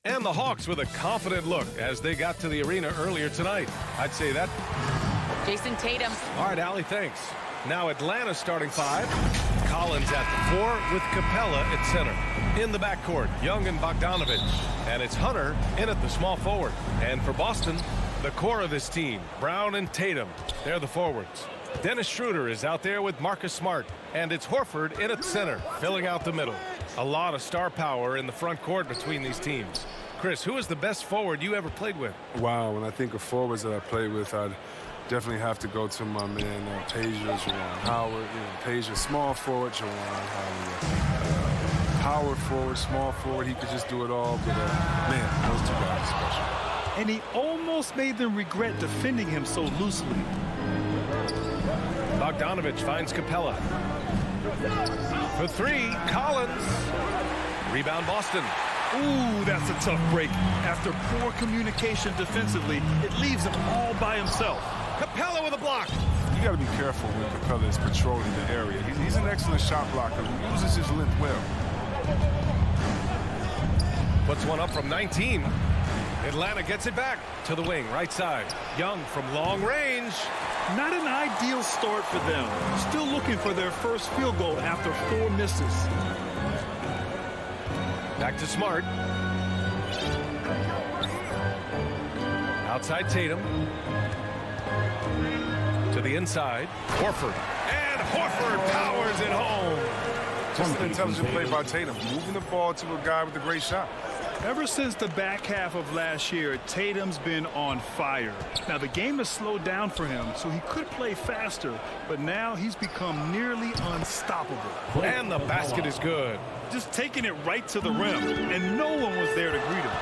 And the Hawks with a confident look as they got to the arena earlier tonight. I'd say that. Jason Tatum. All right, Allie, thanks. Now Atlanta starting five. Collins at the 4 with Capella at center. In the backcourt, Young and Bogdanovich. And it's Hunter in at the small forward. And for Boston, the core of this team, Brown and Tatum. They're the forwards. Dennis Schroeder is out there with Marcus Smart. And it's Horford in at center, filling out the middle. A lot of star power in the front court between these teams. Chris, who is the best forward you ever played with? Wow, when I think of forwards that I played with, I'd definitely have to go to my man, Pager, Juwan Howard. Pager, small forward, Juwan Howard. Power forward, small forward, he could just do it all. But, man, those two guys are special. And he almost made them regret defending him so loosely. Bogdanovich finds Capella. For 3, Collins. Rebound Boston. Ooh, that's a tough break. After poor communication defensively, it leaves him all by himself. Capella with a block. You got to be careful when Capella is patrolling the area. He's an excellent shot blocker who uses his length well. Puts one up from 19. Atlanta gets it back to the wing, right side. Young from long range. Not an ideal start for them. Still looking for their first field goal after 4 misses. Back to Smart. Outside Tatum. To the inside. Horford. And Horford powers it home. Just an intelligent play by Tatum, moving the ball to a guy with a great shot. Ever since the back half of last year, Tatum's been on fire. Now, the game has slowed down for him, so he could play faster, but now he's become nearly unstoppable. And the basket is good. Just taking it right to the rim, and no one was there to greet him.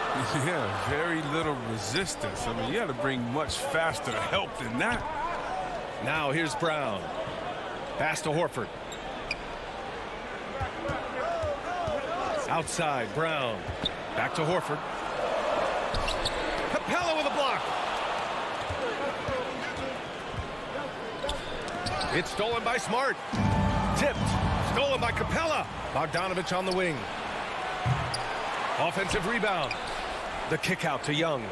Yeah, very little resistance. I mean, you had to bring much faster help than that. Now here's Brown. Pass to Horford. Outside, Brown. Back to Horford. Capella with a block. It's stolen by Smart. Tipped. Stolen by Capella. Bogdanovich on the wing. Offensive rebound. The kick out to Young.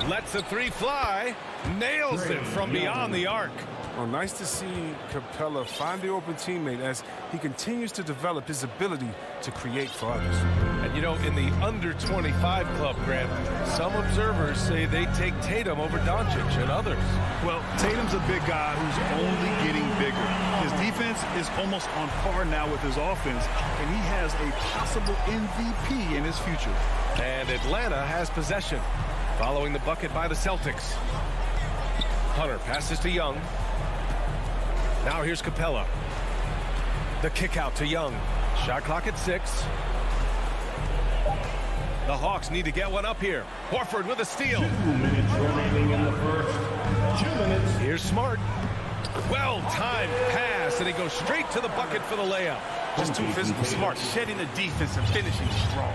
Lets the 3 fly. Nails it from beyond the arc. Well, nice to see Capella find the open teammate as he continues to develop his ability to create for others. And you know, in the under 25 club, Grant, some observers say they take Tatum over Doncic and others. Well, Tatum's a big guy who's only getting bigger. His defense is almost on par now with his offense, and he has a possible MVP in his future. And Atlanta has possession, following the bucket by the Celtics. Hunter passes to Young. Now here's Capella. The kick out to Young. Shot clock at 6. The Hawks need to get one up here. Horford with a steal. 2 minutes remaining in the first. 2 minutes. Here's Smart. Well-timed pass, and he goes straight to the bucket for the layup. Just too physical. Smart, shedding the defense and finishing strong.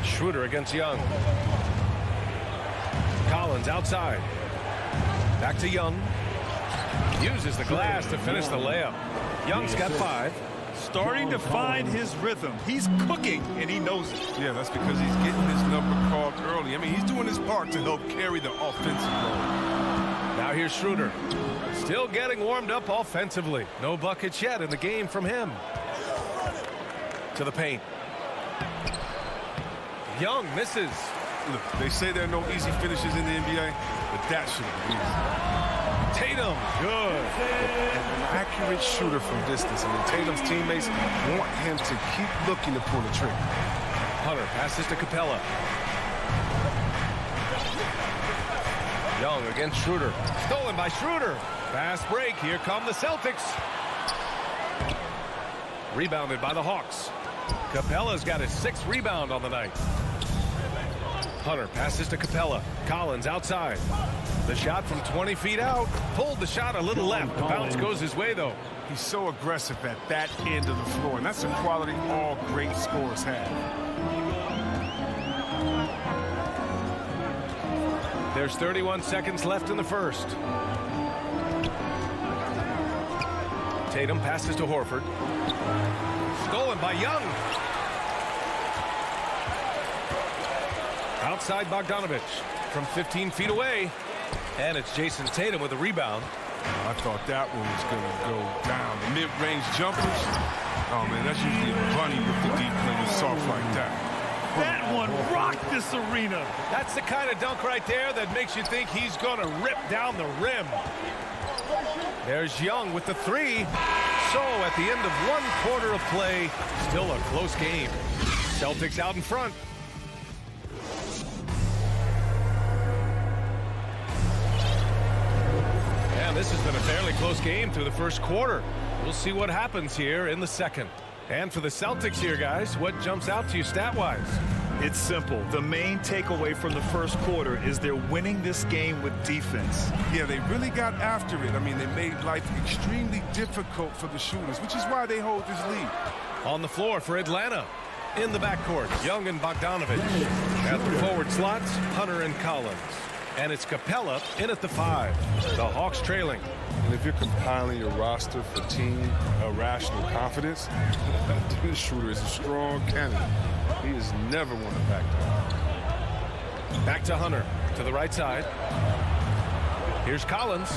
Schroeder against Young. Collins outside. Back to Young. Uses the glass to finish the layup. Young's got 5. Starting to find his rhythm. He's cooking, and he knows it. Yeah, that's because he's getting his number called early. I mean, he's doing his part to help carry the offensive load. Now here's Schroeder. Still getting warmed up offensively. No buckets yet in the game from him. To the paint. Young misses. Look, they say there are no easy finishes in the NBA, but that should be easy. Tatum, good. An accurate shooter from distance. I mean, Tatum's teammates want him to keep looking to pull the trigger. Hunter passes to Capella. Young against Schroeder. Stolen by Schroeder. Fast break. Here come the Celtics. Rebounded by the Hawks. Capella's got his 6th rebound on the night. Hunter passes to Capella. Collins outside. The shot from 20 feet out. Pulled the shot a little left. The bounce goes his way, though. He's so aggressive at that end of the floor, and that's a quality all great scorers have. There's 31 seconds left in the first. Tatum passes to Horford. Stolen by Young. outside Bogdanovich from 15 feet away. And it's Jason Tatum with a rebound. I thought that one was going to go down. The mid-range jumpers. Oh, man, that's usually a bunny with the deep when it's soft like that. That one rocked this arena. That's the kind of dunk right there that makes you think he's going to rip down the rim. There's Young with the three. So at the end of 1 quarter of play, still a close game. Celtics out in front. And this has been a fairly close game through the first quarter. We'll see what happens here in the second. And for the Celtics here, guys, what jumps out to you stat-wise? It's simple. The main takeaway from the first quarter is they're winning this game with defense. Yeah, they really got after it. I mean, they made life extremely difficult for the shooters, which is why they hold this lead. On the floor for Atlanta. In the backcourt, Young and Bogdanovich. At the forward slots, Hunter and Collins. And it's Capella in at the 5. The Hawks trailing. And if you're compiling your roster for team irrational confidence, this shooter is a strong candidate. He has never won a back down. Back to Hunter to the right side. Here's Collins.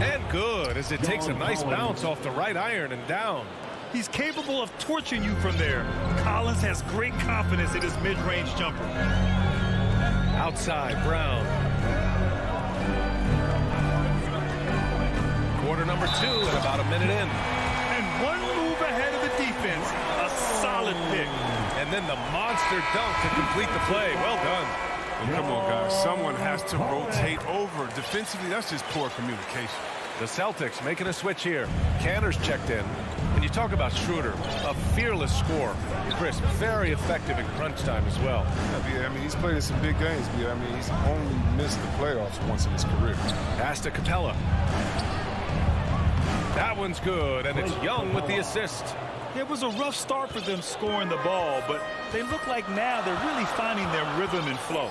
And good as it takes a nice bounce off the right iron and down. He's capable of torching you from there. Collins has great confidence in his mid-range jumper. Outside, Brown. Quarter number 2 and about a minute in. And one move ahead of the defense. A solid pick. And then the monster dunk to complete the play. Well done. And come on, guys. Someone has to rotate over. Defensively, that's just poor communication. The Celtics making a switch here. Cantor's checked in. And you talk about Schroeder, a fearless scorer. Chris, very effective in crunch time as well. Yeah, I mean, he's played in some big games. I mean, he's only missed the playoffs once in his career. Pass to Capella. That one's good, and it's Young with the assist. It was a rough start for them scoring the ball, but they look like now they're really finding their rhythm and flow.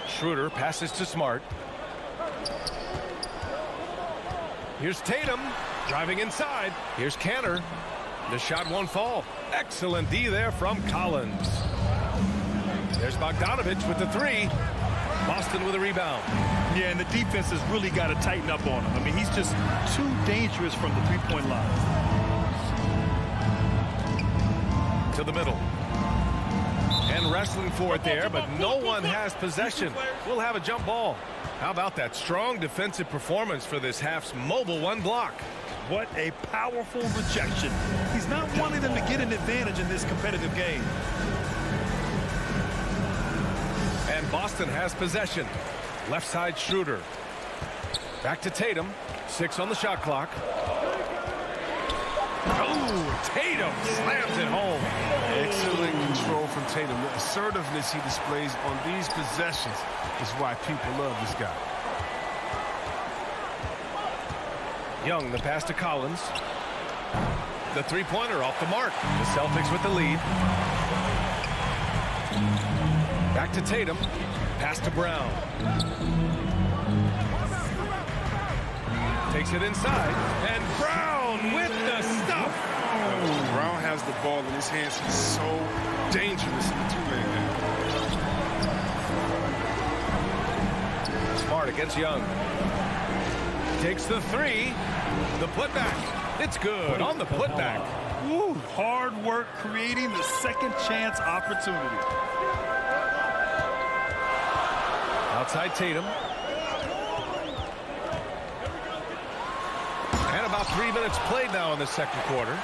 Schroeder passes to Smart. Here's Tatum driving inside. Here's Cantor. The shot won't fall. Excellent D there from Collins. There's Bogdanovich with the 3. Boston with a rebound. Yeah, and the defense has really got to tighten up on him. I mean, he's just too dangerous from the three-point line. To the middle. And wrestling for it there, but no one has possession. We'll have a jump ball. How about that strong defensive performance for this half's mobile 1 block? What a powerful rejection. He's not wanting them to get an advantage in this competitive game. And Boston has possession. Left side Schroeder. Back to Tatum. 6 on the shot clock. Oh, Tatum slams it home. Excellent control from Tatum. The assertiveness he displays on these possessions is why people love this guy. Young, the pass to Collins. The three-pointer off the mark. The Celtics with the lead. Back to Tatum. Pass to Brown. Takes it inside. And Brown with the stuff. Brown has the ball in his hands. He's so dangerous in the two-man game. Smart against Young. Takes the 3. The putback. It's good on the putback. Woo, hard work creating the second chance opportunity. Outside Tatum. And about 3 minutes played now in the second quarter.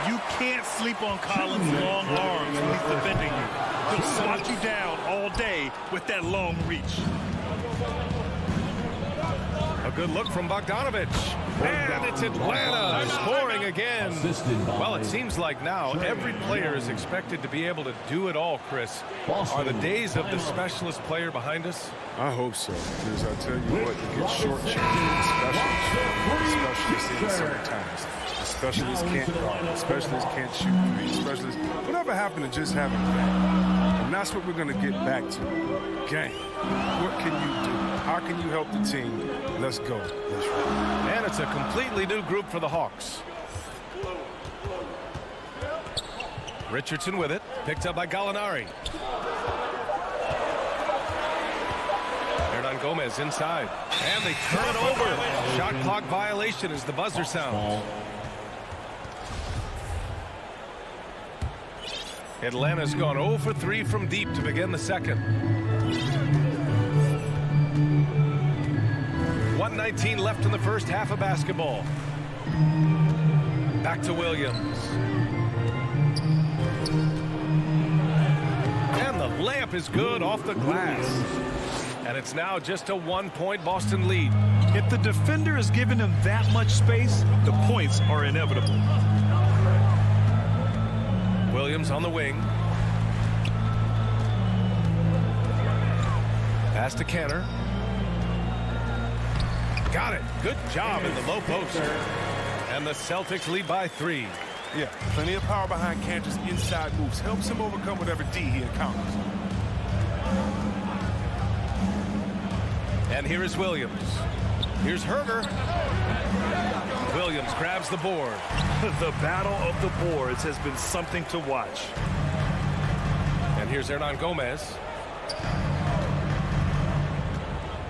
You can't sleep on Collins' long arms when he's defending you. He'll swat you down all day with that long reach. A good look from Bogdanovich. And it's Atlanta scoring again. Well, it seems like now every player is expected to be able to do it all, Chris. Are the days of the specialist player behind us? I hope so, because I tell you what, you get shortchanged specialists in certain times. The specialists can't guard. The specialists can't shoot three. Specialists, whatever happened to just having that? And that's what we're going to get back to. Game. What can you do? How can you help the team? Let's go. Let's roll. And it's a completely new group for the Hawks. Richardson with it. Picked up by Gallinari. Hernangomez inside. And they turn it over. Shot clock violation as the buzzer sounds. Atlanta's gone 0 for 3 from deep to begin the second. 1:19 left in the first half of basketball. Back to Williams. And the layup is good off the glass. And it's now just a 1-point Boston lead. If the defender is giving him that much space, the points are inevitable. Williams on the wing. Pass to Canner. Got it. Good job in the low post. And the Celtics lead by 3. Yeah, plenty of power behind Cantor's inside moves. Helps him overcome whatever D he encounters. And here is Williams. Here's Herger. Williams grabs the board. The battle of the boards has been something to watch. And here's Hernangomez.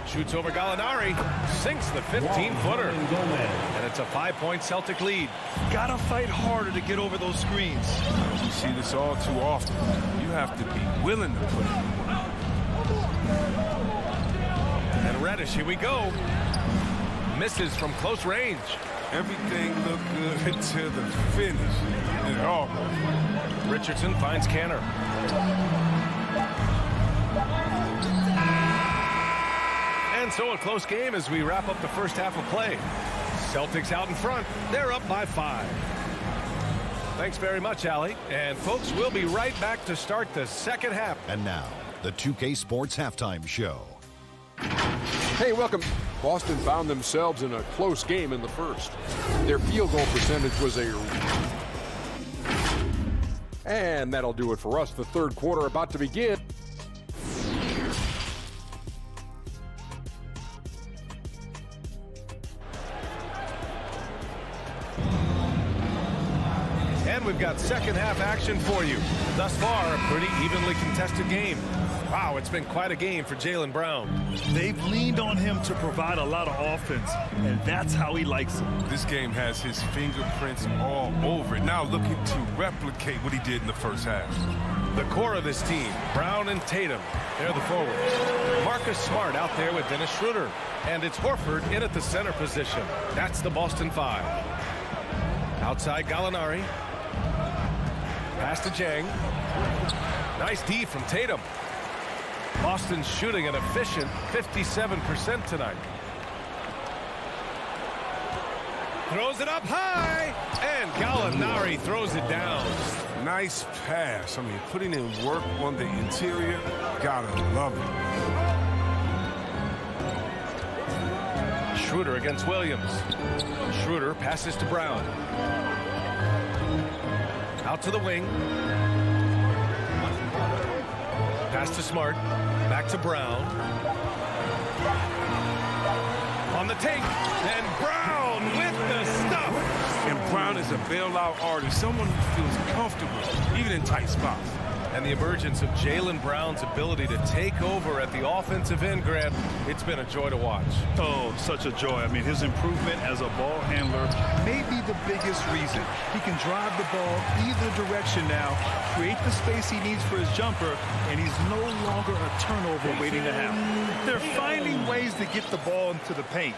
Shoots over Gallinari. Sinks the 15-footer. And it's a 5-point Celtic lead. Gotta fight harder to get over those screens. We see this all too often. You have to be willing to put it. And Reddish, here we go. Misses from close range. Everything looked good until the finish. And all. Richardson finds Canner. And so a close game as we wrap up the first half of play. Celtics out in front. They're up by 5. Thanks very much, Allie. And folks, we'll be right back to start the second half. And now, the 2K Sports Halftime Show. Hey, welcome. Boston found themselves in a close game in the first. Their field goal percentage was And that'll do it for us. The third quarter about to begin. And we've got second half action for you. Thus far, a pretty evenly contested game. Wow, it's been quite a game for Jaylen Brown. They've leaned on him to provide a lot of offense, and that's how he likes it. This game has his fingerprints all over it. Now looking to replicate what he did in the first half. The core of this team, Brown and Tatum, they're the forwards. Marcus Smart out there with Dennis Schroeder. And it's Horford in at the center position. That's the Boston 5. Outside Gallinari. Pass to Jang. Nice D from Tatum. Boston's shooting an efficient 57% tonight. Throws it up high, and Gallinari throws it down. Nice pass. I mean, putting in work on the interior, gotta love it. Schroeder against Williams. Schroeder passes to Brown. Out to the wing. Pass to Smart. Back to Brown. On the take. And Brown with the stuff. And Brown is a bailout artist, someone who feels comfortable, even in tight spots. And the emergence of Jaylen Brown's ability to take over at the offensive end, Grant, it's been a joy to watch. Oh, such a joy. I mean, his improvement as a ball handler may be the biggest reason. He can drive the ball either direction now, create the space he needs for his jumper, and he's no longer a turnover waiting to happen. They're finding ways to get the ball into the paint.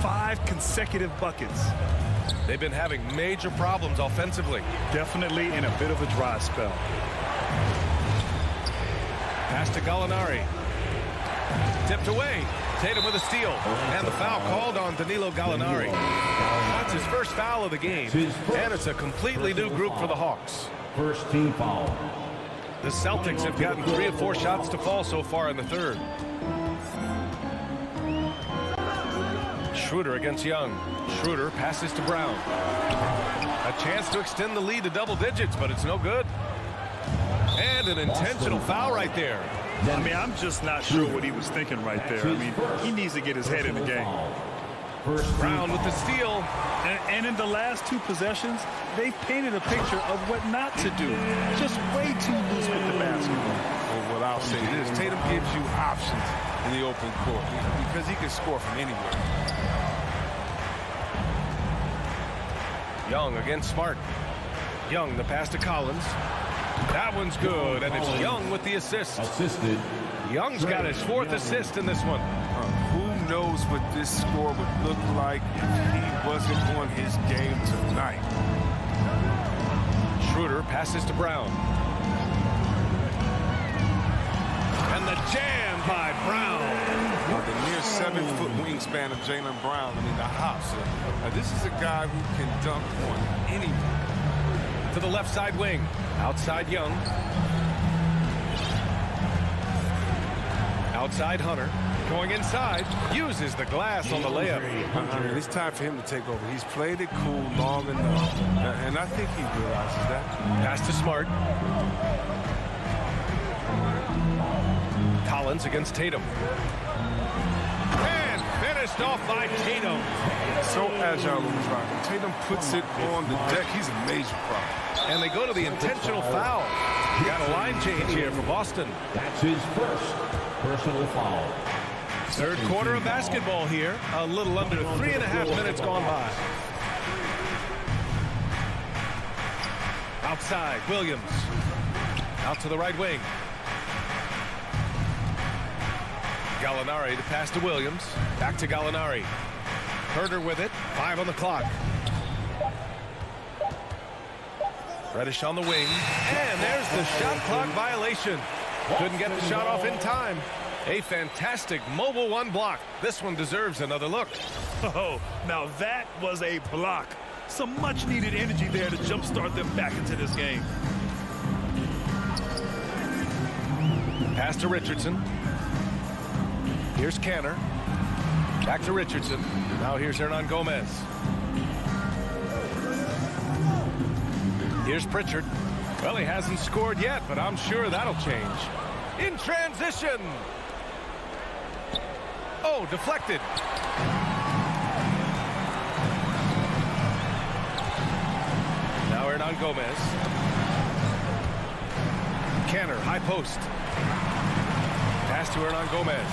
5 consecutive buckets. They've been having major problems offensively. Definitely in a bit of a dry spell. Pass to Gallinari. Tipped away. Tatum with a steal. And the foul called on Danilo Gallinari. That's his first foul of the game. And it's a completely new group for the Hawks. First team foul. The Celtics have gotten 3 of 4 shots to fall so far in the third. Schroeder against Young. Schroeder passes to Brown. A chance to extend the lead to double digits, but it's no good. And an intentional foul right there. I mean, I'm just not sure what he was thinking right there. I mean, he needs to get his head in the game. Brown with the steal. And in the last two possessions, they've painted a picture of what not to do. Just way too loose with the basketball. Well, what I'll say is Tatum gives you options in the open court because he can score from anywhere. Young against Smart. Young, the pass to Collins. That one's good, and it's Young with the assist. Assisted. Young's got his 4th assist in this one. Who knows what this score would look like if he wasn't on his game tonight. Schroeder passes to Brown. And the jam by Brown. The near 7-foot wingspan of Jaylen Brown. I mean, the hops. This is a guy who can dunk on anyone. To the left side wing. Outside Young. Outside Hunter. Going inside. Uses the glass on the layup. It's time for him to take over. He's played it cool long enough. And I think he realizes that. Pass to Smart. Collins against Tatum. And finished off by Tatum. So agile on the drive. When Tatum puts it on the deck, he's a major problem. And they go to the intentional foul. Got a line change here for Boston. That's his first personal foul. Third quarter of basketball here. A little under 3.5 minutes gone by. Outside, Williams. Out to the right wing. Gallinari to pass to Williams. Back to Gallinari. Herder with it. 5 on the clock. Reddish on the wing. And there's the shot clock violation. Couldn't get the shot off in time. A fantastic mobile 1 block. This one deserves another look. Oh, now that was a block. Some much needed energy there to jumpstart them back into this game. Pass to Richardson. Here's Canner. Back to Richardson. Now here's Hernan Gomez. Here's Pritchard. Well, he hasn't scored yet, but I'm sure that'll change. In transition. Oh, deflected. Now Hernan Gomez. Canner, high post. Pass to Hernan Gomez.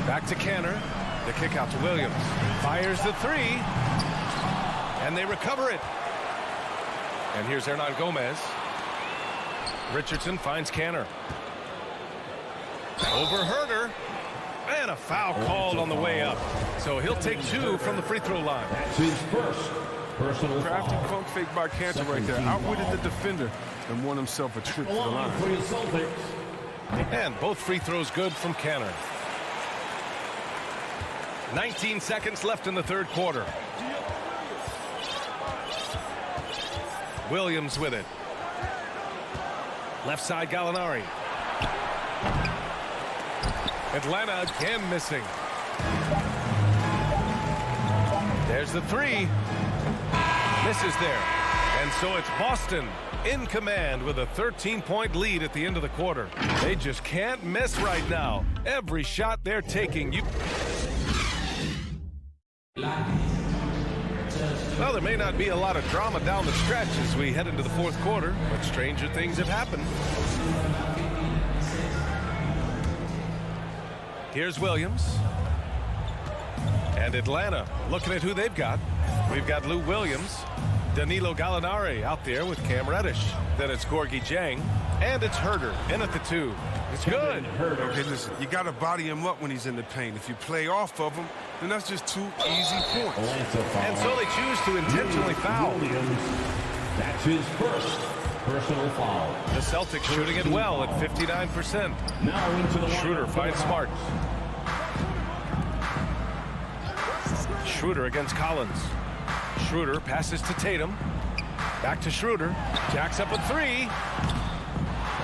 Back to Canner. The kick out to Williams. Fires the 3. And they recover it. And here's Hernan Gomez. Richardson finds Canner. Over Herder. And a foul called on the way up. So he'll take 2 from the free throw line. That's his first personal Crafty foul. pump fake by Cantor right there. Outwitted the defender and won himself a trip to the line. For your Celtics. And both free throws good from Canner. 19 seconds left in the third quarter. Williams with it. Left side Gallinari. Atlanta again missing. There's the 3. Misses there. And so it's Boston in command with a 13-point lead at the end of the quarter. They just can't miss right now. Every shot they're taking. Well, there may not be a lot of drama down the stretch as we head into the fourth quarter, but stranger things have happened. Here's Williams. And Atlanta looking at who they've got. We've got Lou Williams, Danilo Gallinari out there with Cam Reddish. Then it's Gorgie Jang, and it's Herder in at the 2. It's good. Okay, listen, you got to body him up when he's in the paint. If you play off of him, then that's just 2 easy points. And so they choose to intentionally foul. That's his first personal foul. The Celtics shooting it well at 59%. Now into the Schroeder finds Smart. Schroeder against Collins. Schroeder passes to Tatum. Back to Schroeder. Jacks up a 3.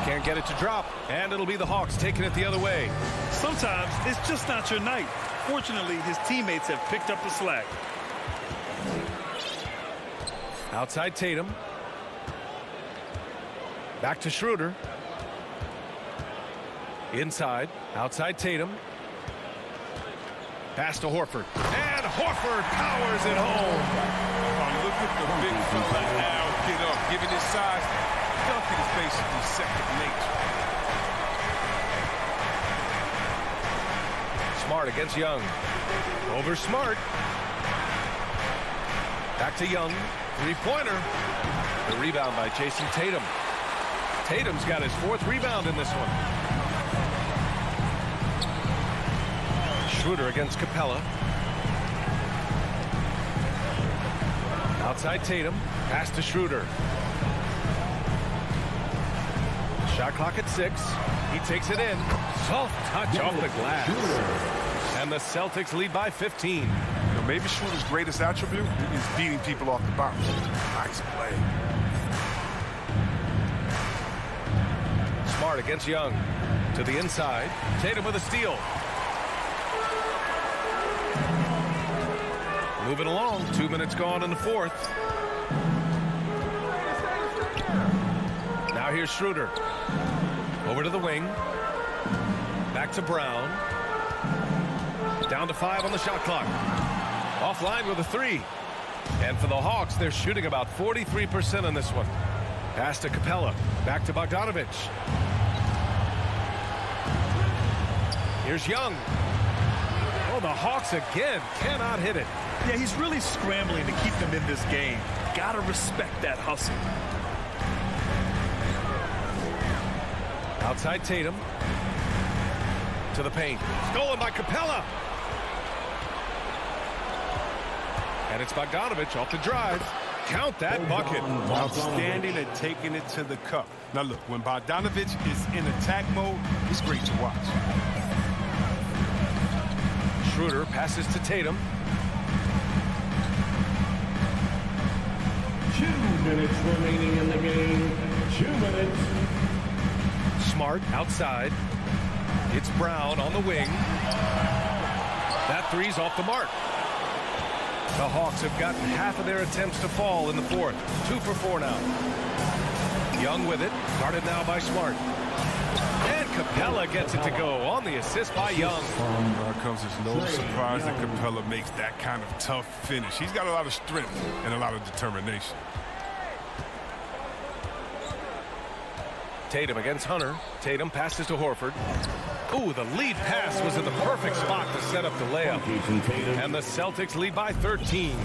Can't get it to drop. And it'll be the Hawks taking it the other way. Sometimes it's just not your night. Fortunately, his teammates have picked up the slack. Outside Tatum. Back to Schroeder. Inside. Outside Tatum. Pass to Horford. And Horford powers it home. Oh, look at the big fella now get up. Given his size, dunking is basically second nature. Smart against Young. Over Smart. Back to Young. Three-pointer. The rebound by Jason Tatum. Tatum's got his 4th rebound in this one. Schroeder against Capella. Outside Tatum. Pass to Schroeder. Shot clock at 6. He takes it in. Soft touch off the glass. And the Celtics lead by 15. You know, maybe Schroeder's greatest attribute is beating people off the bounce. Nice play. Smart against Young. To the inside. Tatum with a steal. Moving along. 2 minutes gone in the 4th. Now here's Schroeder. Over to the wing. Back to Brown. Down to 5 on the shot clock. Offline with a 3. And for the Hawks, they're shooting about 43% on this one. Pass to Capella. Back to Bogdanovich. Here's Young. Oh, the Hawks again cannot hit it. Yeah, he's really scrambling to keep them in this game. Gotta respect that hustle. Outside Tatum. To the paint. Stolen by Capella. And it's Bogdanovich off the drive. Count that bucket. Outstanding at taking it to the cup. Now look, when Bogdanovich is in attack mode, it's great to watch. Schroeder passes to Tatum. 2 minutes remaining in the game. 2 minutes. Smart outside. It's Brown on the wing. That three's off the mark. The Hawks have gotten half of their attempts to fall in the 4th. 2 for 4 now. Young with it. Guarded now by Smart. And Capella gets it to go on the assist by Young. Here comes it's no surprise that Capella makes that kind of tough finish. He's got a lot of strength and a lot of determination. Tatum against Hunter. Tatum passes to Horford. Ooh, the lead pass was in the perfect spot to set up the layup. And the Celtics lead by 13.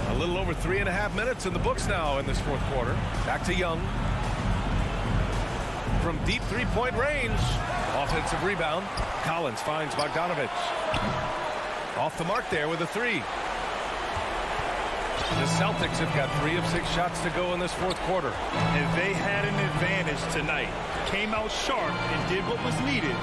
A little over 3.5 minutes in the books now in this 4th quarter. Back to Young. From deep 3-point range. Offensive rebound. Collins finds Bogdanovich. Off the mark there with a 3. The Celtics have got 3 of 6 shots to go in this 4th quarter. And they had an advantage tonight. Came out sharp and did what was needed.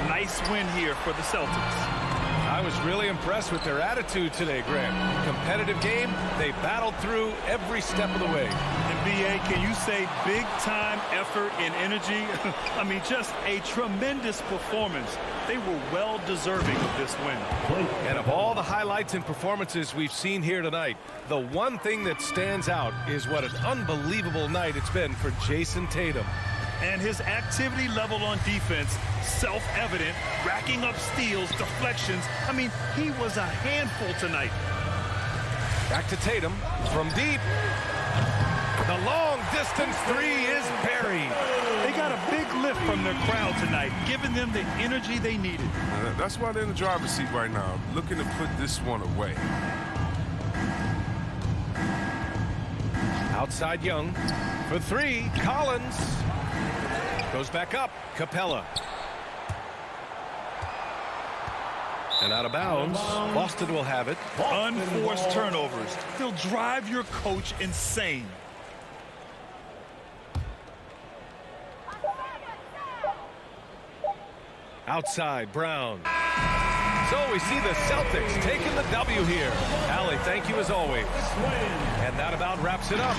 Nice win here for the Celtics. I was really impressed with their attitude today, Greg. Competitive game. They battled through every step of the way. And B.A., can you say big-time effort and energy? I mean, just a tremendous performance. They were well deserving of this win. And of all the highlights and performances we've seen here tonight, the one thing that stands out is what an unbelievable night it's been for Jason Tatum. And his activity level on defense, self-evident, racking up steals, deflections. I mean, he was a handful tonight. Back to Tatum from deep. The long-distance 3 is buried. They got a big lift from their crowd tonight, giving them the energy they needed. That's why they're in the driver's seat right now, looking to put this one away. Outside Young for 3. Collins goes back up. Capella. And out of bounds. Boston will have it. Unforced turnovers. They'll drive your coach insane. Outside, Brown. So we see the Celtics taking the W here. Allie, thank you as always. And that about wraps it up.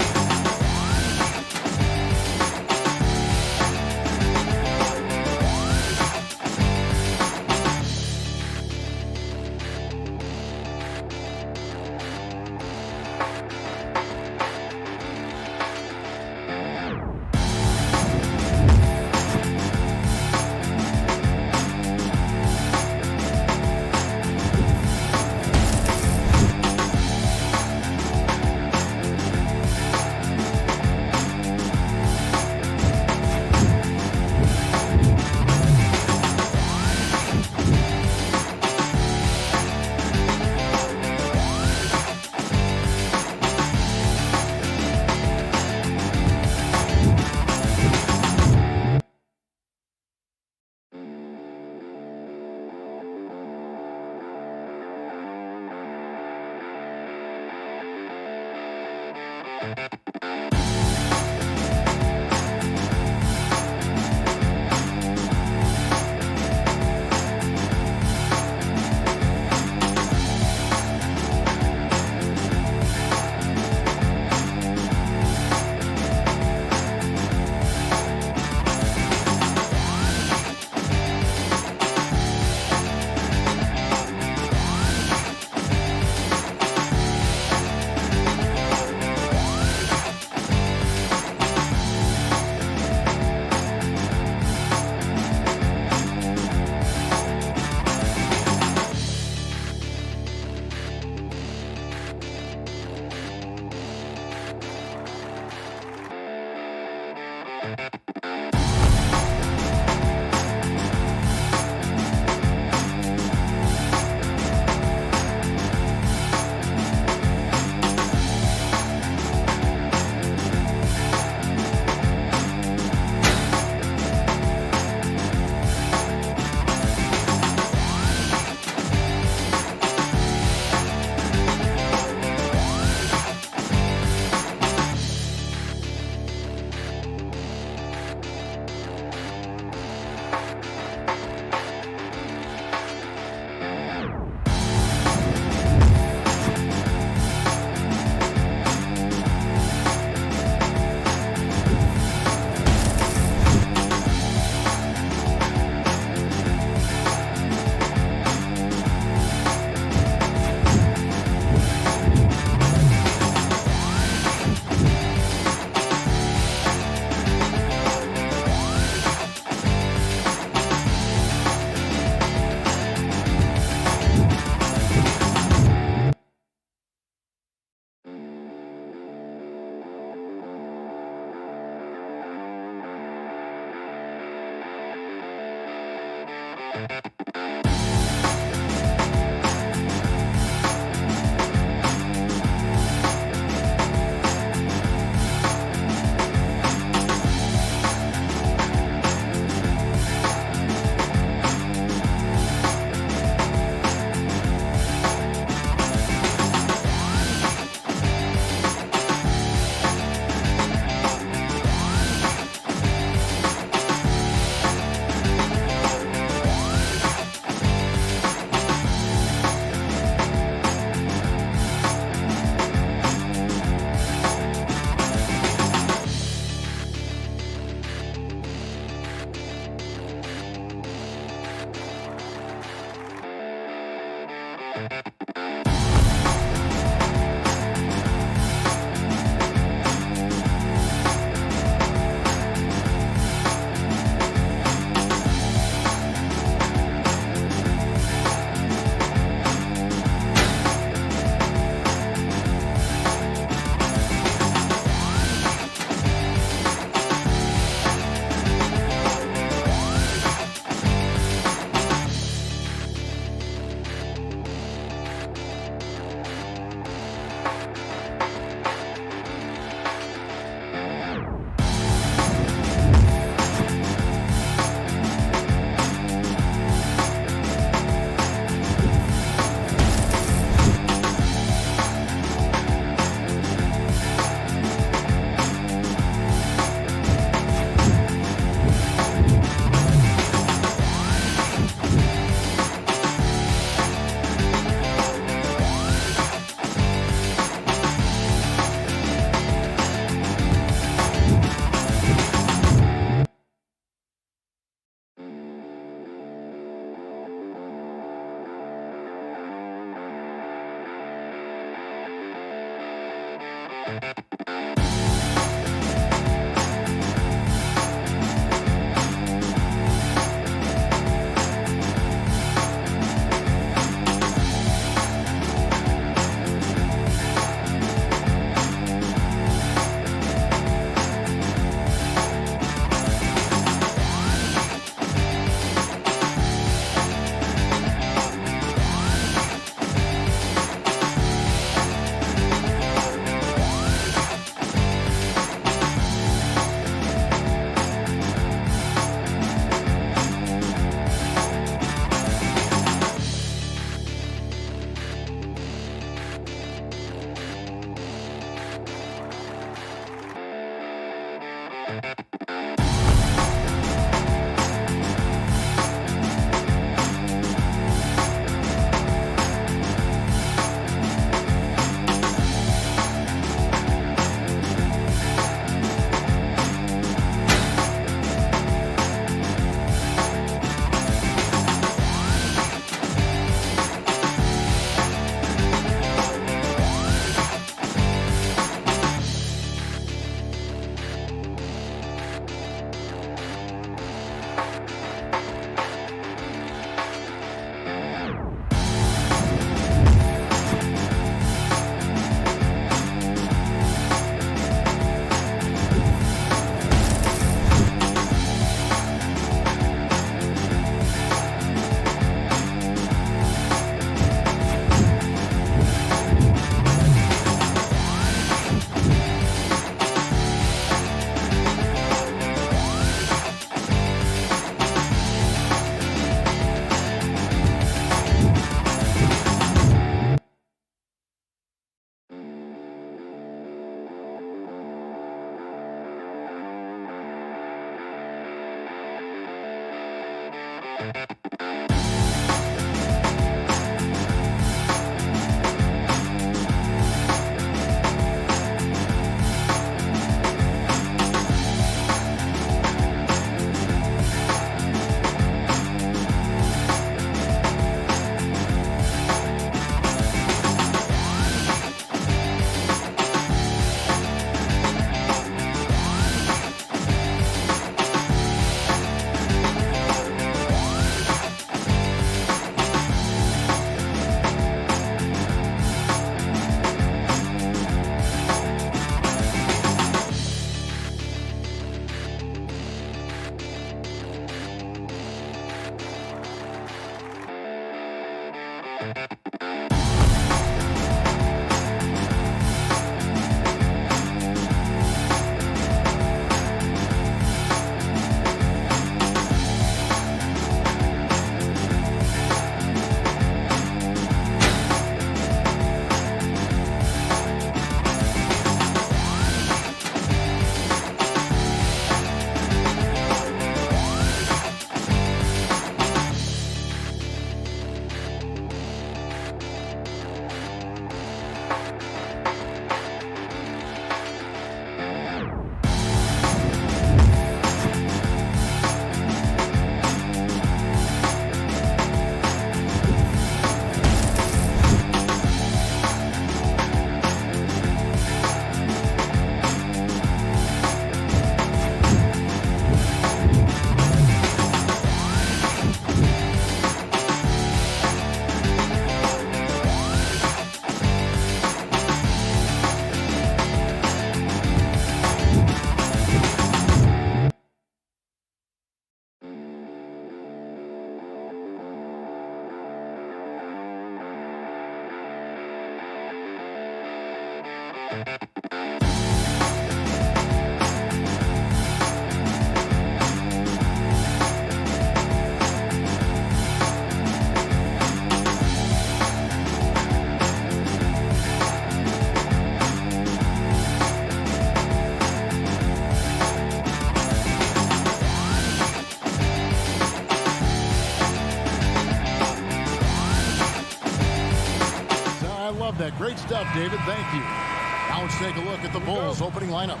That great stuff, David. Thank you. Now let's take a look at the Bulls' opening lineup.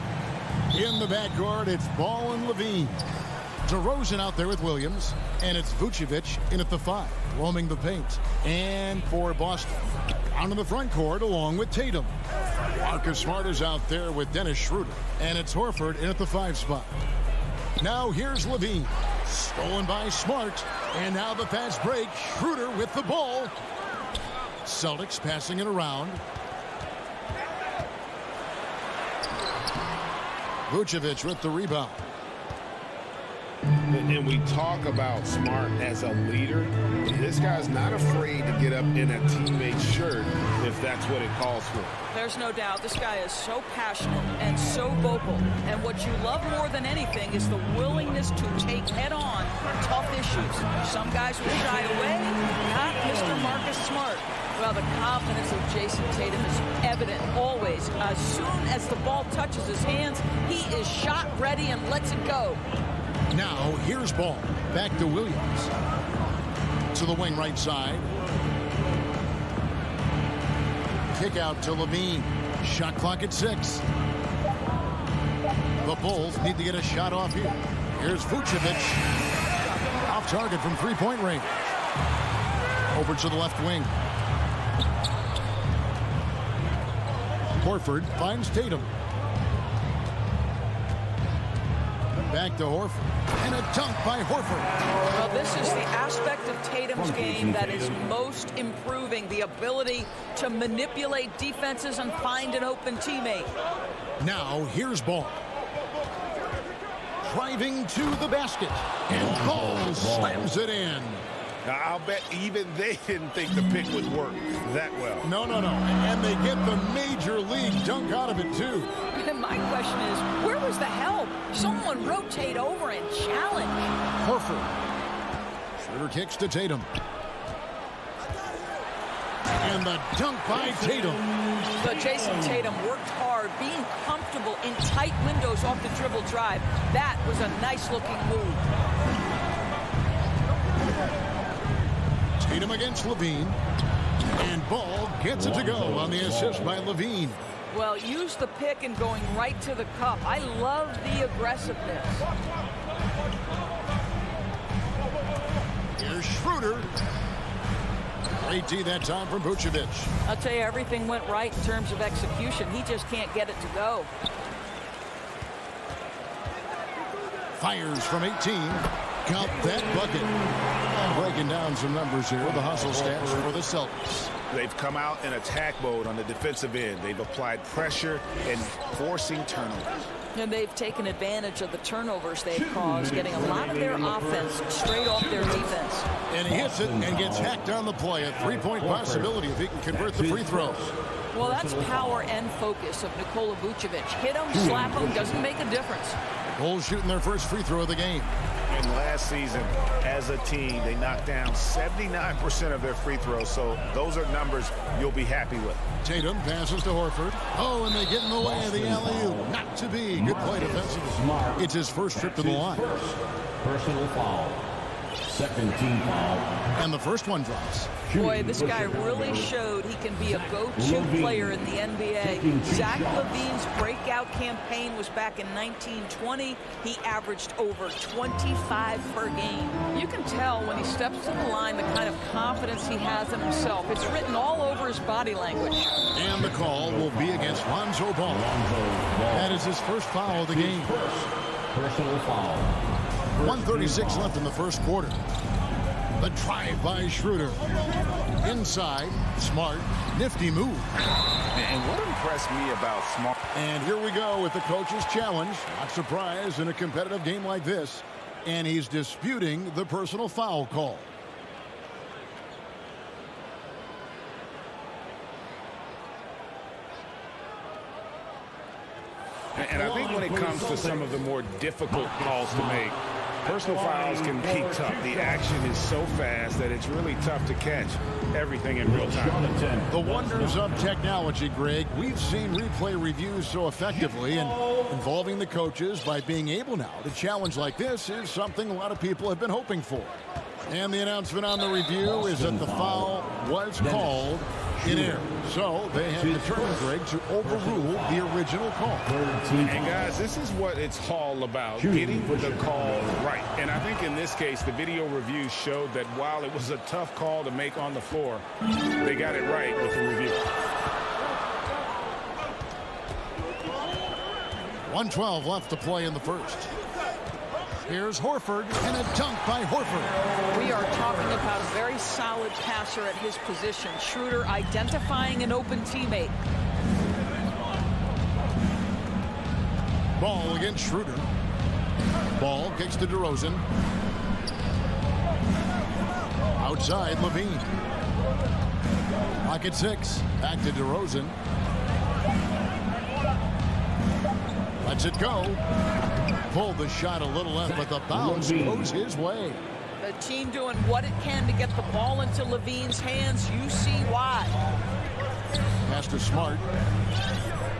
In the backcourt, it's Ball and Levine. DeRozan out there with Williams, and it's Vucevic in at the 5, roaming the paint. And for Boston, down in the front court along with Tatum. Marcus Smart is out there with Dennis Schroeder, and it's Horford in at the 5 spot. Now here's Levine, stolen by Smart, and now the fast break. Schroeder with the ball. Celtics passing it around. Vucevic with the rebound. And we talk about Smart as a leader. This guy's not afraid to get up in a teammate's shirt if that's what it calls for. There's no doubt this guy is so passionate and so vocal. And what you love more than anything is the willingness to take head-on tough issues. Some guys will shy away, not Mr. Marcus Smart. Well, the confidence of Jason Tatum is evident always. As soon as the ball touches his hands, he is shot ready and lets it go. Now, here's ball. Back to Williams. To the wing right side. Kick out to Levine. Shot clock at 6. The Bulls need to get a shot off here. Here's Vucevic. Off target from three-point range. Over to the left wing. Horford finds Tatum. Back to Horford. And a dunk by Horford. Well, this is the aspect of Tatum's game that is most improving. The ability to manipulate defenses and find an open teammate. Now, here's ball. Driving to the basket. And Ball slams it in. Now, I'll bet even they didn't think the pick would work that well. No. And they get the major league dunk out of it, too. My question is, where was the help? Someone rotate over and challenge. Horford. Schroeder kicks to Tatum. And the dunk by Tatum. But Jason Tatum worked hard, being comfortable in tight windows off the dribble drive. That was a nice-looking move. Tatum against Levine. And Ball gets it to go on the assist by Levine. Well, use the pick and going right to the cup. I love the aggressiveness. Here's Schroeder. Great D that time from Vucevic. I'll tell you, everything went right in terms of execution. He just can't get it to go. Fires from 18. Count that bucket. Breaking down some numbers here. The hustle stats for the Celtics. They've come out in attack mode on the defensive end. They've applied pressure and forcing turnovers. And they've taken advantage of the turnovers they've caused, getting a lot of their offense straight off their defense. And he hits it and gets hacked on the play. A three-point possibility if he can convert the free throws. Well, that's power and focus of Nikola Vucevic. Hit him, slap him, doesn't make a difference. Bulls shooting their first free throw of the game. And last season, as a team, they knocked down 79% of their free throws. So those are numbers you'll be happy with. Tatum passes to Horford. Oh, and they get in the way of the alley-oop. Not to be. Good play defensively. It's his first trip to the line. Personal foul. Second team foul. And the first one drops. Boy, this guy really showed he can be a go-to player in the NBA. Zach LaVine's breakout campaign was back in 1920. He averaged over 25 per game. You can tell when he steps to the line the kind of confidence he has in himself. It's written all over his body language. And the call will be against Lonzo Ball. That is his first foul of the game. Personal foul. 1:36 left in the first quarter. The drive by Schroeder. Inside, Smart, nifty move. And what impressed me about Smart. And here we go with the coach's challenge. Not surprised in a competitive game like this. And he's disputing the personal foul call. And I think when it comes to some of the more difficult calls to make, personal fouls can be tough. The action is so fast that it's really tough to catch everything in real time. The wonders of technology, Greg. We've seen replay reviews so effectively, and involving the coaches by being able now to challenge like this is something a lot of people have been hoping for. And the announcement on the review is that the foul was called in error. So they have determined, Greg, to overrule the original call. And guys, this is what it's all about, getting the call right. And I think in this case, the video review showed that while it was a tough call to make on the floor, they got it right with the review. 1:12 left to play in the first. Here's Horford, and a dunk by Horford. We are talking about a very solid passer at his position. Schroeder identifying an open teammate. Ball against Schroeder. Ball kicks to DeRozan. Outside, Levine. Pocket 6. Back to DeRozan. Lets it go. Pulled the shot a little left, but the bounce goes his way. The team doing what it can to get the ball into Levine's hands. You see why. Pass to Smart.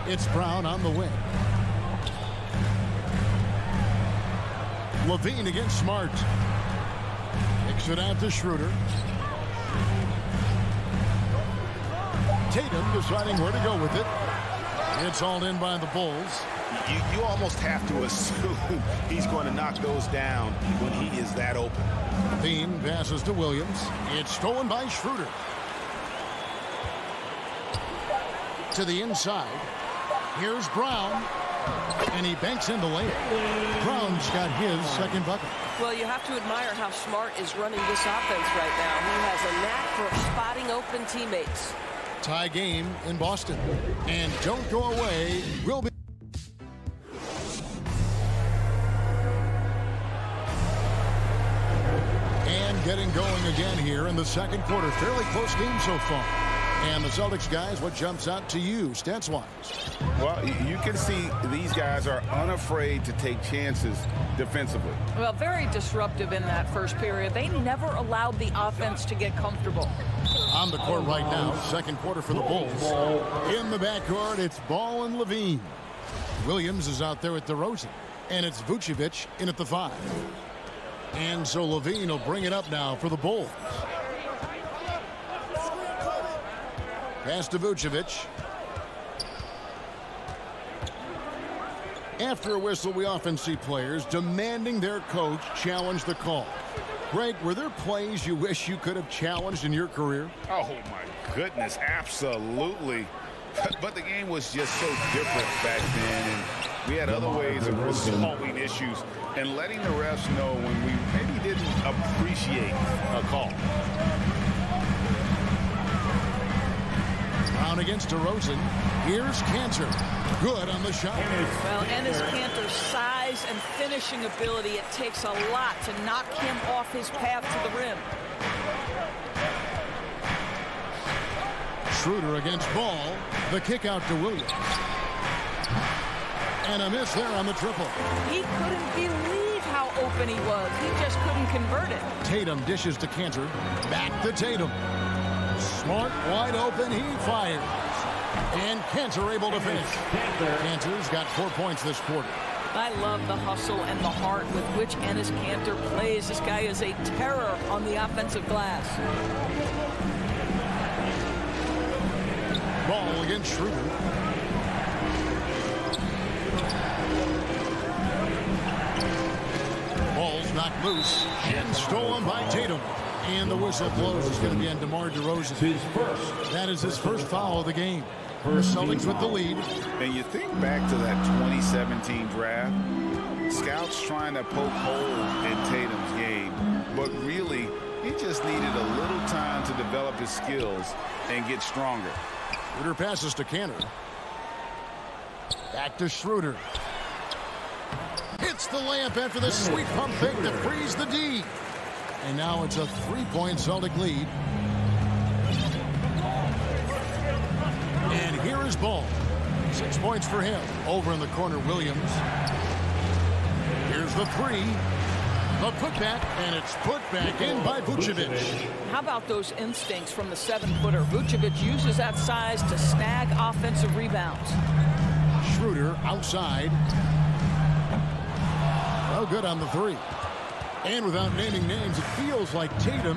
It's Brown on the wing. Levine against Smart. Kicks it out to Schroeder. Tatum deciding where to go with it. It's all in by the Bulls. You almost have to assume he's going to knock those down when he is that open. Levine passes to Williams. It's stolen by Schroeder. To the inside. Here's Brown. And he banks in the lane. Brown's got his second bucket. Well, you have to admire how Smart is running this offense right now. He has a knack for spotting open teammates. Tie game in Boston. And don't go away. We'll be... And getting going again here in the second quarter. Fairly close game so far. And the Celtics guys, what jumps out to you stats-wise? Well, you can see these guys are unafraid to take chances defensively. Well, very disruptive in that first period. They never allowed the offense to get comfortable. On the court right now, second quarter for the Bulls. In the backcourt, it's Ball and Levine. Williams is out there with DeRozan. And it's Vucevic in at the 5. And so Levine will bring it up now for the Bulls. Pass to Vucevic. After a whistle, we often see players demanding their coach challenge the call. Greg, were there plays you wish you could have challenged in your career? Oh, my goodness, absolutely. But the game was just so different back then, and we had other ways of resolving issues and letting the refs know when we maybe didn't appreciate a call. Brown against DeRozan. Here's Cantor. Good on the shot. Well, Enes Kanter's size and finishing ability, it takes a lot to knock him off his path to the rim. Schroeder against Ball. The kick out to Williams. And a miss there on the triple. He couldn't believe how open he was. He just couldn't convert it. Tatum dishes to Cantor. Back to Tatum. Smart, wide open, he fires. And Cantor able to finish. Cantor's got 4 points this quarter. I love the hustle and the heart with which Enes Kanter plays. This guy is a terror on the offensive glass. Ball against Schroeder. Ball's knocked loose and stolen by Tatum. And the whistle blows. It's going to be on DeMar DeRozan. That is his first foul of the game. The Celtics with the lead. And you think back to that 2017 draft, scouts trying to poke holes in Tatum's game, but really, he just needed a little time to develop his skills and get stronger. Schroeder passes to Cantor. Back to Schroeder. It's the layup after the sweet pump fake to freeze the D. And now it's a 3-point Celtic lead. And here is Ball. 6 points for him. Over in the corner, Williams. Here's the 3. The putback, and it's put back in by Vucevic. How about those instincts from the 7-footer? Vucevic uses that size to snag offensive rebounds. Schroeder outside. No good on the 3. And without naming names, it feels like Tatum,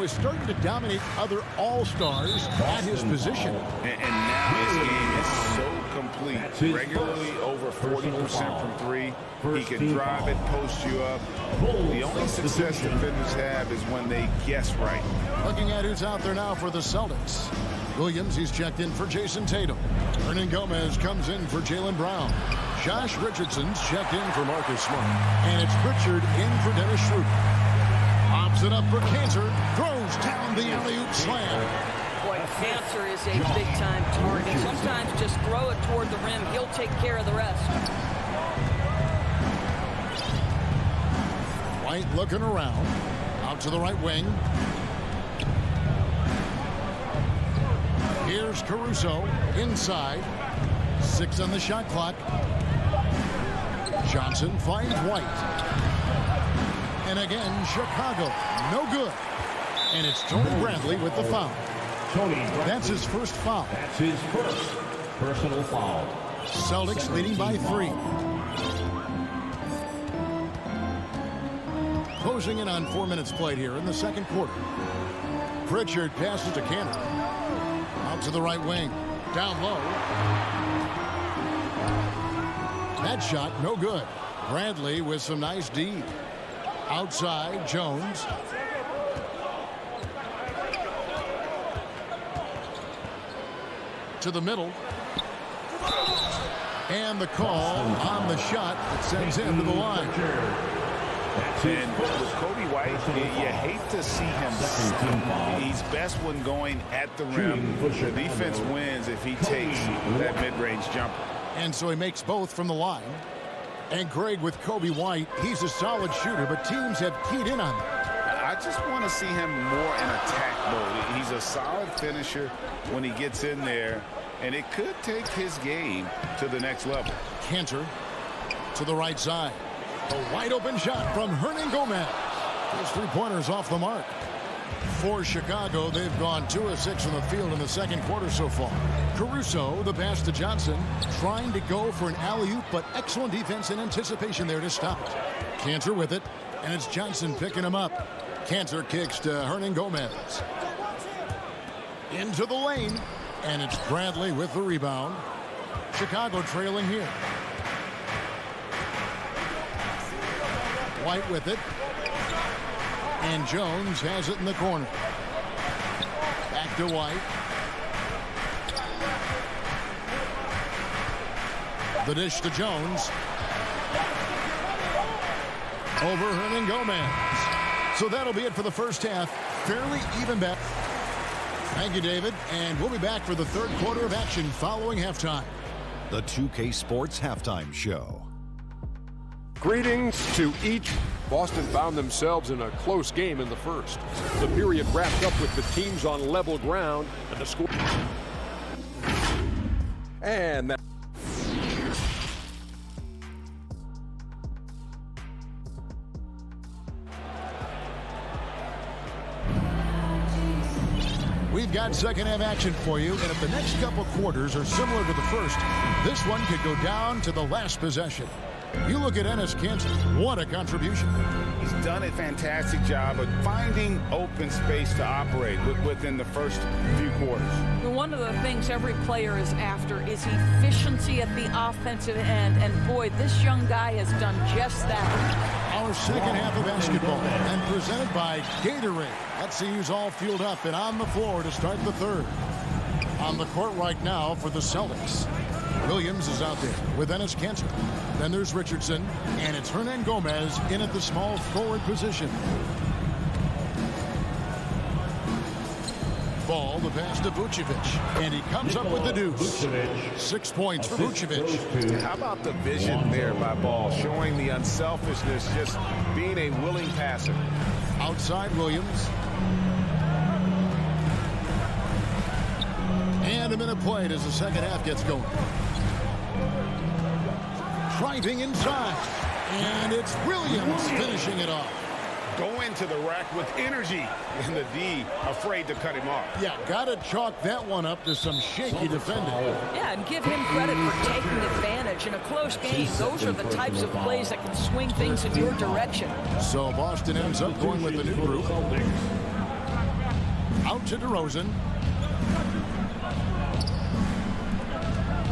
is starting to dominate other all-stars at his position. And now his game is so complete. Regularly over 40% from 3. He can drive it, post you up. The only success defenders have is when they guess right. Looking at who's out there now for the Celtics. Williams, he's checked in for Jason Tatum. Hernan Gomez comes in for Jaylen Brown. Josh Richardson's checked in for Marcus Smart. And it's Pritchard in for Dennis Schroeder. Pops it up for Cantor. Throws down the alley-oop slam. Boy, Cantor is a big-time target. Sometimes just throw it toward the rim. He'll take care of the rest. White looking around. Out to the right wing. Here's Caruso inside. 6 on the shot clock. Johnson finds White. And again, Chicago. No good. And it's Tony Bradley with the foul. That's his first foul. That's his first personal foul. Celtics leading by 3. Closing in on 4 minutes played here in the second quarter. Pritchard passes to Cantor. Out to the right wing. Down low. That shot, no good. Bradley with some nice D. Outside, Jones. To the middle. And the call on the shot that sends him to the line. And with Kobe White, you hate to see him stop. He's best when going at the rim. The defense wins if he takes that mid-range jumper. And so he makes both from the line. And Greg, with Kobe White, he's a solid shooter, but teams have keyed in on him. I just want to see him more in attack mode. He's a solid finisher when he gets in there, and it could take his game to the next level. Cantor to the right side. A wide open shot from Hernan Gomez. His three-pointers off the mark. For Chicago, they've gone 2 of 6 from the field in the second quarter so far. Caruso, the pass to Johnson, trying to go for an alley-oop, but excellent defense and anticipation there to stop it. Cantor with it, and it's Johnson picking him up. Cantor kicks to Hernan Gomez. Into the lane, and it's Bradley with the rebound. Chicago trailing here. White with it. And Jones has it in the corner. Back to White. The dish to Jones. Over Hernan Gomez. So that'll be it for the first half. Fairly even bet. Thank you, David. And we'll be back for the third quarter of action following halftime. The 2K Sports Halftime Show. Greetings to each. Boston found themselves in a close game in the first. The period wrapped up with the teams on level ground and the score. And that. We've got second half action for you, and if the next couple quarters are similar to the first, this one could go down to the last possession. You look at Enes Kanter, what a contribution. He's done a fantastic job of finding open space to operate within the first few quarters. One of the things every player is after is efficiency at the offensive end, and boy, this young guy has done just that. Our second half of basketball, and presented by Gatorade. SCU's all fueled up and on the floor to start the third. On the court right now for the Celtics. Williams is out there with Enes Kanter. Then there's Richardson, and it's Hernan Gomez in at the small forward position. Ball, the pass to Vucevic, and he comes up with the deuce. 6 points for Vucevic. How about the vision there by Ball, showing the unselfishness, just being a willing passer. Outside Williams. And a minute played as the second half gets going. Driving inside. And it's Williams finishing it off. Going to the rack with energy, and the D afraid to cut him off. Yeah, got to chalk that one up to some shaky defending. Yeah, and give him credit for taking advantage in a close game. Those are the types of plays that can swing things in your direction. So Boston ends up going with the new group. Out to DeRozan.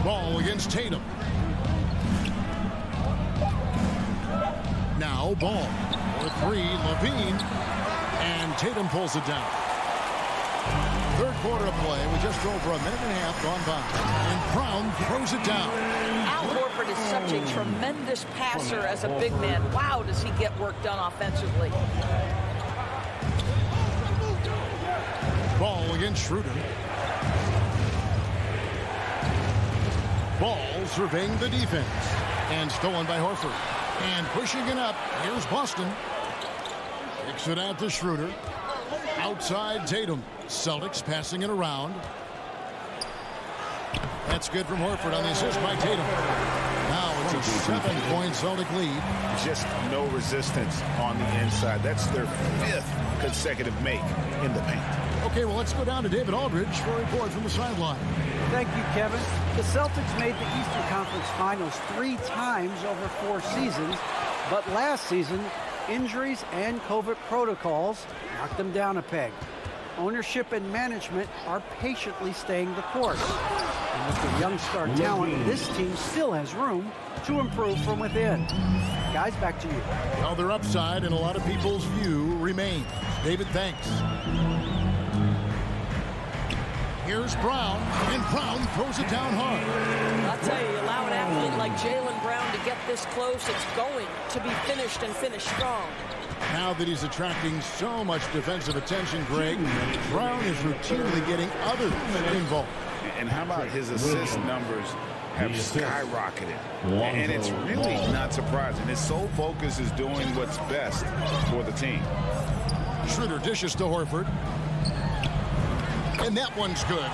Ball against Tatum. Now Ball. For three, Levine. And Tatum pulls it down. Third quarter of play. We just over a minute and a half gone by. And Brown throws it down. Al Horford is such a tremendous passer as a big man. Wow, does he get work done offensively. Ball against Schroeder. Ball surveying the defense. And stolen by Horford. And pushing it up. Here's Boston. Kicks it out to Schroeder. Outside Tatum. Celtics passing it around. That's good from Horford on the assist by Tatum. Now it's a 7-point Celtic lead. Just no resistance on the inside. That's their 5th consecutive make in the paint. Okay, well, let's go down to David Aldridge for a report from the sideline. Thank you, Kevin. The Celtics made the Eastern Conference Finals 3 times over 4 seasons, but last season, injuries and COVID protocols knocked them down a peg. Ownership and management are patiently staying the course. And with the young star talent, this team still has room to improve from within. Guys, back to you. Well, their upside in a lot of people's view remains. David, thanks. Here's Brown, and Brown throws it down hard. I'll tell you, allow an athlete like Jaylen Brown to get this close, it's going to be finished and finished strong. Now that he's attracting so much defensive attention, Greg, Brown is routinely getting others involved. And how about his assist numbers have skyrocketed? And it's really not surprising. His sole focus is doing what's best for the team. Schroeder dishes to Horford. And that one's good.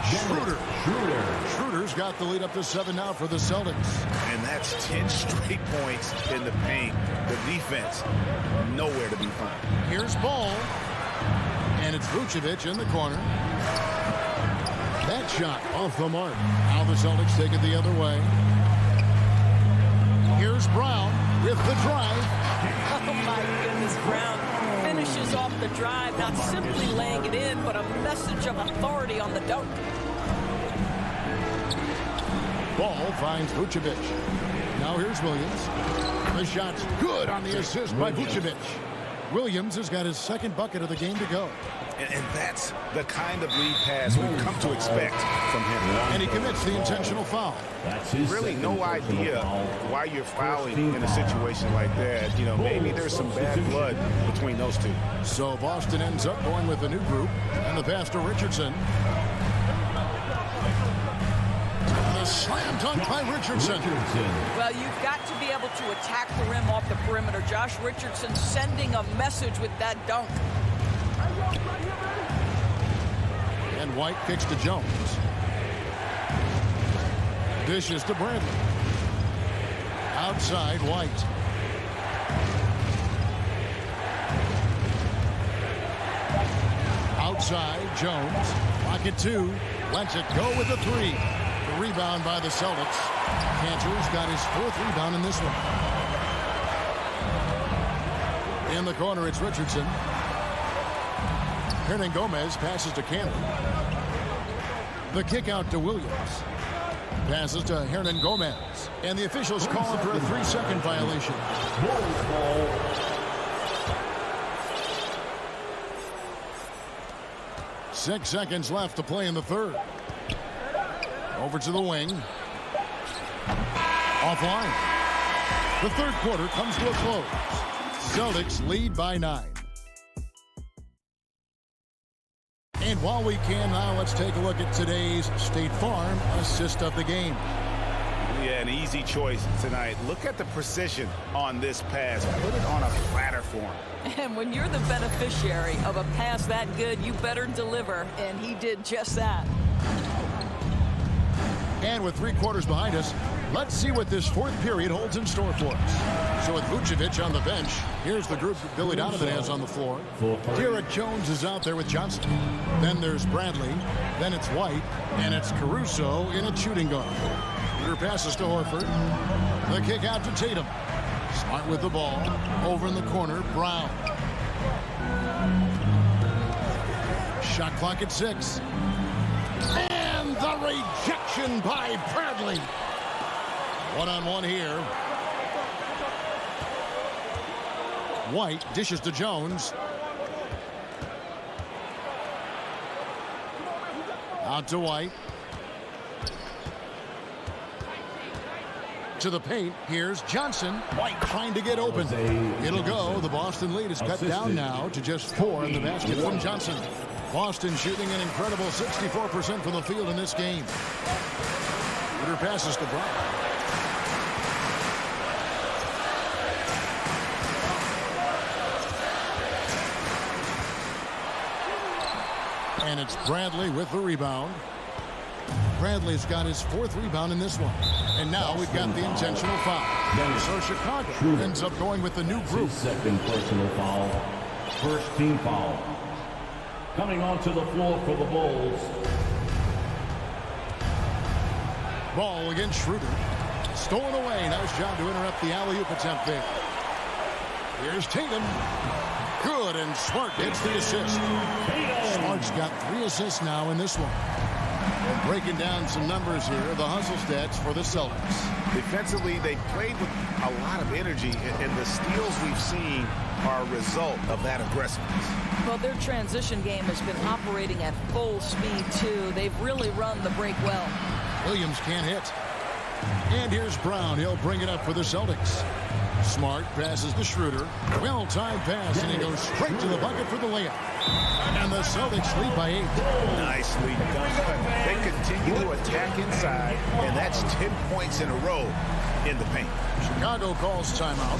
Schroeder's got the lead up to 7 now for the Celtics. And that's 10 straight points in the paint. The defense, nowhere to be found. Here's Ball. And it's Vucevic in the corner. That shot off the mark. Now the Celtics take it the other way. Here's Brown with the drive. Oh, my goodness, Brown finishes off the drive, not simply laying it in, but a message of authority on the dunk. Ball finds Vucevic. Now here's Williams. The shot's good on the assist by Vucevic. Williams has got his 2nd bucket of the game to go. And that's the kind of lead pass we've come to expect from him. And he commits the intentional foul. Really no idea why you're fouling in a situation like that. You know, maybe there's some bad blood between those two. So Boston ends up going with a new group. And the pass to Richardson. The slam dunk by Richardson. Well, you've got to be able to attack the rim off the perimeter. Josh Richardson sending a message with that dunk. And White kicks to Jones. Dishes to Bradley. Outside White. Outside Jones. Pocket 2. Lets it go with the 3. The rebound by the Celtics. Cantor's got his 4th rebound in this one. In the corner, it's Richardson. Hernan Gomez passes to Cantor. The kick out to Williams. Passes to Hernan Gomez. And the officials calling for a 3-second violation. 6 seconds left to play in the 3rd. Over to the wing. Offline. The 3rd quarter comes to a close. Celtics lead by 9. And while we can now, let's take a look at today's State Farm assist of the game. Yeah, an easy choice tonight. Look at the precision on this pass. Put it on a platter form. And when you're the beneficiary of a pass that good, you better deliver. And he did just that. And with 3 quarters behind us, let's see what this 4th period holds in store for us. So with Vucevic on the bench, here's the group that Billy Donovan has on the floor. Derek Jones is out there with Johnson. Then there's Bradley. Then it's White. And it's Caruso in a shooting guard. Peter passes to Horford. The kick out to Tatum. Smart with the ball. Over in the corner, Brown. Shot clock at 6. And the rejection by Bradley. 1-on-1 here. White dishes to Jones. Out to White. To the paint. Here's Johnson. White trying to get open. It'll go. The Boston lead is cut down now to just 4 in the basket from Johnson. Boston shooting an incredible 64% from the field in this game. Peter passes to Brown. And it's Bradley with the rebound. Bradley's got his 4th rebound in this one. And now we've got the intentional foul. So Chicago ends up going with the new group. Second personal foul. First team foul. Coming onto the floor for the Bulls. Ball against Schroeder. Stolen away. Nice job to interrupt the alley-oop attempt there. Here's Tatum. Good, and Smart gets the assist. Smart's got 3 assists now in this one. Breaking down some numbers here, the hustle stats for the Celtics. Defensively, they played with a lot of energy, and the steals we've seen are a result of that aggressiveness. Well, their transition game has been operating at full speed, too. They've really run the break well. Williams can't hit. And here's Brown. He'll bring it up for the Celtics. Smart passes to Schroeder. Well-timed pass, and he goes straight to the bucket for the layup. And the Celtics lead by 8. Nicely done. They continue to attack inside, and that's 10 points in a row in the paint. Chicago calls timeout.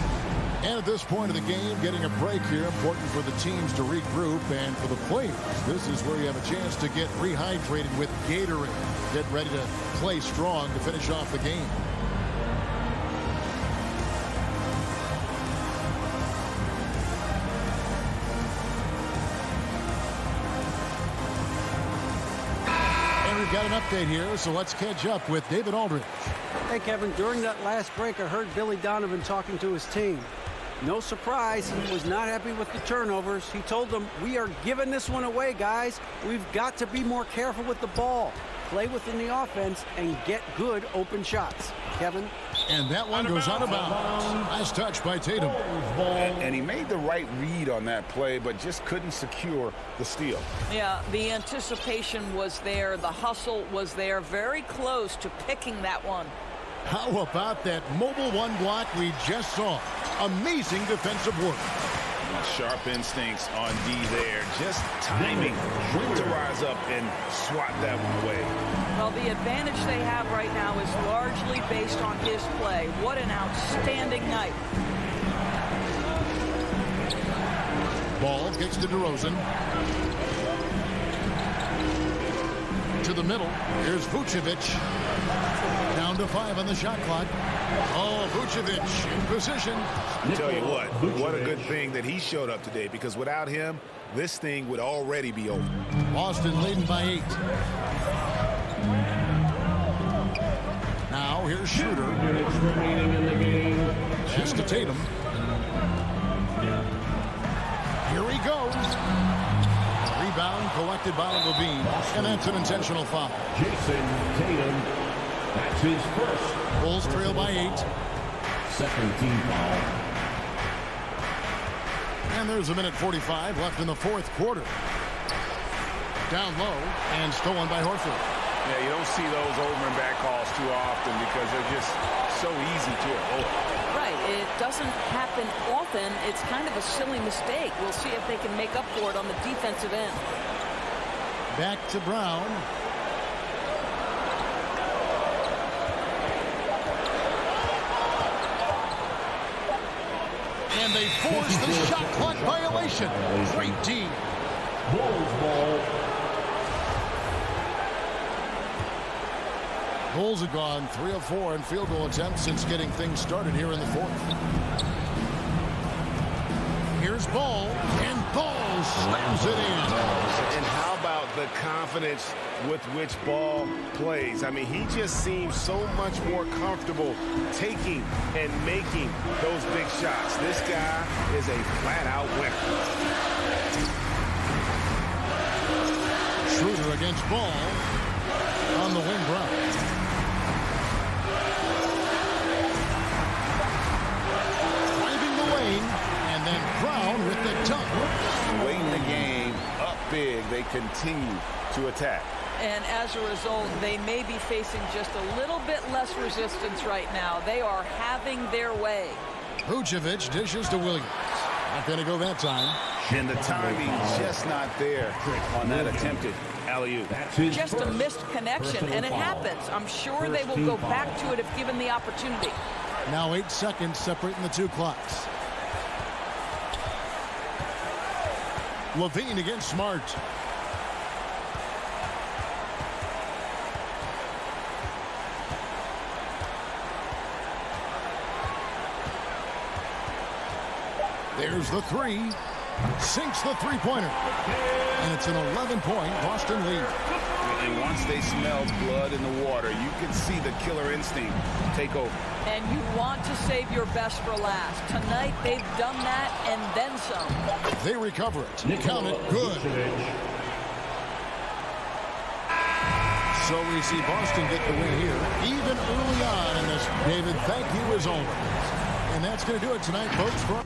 And at this point of the game, getting a break here, important for the teams to regroup, and for the players, this is where you have a chance to get rehydrated with Gatorade. Get ready to play strong to finish off the game. We've got an update here, so let's catch up with David Aldridge. Hey, Kevin, during that last break, I heard Billy Donovan talking to his team. No surprise, he was not happy with the turnovers. He told them, we are giving this one away, guys. We've got to be more careful with the ball, play within the offense, and get good open shots. Kevin? And that one goes out of bounds. Nice touch by Tatum. And he made the right read on that play, but just couldn't secure the steal. Yeah, the anticipation was there. The hustle was there. Very close to picking that one. How about that mobile one block we just saw? Amazing defensive work. Sharp instincts on D there. Just timing to rise up and swat that one away. Well, the advantage they have right now is largely based on his play. What an outstanding night. Ball kicks to DeRozan. To the middle. Here's Vucevic. Down to 5 on the shot clock. Oh, Vucevic in position. I tell you what a good thing that he showed up today, because without him, this thing would already be over. Boston leading by 8. Now here's Schroeder. Pass to Tatum. Here he goes. Rebound collected by Levine. And that's an intentional foul. Jason Tatum. That's his first. Bulls trail by 8. Second team foul. And there's a minute 45 left in the 4th quarter. Down low and stolen by Horford. Yeah, you don't see those over and back calls too often because they're just so easy to avoid. Right, it doesn't happen often. It's kind of a silly mistake. We'll see if they can make up for it on the defensive end. Back to Brown. And they force the shot clock violation. Great D. Bulls ball. Bulls have gone 3 of 4 in field goal attempts since getting things started here in the 4th. Here's Ball, and Ball slams it in. And how about the confidence with which Ball plays? I mean, he just seems so much more comfortable taking and making those big shots. This guy is a flat-out winner. Schroeder against Ball on the wing. Brown. Driving the lane, and then Brown with the dunk. Late in the game, up big, they continue to attack. And as a result, they may be facing just a little bit less resistance right now. They are having their way. Vucevic dishes to Williams. Not going to go that time. And the timing just not there on that attempted alley-oop. Just a missed connection, and it happens. I'm sure they will go back to it if given the opportunity. Now 8 seconds separating the 2 clocks. Levine against Smart. There's the three. Sinks the three-pointer. And it's an 11-point Boston lead. And once they smell blood in the water, you can see the killer instinct take over. And you want to save your best for last. Tonight, they've done that and then some. They recover it. Count it. Good. So we see Boston get the win here, even early on in this. David, thank you as always. And that's going to do it tonight, folks. For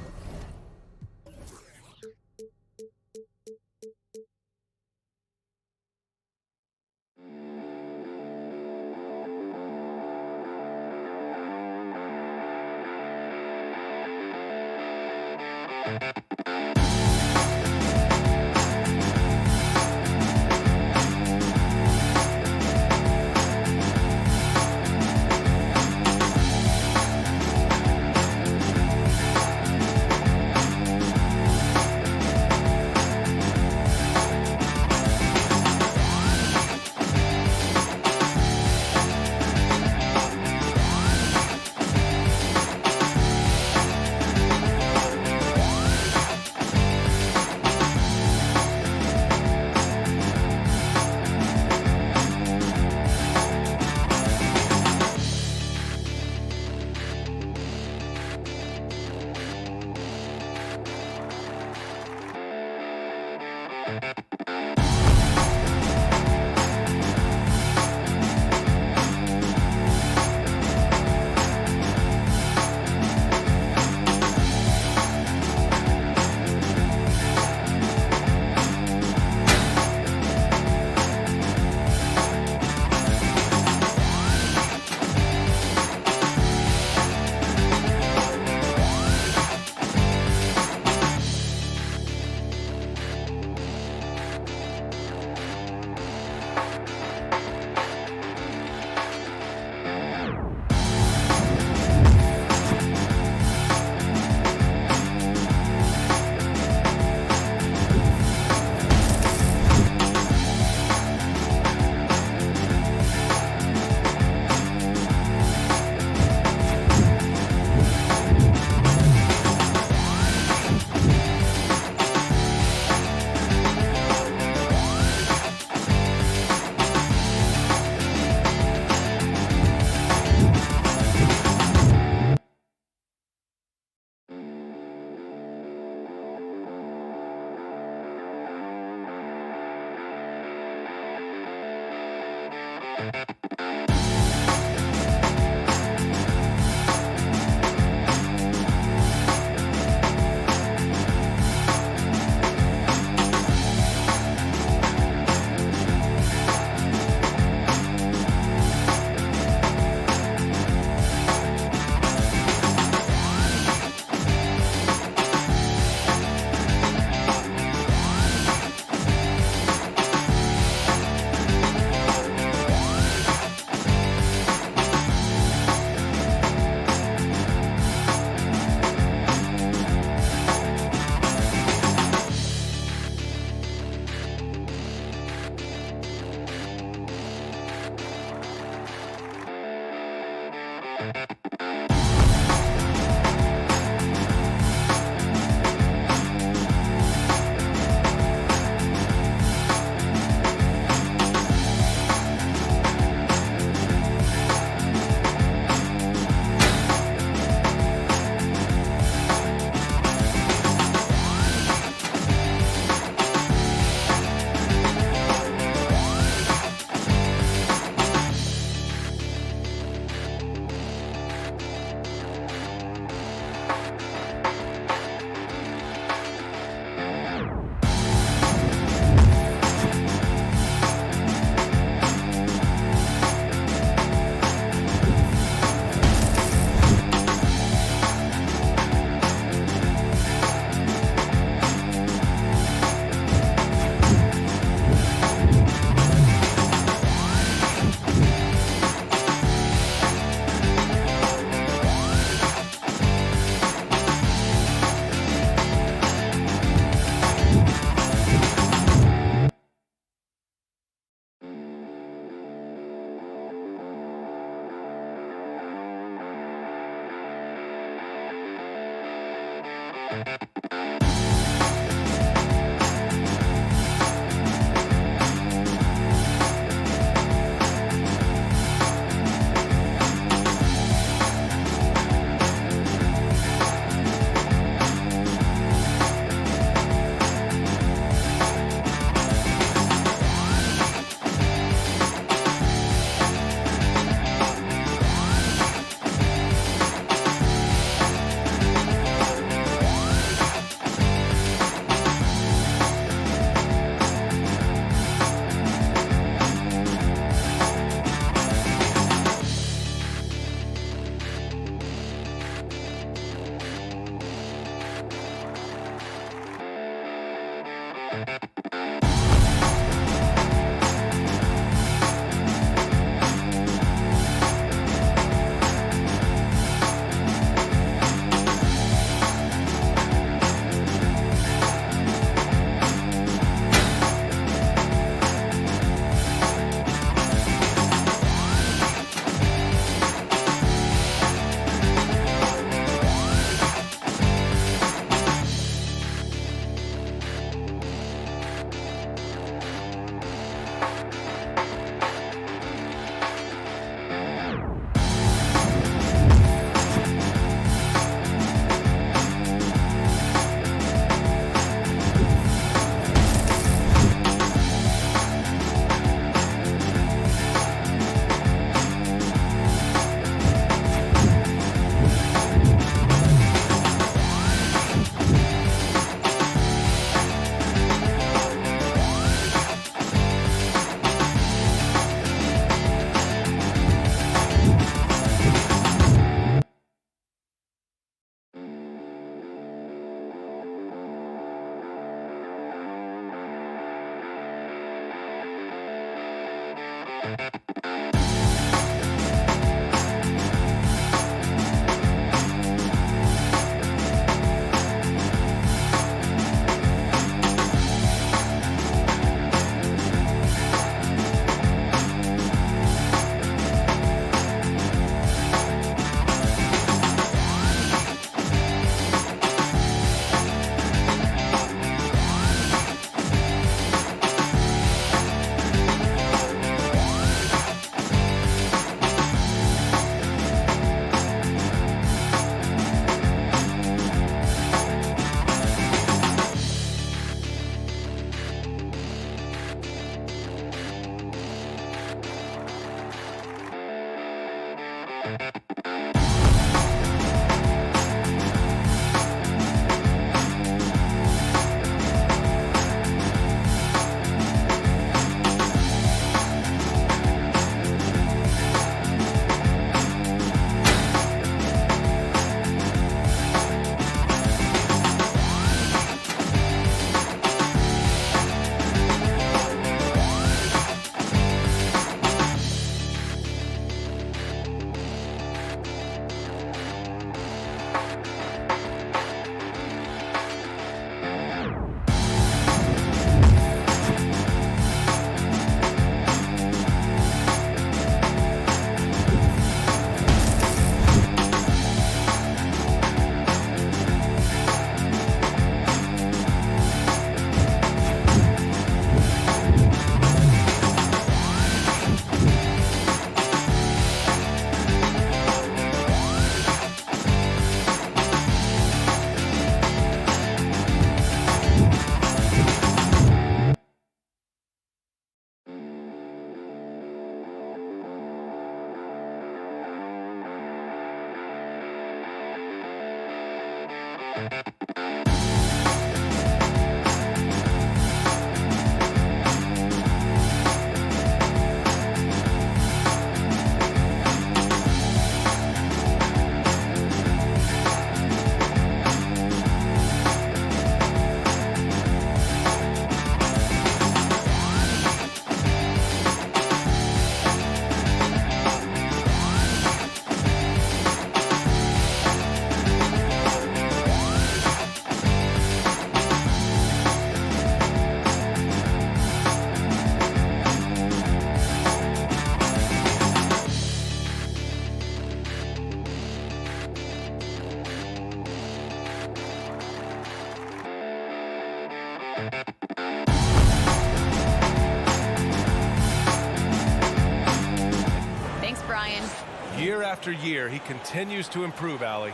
Year after year, he continues to improve, Allie.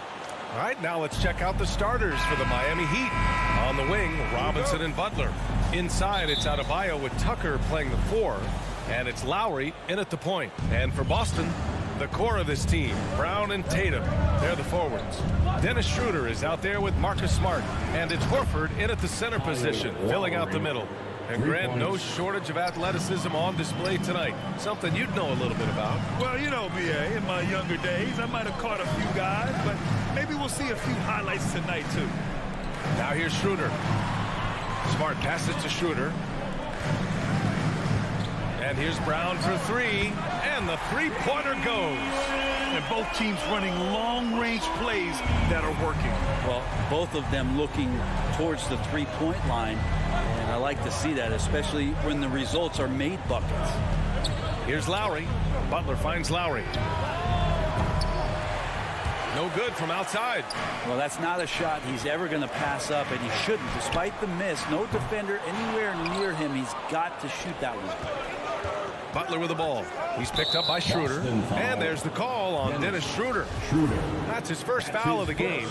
All right, now let's check out the starters for the Miami Heat. On the wing, Robinson and Butler. Inside, it's Adebayo with Tucker playing the 4. And it's Lowry in at the point. And for Boston, the core of this team, Brown and Tatum, they're the forwards. Dennis Schroeder is out there with Marcus Smart. And it's Horford in at the center position, filling out the middle. And Grant, no shortage of athleticism on display tonight. Something you'd know a little bit about. Well, you know, B.A., in my younger days, I might have caught a few guys, but maybe we'll see a few highlights tonight, too. Now here's Schroeder. Smart passes to Schroeder. And here's Brown for 3. And the three-pointer goes. And both teams running long-range plays that are working. Well, both of them looking towards the three-point line. And I like to see that, especially when the results are made buckets. Here's Lowry. Butler finds Lowry. No good from outside. Well, that's not a shot he's ever going to pass up, and he shouldn't. Despite the miss, no defender anywhere near him. He's got to shoot that one. Butler with the ball. He's picked up by Schroeder. And there's the call on Dennis Schroeder. That's his first foul of the game.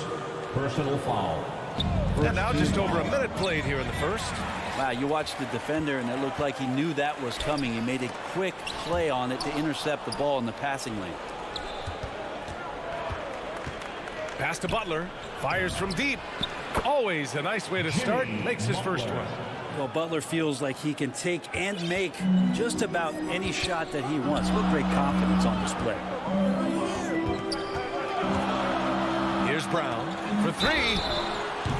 Personal foul. And now just over a minute played here in the first. Wow, you watched the defender, and it looked like he knew that was coming. He made a quick play on it to intercept the ball in the passing lane. Pass to Butler. Fires from deep. Always a nice way to start. Makes his first one. Well, Butler feels like he can take and make just about any shot that he wants. What great confidence on display. Here's Brown for 3.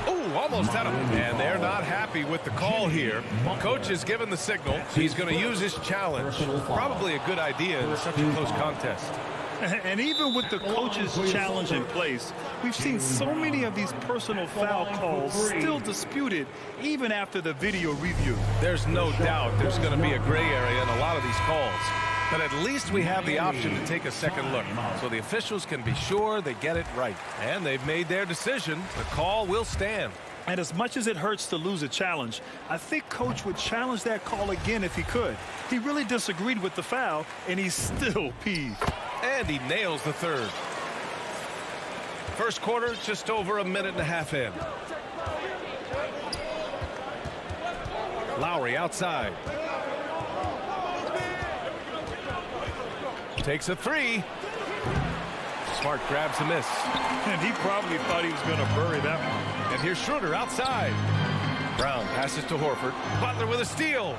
Oh, almost had him. And they're not happy with the call here. Coach has given the signal. He's going to use his challenge. Probably a good idea in such a close contest. And even with the coach's challenge in place, we've seen so many of these personal foul calls still disputed even after the video review. There's no doubt there's going to be a gray area in a lot of these calls. But at least we have the option to take a second look. So the officials can be sure they get it right. And they've made their decision. The call will stand. And as much as it hurts to lose a challenge, I think Coach would challenge that call again if he could. He really disagreed with the foul, and he's still peeved. And he nails the third. First quarter, just over a minute and a half in. Lowry outside. Takes a 3. Smart grabs a miss. And he probably thought he was going to bury that one. And here's Schroeder outside. Brown passes to Horford. Butler with a steal.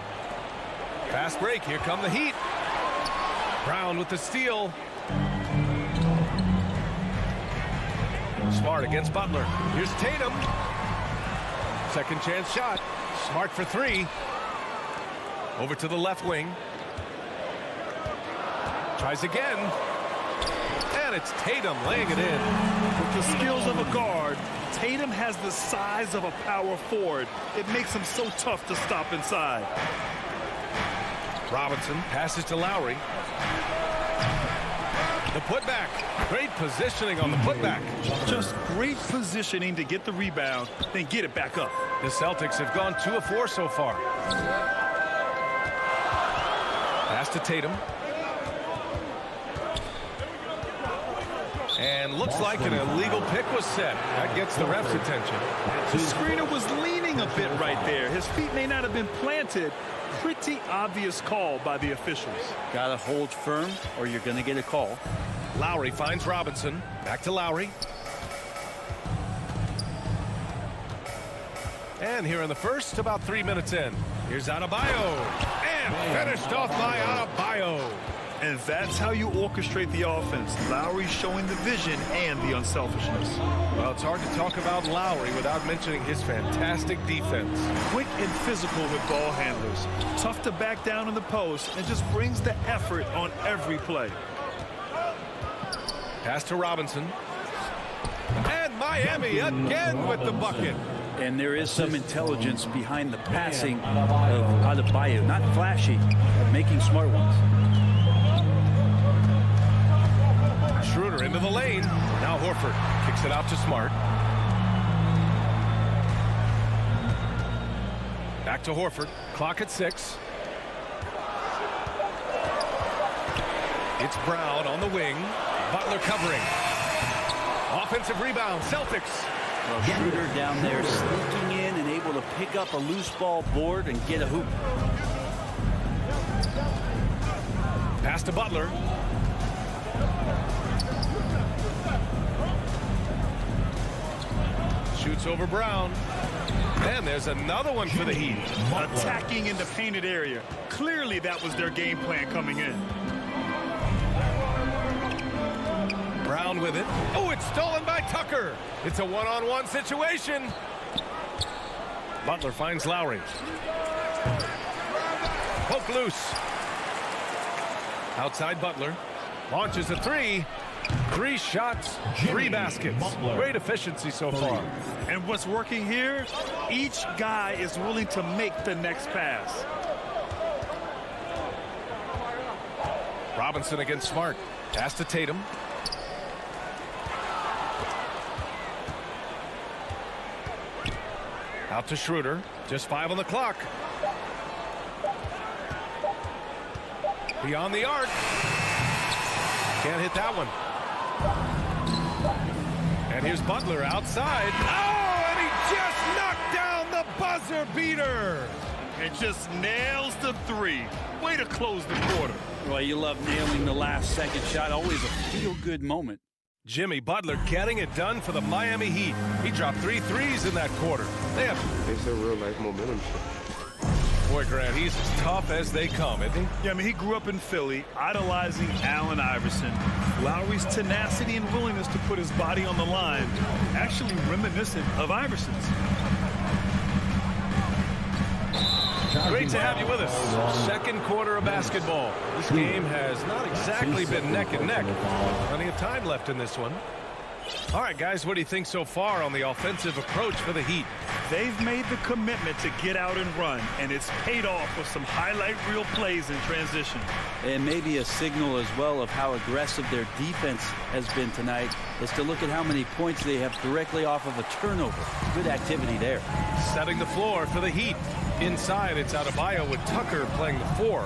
Fast break. Here come the Heat. Brown with the steal. Smart against Butler. Here's Tatum. Second chance shot. Smart for 3. Over to the left wing. Tries again. And it's Tatum laying it in. With the skills of a guard, Tatum has the size of a power forward. It makes him so tough to stop inside. Robinson passes to Lowry. The putback. Great positioning on the putback. Just great positioning to get the rebound, then get it back up. The Celtics have gone 2 of 4 so far. Pass to Tatum. And looks like an illegal pick was set. That gets the ref's attention. The screener was leaning a bit right there. His feet may not have been planted. Pretty obvious call by the officials. Gotta hold firm or you're gonna get a call. Lowry finds Robinson. Back to Lowry. And here in the first, about 3 minutes in. Here's Adebayo. And finished off by Adebayo. And that's how you orchestrate the offense. Lowry showing the vision and the unselfishness. Well, it's hard to talk about Lowry without mentioning his fantastic defense. Quick and physical with ball handlers. Tough to back down in the post and just brings the effort on every play. Pass to Robinson. And Miami again with the bucket. And there is some intelligence behind the passing of Adebayo. Not flashy, but making smart ones. Schroeder into the lane. Now Horford kicks it out to Smart. Back to Horford. Clock at 6. It's Brown on the wing. Butler covering. Offensive rebound, Celtics. Well, Schroeder down there sneaking in and able to pick up a loose ball board and get a hoop. Pass to Butler. Shoots over Brown. And there's another one for the Heat. Attacking in the painted area. Clearly that was their game plan coming in. Brown with it. Oh, it's stolen by Tucker. It's a one-on-one situation. Butler finds Lowry. Poke loose. Outside Butler. Launches a three. 3 shots, 3 baskets. Great efficiency so far. And what's working here, each guy is willing to make the next pass. Robinson against Smart. Pass to Tatum. Out to Schroeder. Just 5 on the clock. Beyond the arc. Can't hit that one. And here's Butler outside. Oh, and he just knocked down the buzzer beater. And just nails the 3. Way to close the quarter. Well, you love nailing the last second shot. Always a feel-good moment. Jimmy Butler getting it done for the Miami Heat. He dropped 3 threes in that quarter. It's a real-life momentum shift. Boy, Grant, he's as tough as they come, isn't he? Yeah, I mean, he grew up in Philly, idolizing Allen Iverson. Lowry's tenacity and willingness to put his body on the line, actually reminiscent of Iverson's. Great to have you with us. Second quarter of basketball. This game has not exactly been neck and neck. Plenty of time left in this one. All right, guys, what do you think so far on the offensive approach for the Heat? They've made the commitment to get out and run, and it's paid off with some highlight reel plays in transition. And maybe a signal as well of how aggressive their defense has been tonight is to look at how many points they have directly off of a turnover. Good activity there. Setting the floor for the Heat. Inside, it's Adebayo with Tucker playing the 4.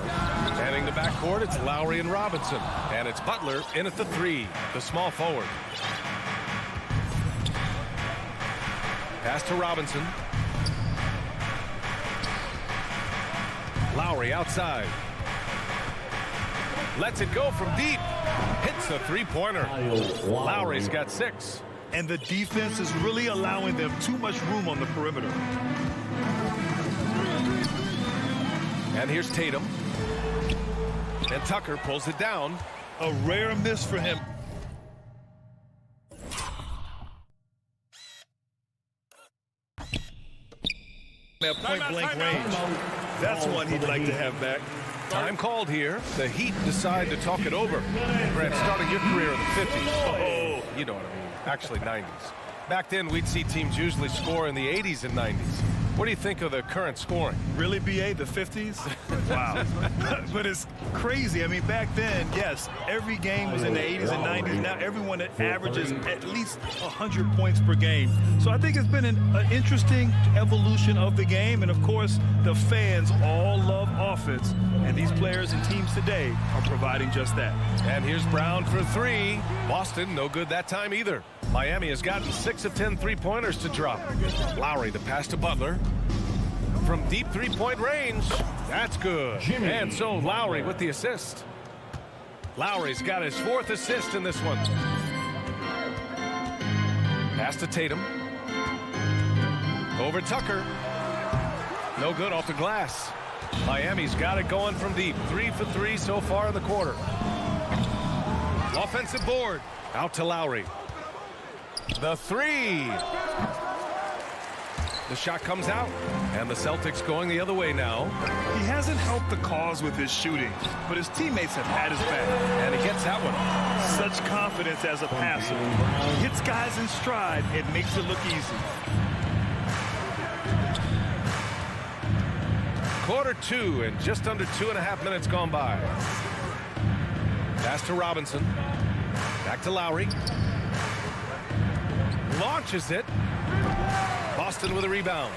Manning the backcourt, it's Lowry and Robinson. And it's Butler in at the 3, the small forward. Pass to Robinson. Lowry outside. Lets it go from deep. Hits the 3-pointer. Lowry's got 6. And the defense is really allowing them too much room on the perimeter. And here's Tatum. And Tucker pulls it down. A rare miss for him. Point-blank range. That's one he'd like to have back. Time called here. The Heat decide to talk it over. Brett, starting your career in the 50s. Oh, you know what I mean. Actually, 90s. Back then, we'd see teams usually score in the 80s and 90s. What do you think of the current scoring? Really, BA, the 50s? Wow. But it's crazy. I mean, back then, yes, every game was in the 80s and 90s. Now everyone averages at least 100 points per game. So I think it's been an interesting evolution of the game. And, of course, the fans all love offense. And these players and teams today are providing just that. And here's Brown for 3. Boston, no good that time either. Miami has gotten 6 of 10 3-pointers to drop. Lowry, the pass to Butler. From deep 3-point range. That's good. And so Lowry with the assist. Lowry's got his 4th assist in this one. Pass to Tatum. Over Tucker. No good off the glass. Miami's got it going from deep. 3 for 3 so far in the quarter. Offensive board. Out to Lowry. The 3. The shot comes out, and the Celtics going the other way now. He hasn't helped the cause with his shooting, but his teammates have had his back. And he gets that one. Such confidence as a passer. Hits guys in stride. It makes it look easy. Quarter 2 and just under 2.5 minutes gone by. Pass to Robinson. Back to Lowry. Launches it. Boston with a rebound.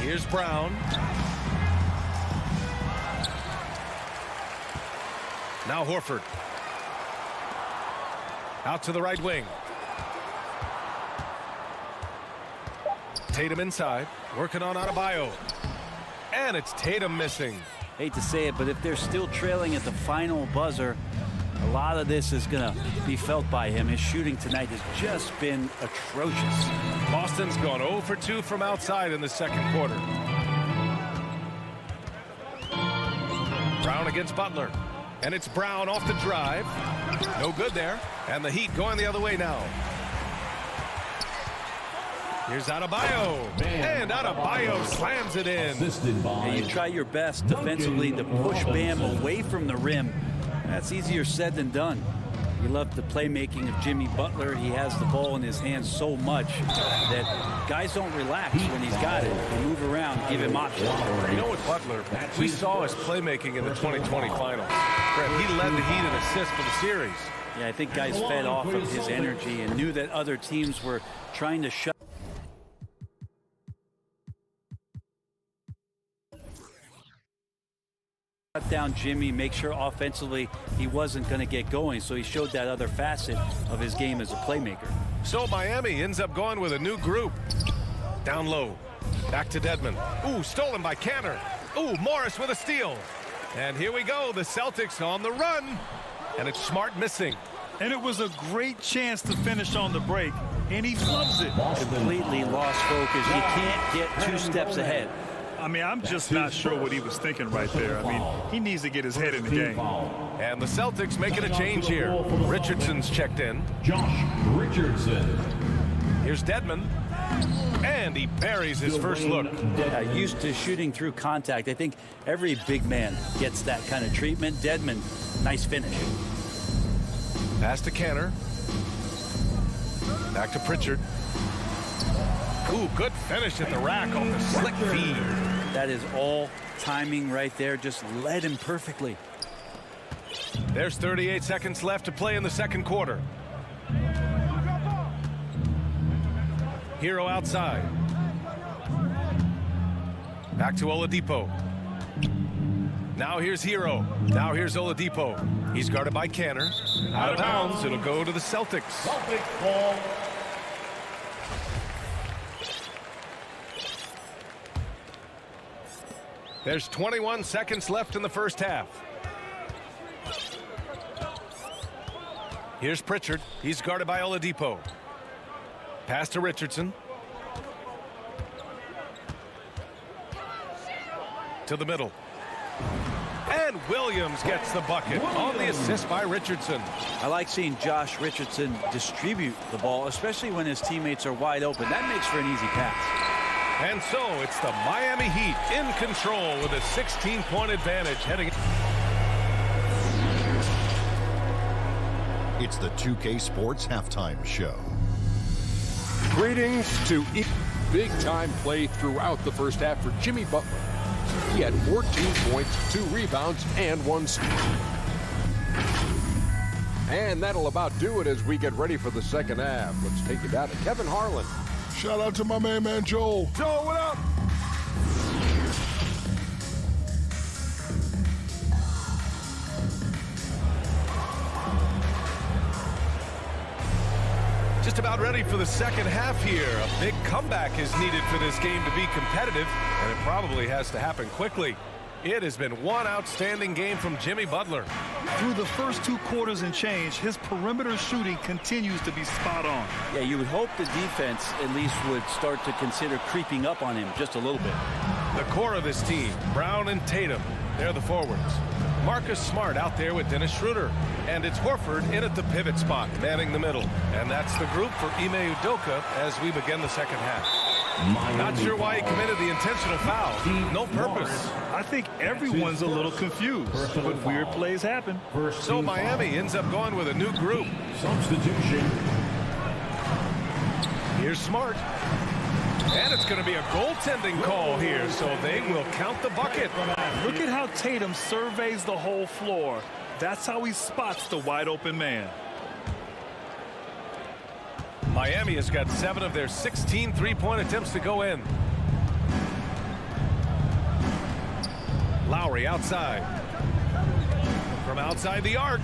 Here's Brown. Now Horford. Out to the right wing. Tatum inside, working on Adebayo. And it's Tatum missing. Hate to say it, but if they're still trailing at the final buzzer, a lot of this is going to be felt by him. His shooting tonight has just been atrocious. Boston's gone 0 for 2 from outside in the second quarter. Brown against Butler. And it's Brown off the drive. No good there. And the Heat going the other way now. Here's Adebayo. And Adebayo slams it in. And you try your best defensively to push Bam away from the rim. That's easier said than done. You love the playmaking of Jimmy Butler. He has the ball in his hands so much that guys don't relax when he's got it. They move around, give him options. You know what, Butler, we saw his playmaking in the 2020 finals. Fred, he led the Heat in assists for the series. Yeah, I think guys fed off of his energy and knew that other teams were trying to shut down Jimmy, make sure offensively he wasn't going to get going, so he showed that other facet of his game as a playmaker. So Miami ends up going with a new group. Down low. Back to Dedmon. Ooh, stolen by Canner. Ooh, Morris with a steal. And here we go, the Celtics on the run. And it's Smart missing. And it was a great chance to finish on the break, and he flubs it. Completely lost focus. You can't get 2 steps ahead. I mean, I'm just not sure what he was thinking right there. I mean, he needs to get his head in the game. And the Celtics making a change here. Richardson's checked in. Josh Richardson. Here's Dedmon. And he buries his first look. Used to shooting through contact. I think every big man gets that kind of treatment. Dedmon, nice finish. Pass to Canner. Back to Pritchard. Ooh, good finish at the rack on the slick feed. That is all timing right there. Just led him perfectly. There's 38 seconds left to play in the second quarter. Hero outside. Back to Oladipo. Now here's Hero. Now here's Oladipo. He's guarded by Canner. Out of bounds. It'll go to the Celtics. Celtics ball. There's 21 seconds left in the first half. Here's Pritchard. He's guarded by Oladipo. Pass to Richardson. To the middle. And Williams gets the bucket on the assist by Richardson. I like seeing Josh Richardson distribute the ball, especially when his teammates are wide open. That makes for an easy pass. And so it's the Miami Heat in control with a 16-point advantage heading. It's the 2K Sports Halftime Show. Greetings to big-time play throughout the first half for Jimmy Butler. He had 14 points, 2 rebounds, and 1 steal. And that'll about do it as we get ready for the second half. Let's take it down to Kevin Harlan. Shout out to my man Joel. Joel, what up? Just about ready for the second half here. A big comeback is needed for this game to be competitive, and it probably has to happen quickly. It has been one outstanding game from Jimmy Butler. Through the first 2 quarters and change, his perimeter shooting continues to be spot on. Yeah, you would hope the defense at least would start to consider creeping up on him just a little bit. The core of this team, Brown and Tatum, they're the forwards. Marcus Smart out there with Dennis Schroeder. And it's Horford in at the pivot spot, manning the middle. And that's the group for Ime Udoka as we begin the second half. Not sure why he committed the intentional foul. No purpose. I think everyone's a little confused, but weird plays happen. So Miami ends up going with a new group. Substitution. Here's Smart. And it's going to be a goaltending call here, so they will count the bucket. Look at how Tatum surveys the whole floor. That's how he spots the wide open man. Miami has got 7 of their 16 three-point attempts to go in. Lowry outside. from outside the arc.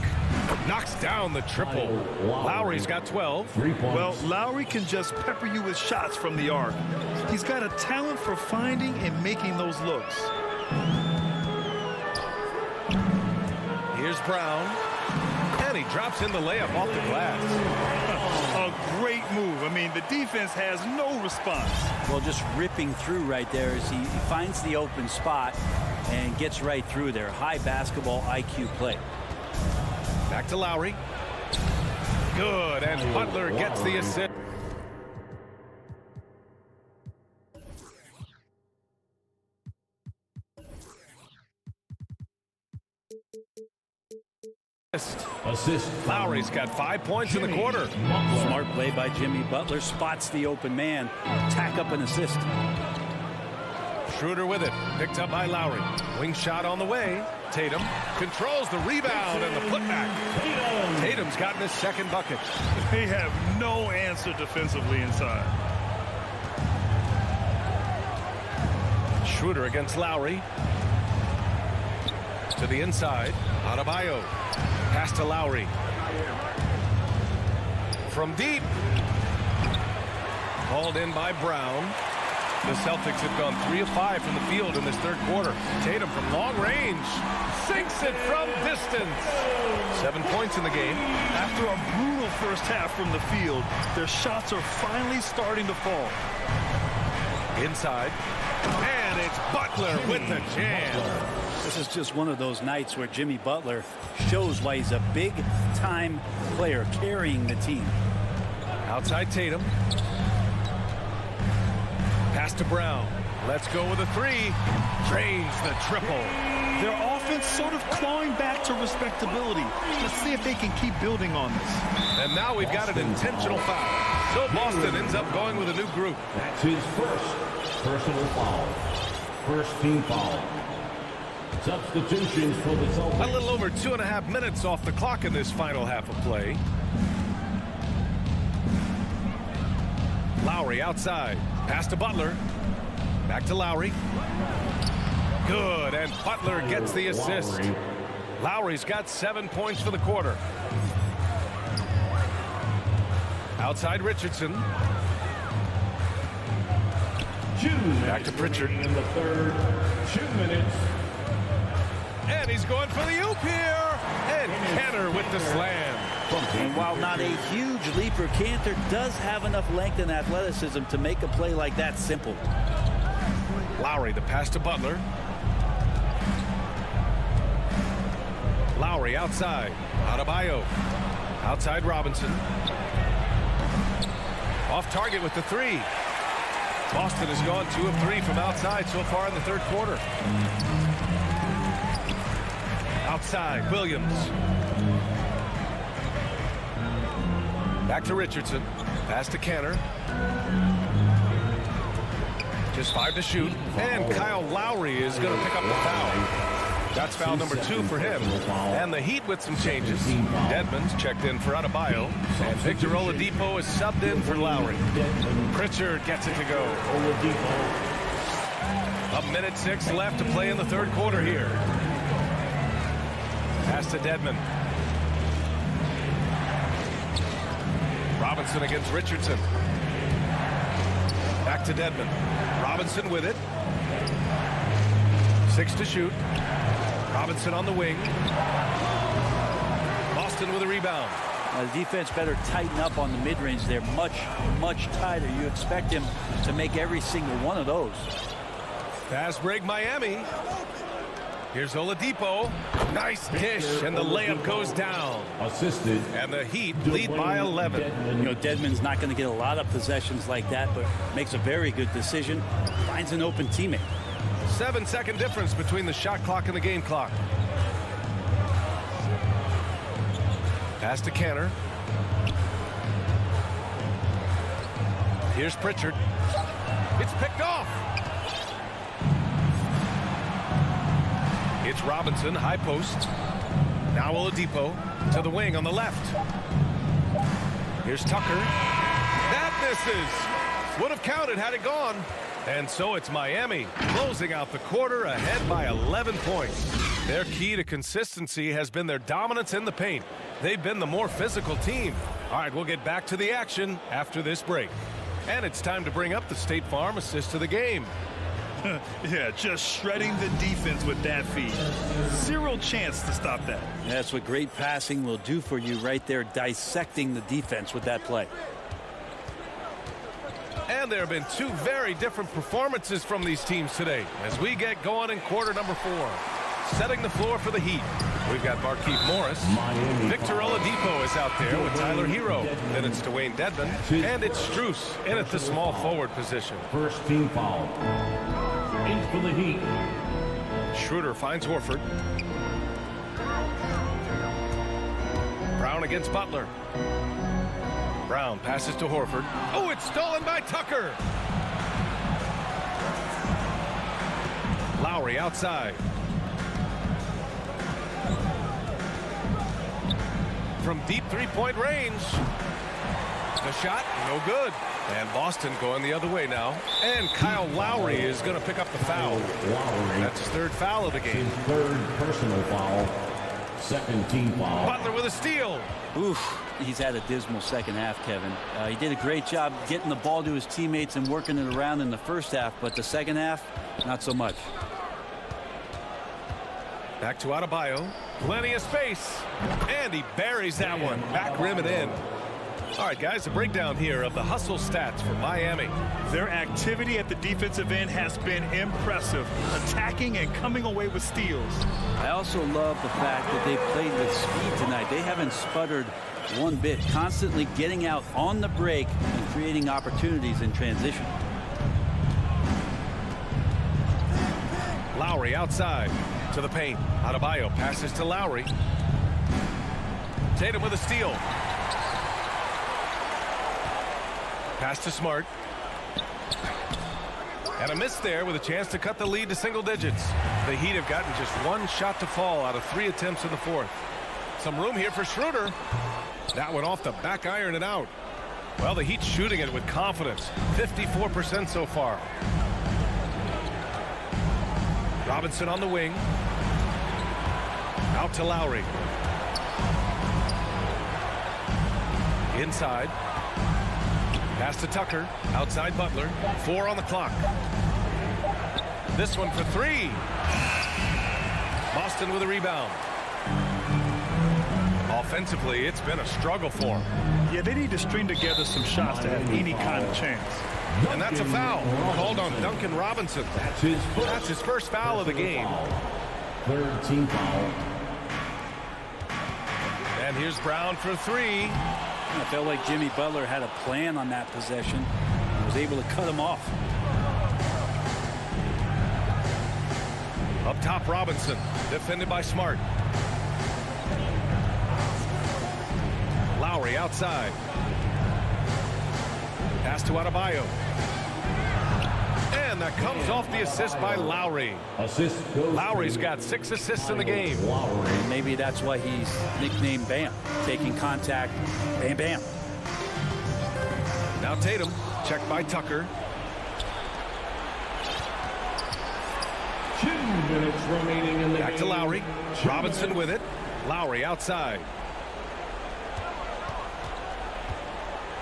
Knocks down the triple. Lowry's got 12. Well, Lowry can just pepper you with shots from the arc. He's got a talent for finding and making those looks. Here's Brown. And he drops in the layup off the glass. A great move. I mean, the defense has no response. Well, just ripping through right there as he finds the open spot and gets right through there. High basketball IQ play. Back to Lowry. Good, and Butler gets the assist. Assist. Lowry's got 5 points in the quarter. Smart play by Jimmy Butler. Spots the open man. Tack up an assist. Schroeder with it. Picked up by Lowry. Wing shot on the way. Tatum controls the rebound and the putback. Tatum's gotten his second bucket. They have no answer defensively inside. Schroeder against Lowry. To the inside. Adebayo. Pass to Lowry. From deep. Called in by Brown. The Celtics have gone 3 of 5 from the field in this third quarter. Tatum from long range. Sinks it from distance. 7 points in the game. After a brutal first half from the field, their shots are finally starting to fall. Inside. And it's Butler with the jam. This is just one of those nights where Jimmy Butler shows why he's a big-time player carrying the team. Outside Tatum. Pass to Brown. Let's go with a three. Drains the triple. Their offense sort of clawing back to respectability. Let's see if they can keep building on this. And now we've got an intentional foul. So Boston ends up going with a new group. That's his first personal foul. First team foul. Substitutions for the Celtics. A little over 2.5 minutes off the clock in this final half of play. Lowry outside. Pass to Butler. Back to Lowry. Good, and Butler gets the assist. Lowry's got 7 points for the quarter. Outside Richardson. Back to Pritchard. In the third, 2 minutes. And he's going for the oop here. And Cantor with the slam. And while not a huge leaper, Cantor does have enough length and athleticism to make a play like that simple. Lowry, the pass to Butler. Lowry outside. Adebayo. Outside Robinson. Off target with the three. Boston has gone 2 of 3 from outside so far in the third quarter. Outside, Williams. Back to Richardson. Pass to Cantor. Just 5 to shoot. And Kyle Lowry is going to pick up the foul. That's foul number 2 for him. And the Heat with some changes. Dedmon's checked in for Adebayo. And Victor Oladipo is subbed in for Lowry. Pritchard gets it to go. 1:06 left to play in the third quarter here. Pass to Dedmon. Robinson against Richardson. Back to Dedmon. Robinson with it. 6 to shoot. Robinson on the wing. Boston with a rebound. The defense better tighten up on the mid-range. They're much, much tighter. You expect him to make every single one of those. Fast break Miami. Here's Oladipo. Nice dish, and the layup goes down. Assisted. And the Heat lead by 11. You know, Dedmon's not going to get a lot of possessions like that, but makes a very good decision. Finds an open teammate. 7-second difference between the shot clock and the game clock. Pass to Cantor. Here's Pritchard. It's picked off. It's Robinson, high post. Now Oladipo to the wing on the left. Here's Tucker. That misses. Would have counted had it gone. And so it's Miami closing out the quarter ahead by 11 points. Their key to consistency has been their dominance in the paint. They've been the more physical team. All right, we'll get back to the action after this break. And it's time to bring up the State Farm assist of the game. Yeah, just shredding the defense with that feed. Zero chance to stop that. That's what great passing will do for you right there, dissecting the defense with that play. And there have been two very different performances from these teams today as we get going in quarter number 4. Setting the floor for the Heat, we've got Markieff Morris. Victor Oladipo is out there with Tyler Hero. Then it's Dwayne Dedmon. And it's Strus in at the small forward position. First team foul. 8 for the Heat. Schroeder finds Horford. Brown against Butler. Brown passes to Horford. Oh, it's stolen by Tucker. Lowry outside. From deep three-point range. The shot, no good. And Boston going the other way now. And Kyle Lowry is going to pick up the foul. That's his third foul of the game. Third personal foul. Second team foul. Butler with a steal. Oof, he's had a dismal second half, Kevin. He did a great job getting the ball to his teammates and working it around in the first half, but the second half, not so much. Back to Adebayo. Plenty of space. And he buries that one. Back rim and in. All right, guys, a breakdown here of the hustle stats for Miami. Their activity at the defensive end has been impressive, attacking and coming away with steals. I also love the fact that they played with speed tonight. They haven't sputtered one bit, constantly getting out on the break and creating opportunities in transition. Lowry outside to the paint. Adebayo passes to Lowry. Tatum with a steal. Pass to Smart. And a miss there with a chance to cut the lead to single digits. The Heat have gotten just one shot to fall out of 3 attempts in the fourth. Some room here for Schroeder. That one off the back iron and out. Well, the Heat shooting it with confidence. 54% so far. Robinson on the wing. Out to Lowry. Inside. Pass to Tucker. Outside Butler. 4 on the clock. This one for 3. Boston with a rebound. Offensively, it's been a struggle for them. Yeah, they need to string together some shots to have any kind of chance. And that's a foul called on Duncan Robinson. That's his first foul of the game. Third team foul. And here's Brown for 3. I felt like Jimmy Butler had a plan on that possession and was able to cut him off. Up top, Robinson, defended by Smart. Lowry outside. Pass to Adebayo. And that comes off the assist by Lowry. Lowry's got 6 assists in the game. And maybe that's why he's nicknamed Bam. Taking contact, bam, bam. Now Tatum, checked by Tucker. 2 minutes remaining in the Back to Lowry. Robinson with it. Lowry outside.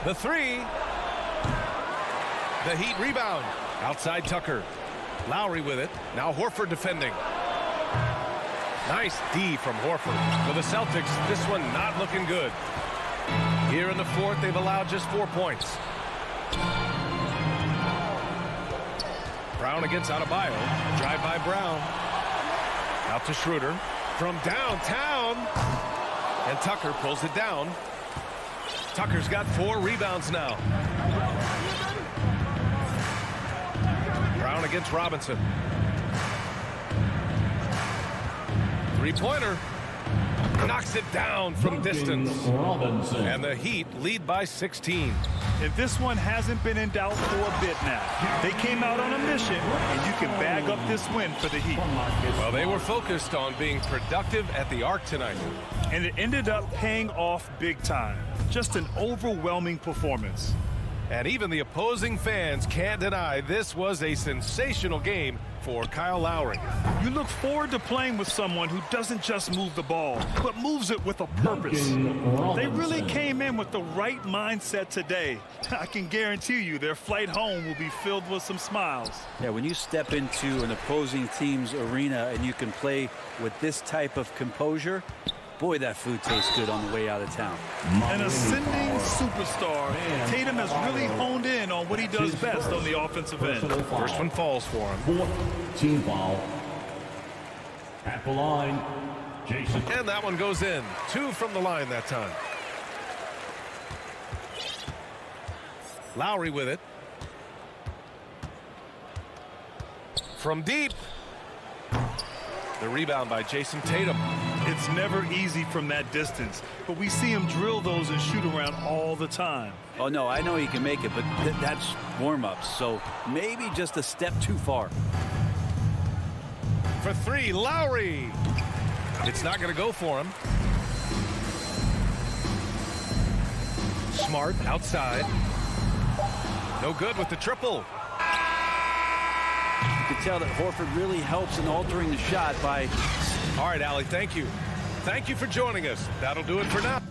The 3. The Heat rebound. Outside Tucker. Lowry with it. Now Horford defending. Nice D from Horford. For the Celtics, this one not looking good. Here in the fourth, they've allowed just 4 points. Brown against Adebayo. Drive by Brown. Out to Schroeder. From downtown. And Tucker pulls it down. Tucker's got 4 rebounds now. Brown against Robinson. 3-pointer. Knocks it down from distance. And the Heat lead by 16. And this one hasn't been in doubt for a bit now. They came out on a mission, and you can bag up this win for the Heat. Well, they were focused on being productive at the arc tonight. And it ended up paying off big time. Just an overwhelming performance. And even the opposing fans can't deny this was a sensational game for Kyle Lowry. You look forward to playing with someone who doesn't just move the ball, but moves it with a purpose. They really came in with the right mindset today. I can guarantee you their flight home will be filled with some smiles. Yeah, when you step into an opposing team's arena and you can play with this type of composure, boy, that food tastes good on the way out of town. An ascending superstar, Tatum has really honed in on what he does best on the offensive end. First one falls for him. Fourth team foul. At the line, Jason. And that one goes in. 2 from the line that time. Lowry with it. From deep. The rebound by Jason Tatum. It's never easy from that distance, but we see him drill those and shoot around all the time. Oh, no, I know he can make it, but that's warm-ups, so maybe just a step too far. For 3, Lowry. It's not going to go for him. Smart outside. No good with the triple. You can tell that Horford really helps in altering the shot by... All right, Allie, thank you. Thank you for joining us. That'll do it for now.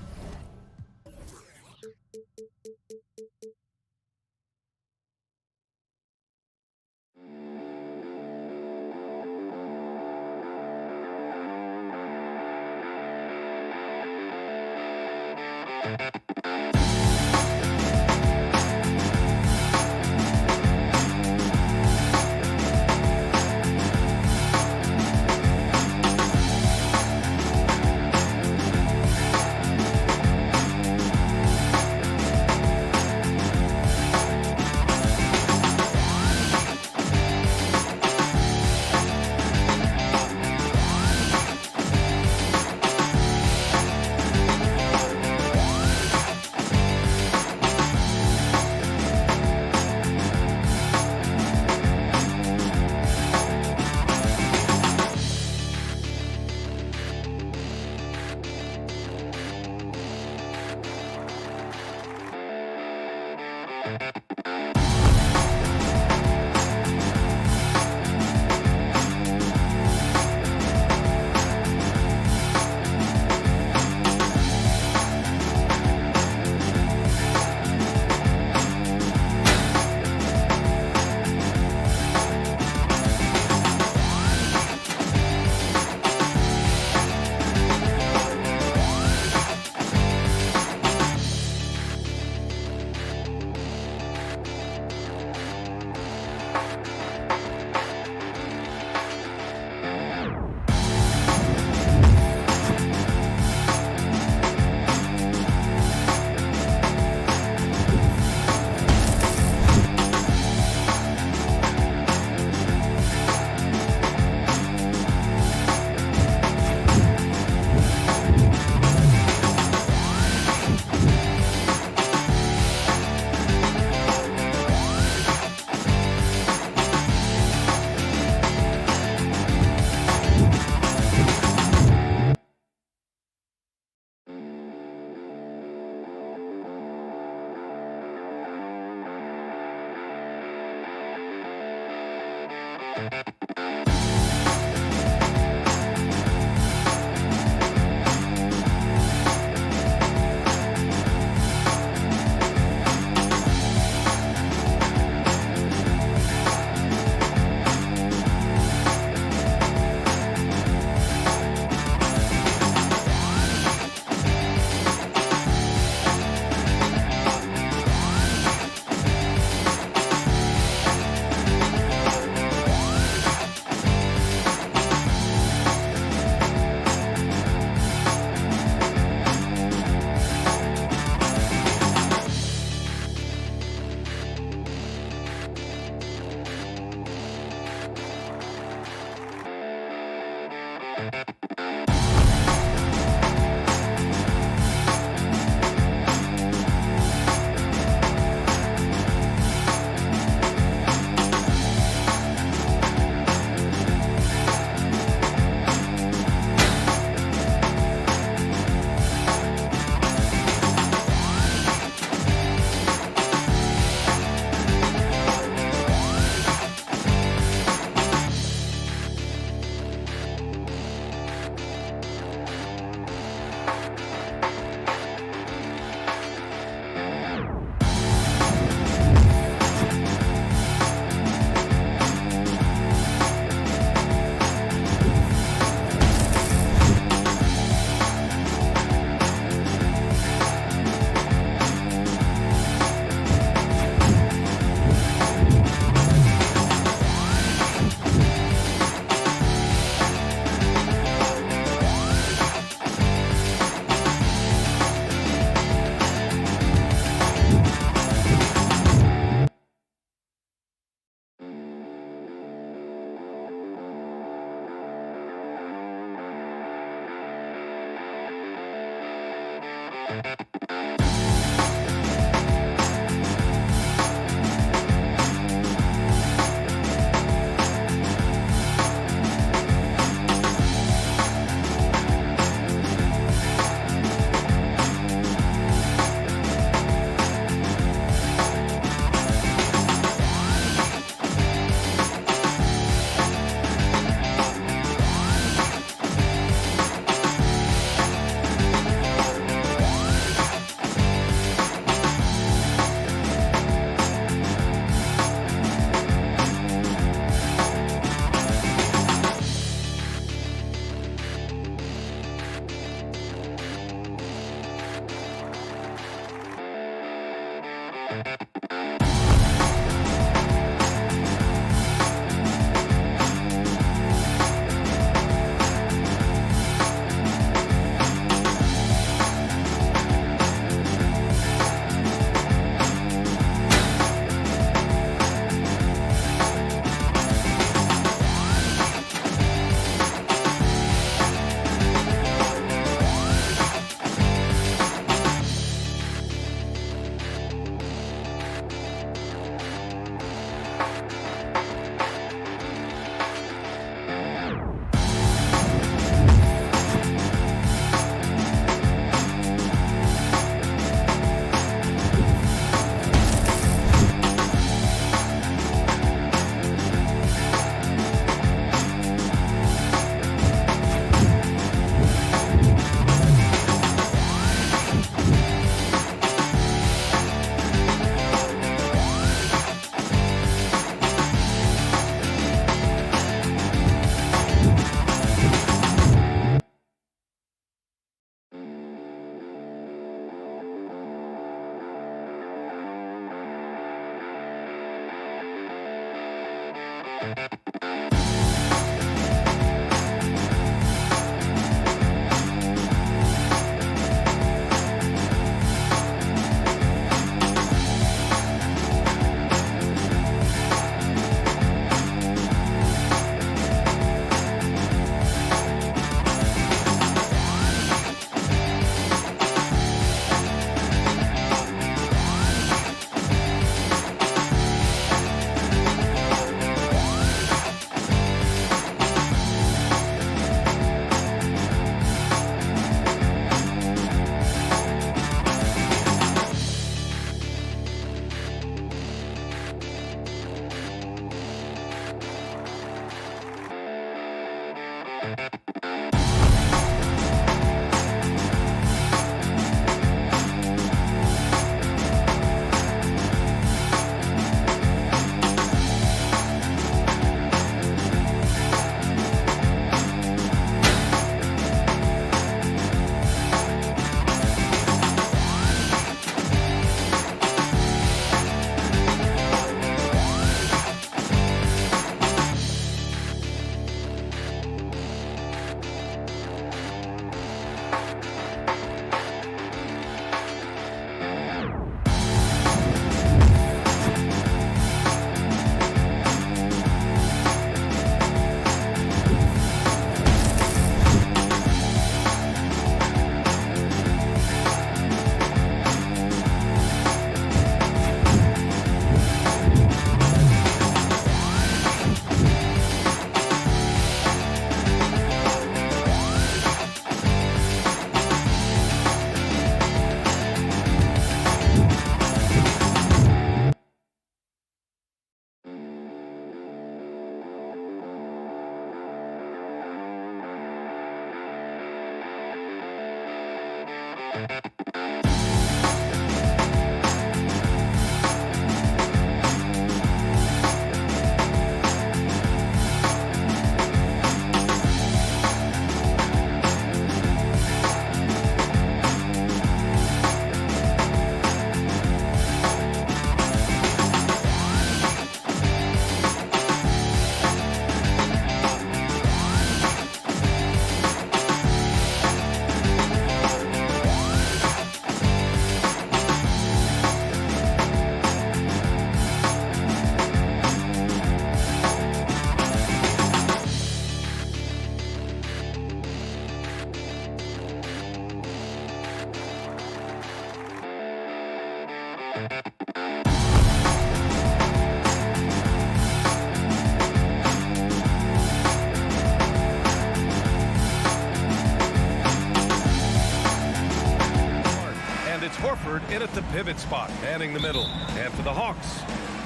In at the pivot spot, manning the middle. And for the Hawks,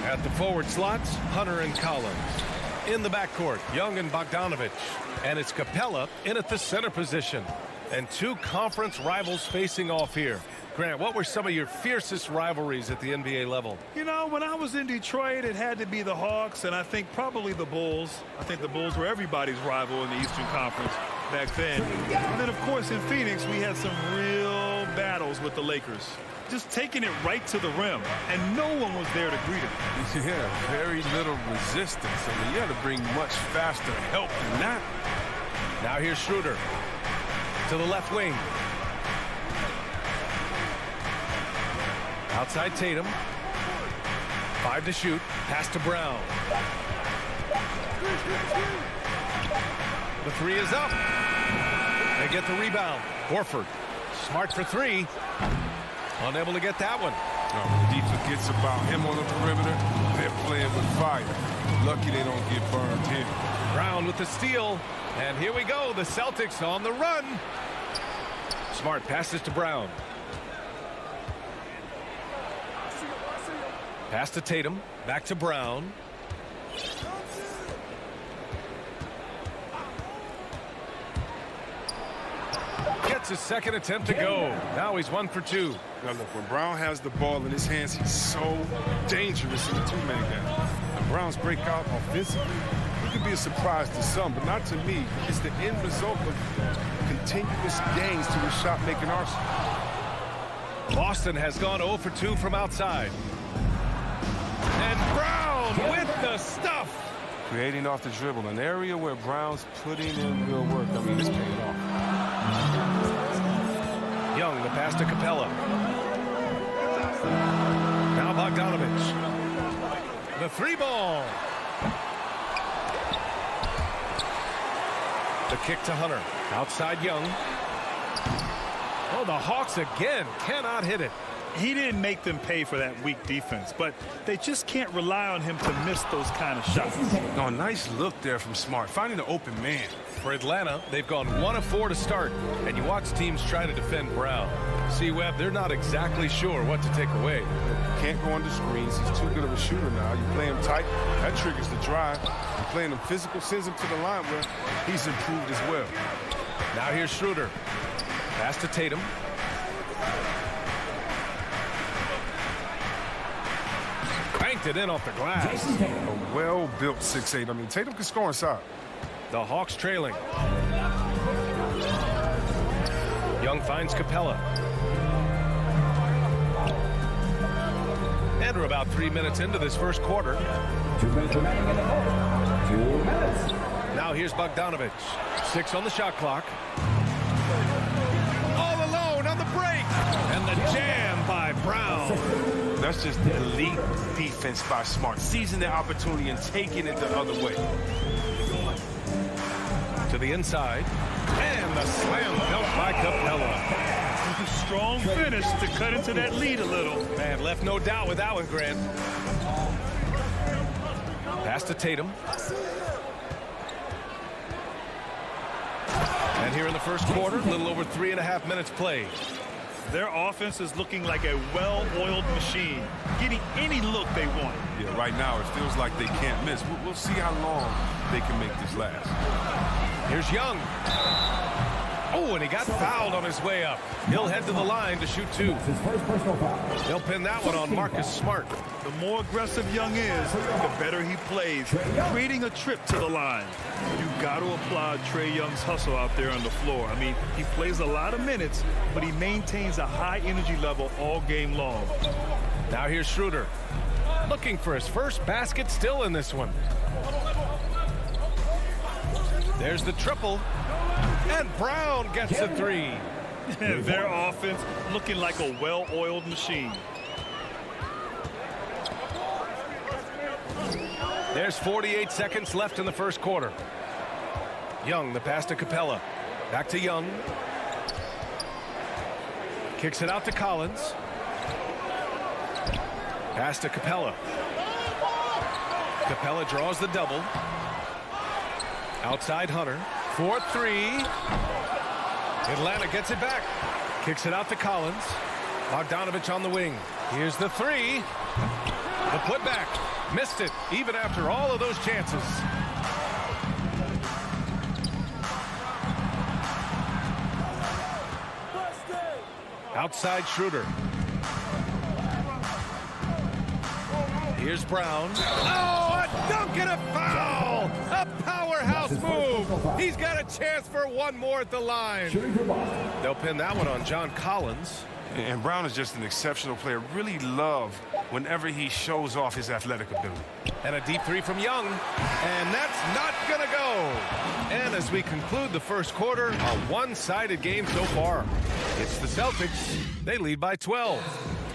at the forward slots, Hunter and Collins. In the backcourt, Young and Bogdanovich. And it's Capella in at the center position. And two conference rivals facing off here. Grant, what were some of your fiercest rivalries at the NBA level? You know, when I was in Detroit, it had to be the Hawks, and I think probably the Bulls. I think the Bulls were everybody's rival in the Eastern Conference back then. And then, of course, in Phoenix, we had some real battles with the Lakers. just taking it right to the rim, and no one was there to greet him. Yeah, very little resistance. I mean, you had to bring much faster help than that. Now here's Schroeder to the left wing. Outside Tatum. 5 to shoot. Pass to Brown. The three is up. They get the rebound. Horford. Smart for three. Unable to get that one. Oh, D forgets about him on the perimeter. They're playing with fire. Lucky they don't get burned here. Brown with the steal. And here we go. The Celtics on the run. Smart passes to Brown. Pass to Tatum. Back to Brown. Gets his second attempt to go. Now he's 1 for 2. Now look, when Brown has the ball in his hands, he's so dangerous in the two-man game. When Brown's breakout offensively, it could be a surprise to some, but not to me. It's the end result of continuous gains to his shot-making arsenal. Boston has gone 0 for 2 from outside. And Brown with the stuff. Creating off the dribble, an area where Brown's putting in real work. I mean, it's paying off. Young, the pass to Capella. Now Bogdanovich. The three ball. The kick to Hunter. Outside Young. Oh, the Hawks again cannot hit it. He didn't make them pay for that weak defense, but they just can't rely on him to miss those kind of shots. Oh, nice look there from Smart, finding the open man. For Atlanta, they've gone 1 of 4 to start, and you watch teams try to defend Brown. See, Webb, they're not exactly sure what to take away. Can't go under screens. He's too good of a shooter now. You play him tight, that triggers the drive. You playing him physical, sends him to the line where he's improved as well. Now here's Schroeder. Pass to Tatum. Banked it in off the glass. A well-built 6'8". I mean, Tatum can score inside. The Hawks trailing. Young finds Capella. And we're about 3 minutes into this first quarter. 2 minutes remaining in the quarter. 2 minutes. Now here's Bogdanovich. 6 on the shot clock. All alone on the break. And the jam by Brown. That's just elite defense by Smart. Seizing the opportunity and taking it the other way. To the inside. And the slam dunk by Capella. Strong finish to cut into that lead a little. Man, left no doubt with that one, Grant. Pass to Tatum. And here in the first quarter, a little over 3.5 minutes played. Their offense is looking like a well-oiled machine, getting any look they want. Yeah, right now it feels like they can't miss. We'll see how long they can make this last. Here's Young. Oh, and he got fouled on his way up. He'll head to the line to shoot 2. His first personal foul. They'll pin that one on Marcus Smart. The more aggressive Young is, the better he plays, creating a trip to the line. You've got to applaud Trae Young's hustle out there on the floor. I mean, he plays a lot of minutes, but he maintains a high energy level all game long. Now here's Schroeder. Looking for his first basket still in this one. There's the triple. And Brown gets the 3. Their offense looking like a well-oiled machine. There's 48 seconds left in the first quarter. Young, the pass to Capella. Back to Young. Kicks it out to Collins. Pass to Capella. Capella draws the double. Outside Hunter. 4-3. Atlanta gets it back. Kicks it out to Collins. Bogdanovich on the wing. Here's the 3. The putback. Missed it, even after all of those chances. Outside Schroeder. Here's Brown. Oh, a dunk and a foul! A powerhouse move! He's got a chance for one more at the line. They'll pin that one on John Collins. And Brown is just an exceptional player. Really love whenever he shows off his athletic ability. And a deep three from Young. And that's not going to go. And as we conclude the first quarter, a one-sided game so far. It's the Celtics. They lead by 12.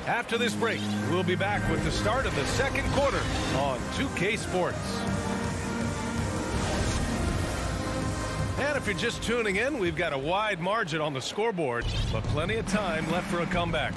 After this break, we'll be back with the start of the second quarter on 2K Sports. And if you're just tuning in, we've got a wide margin on the scoreboard, but plenty of time left for a comeback.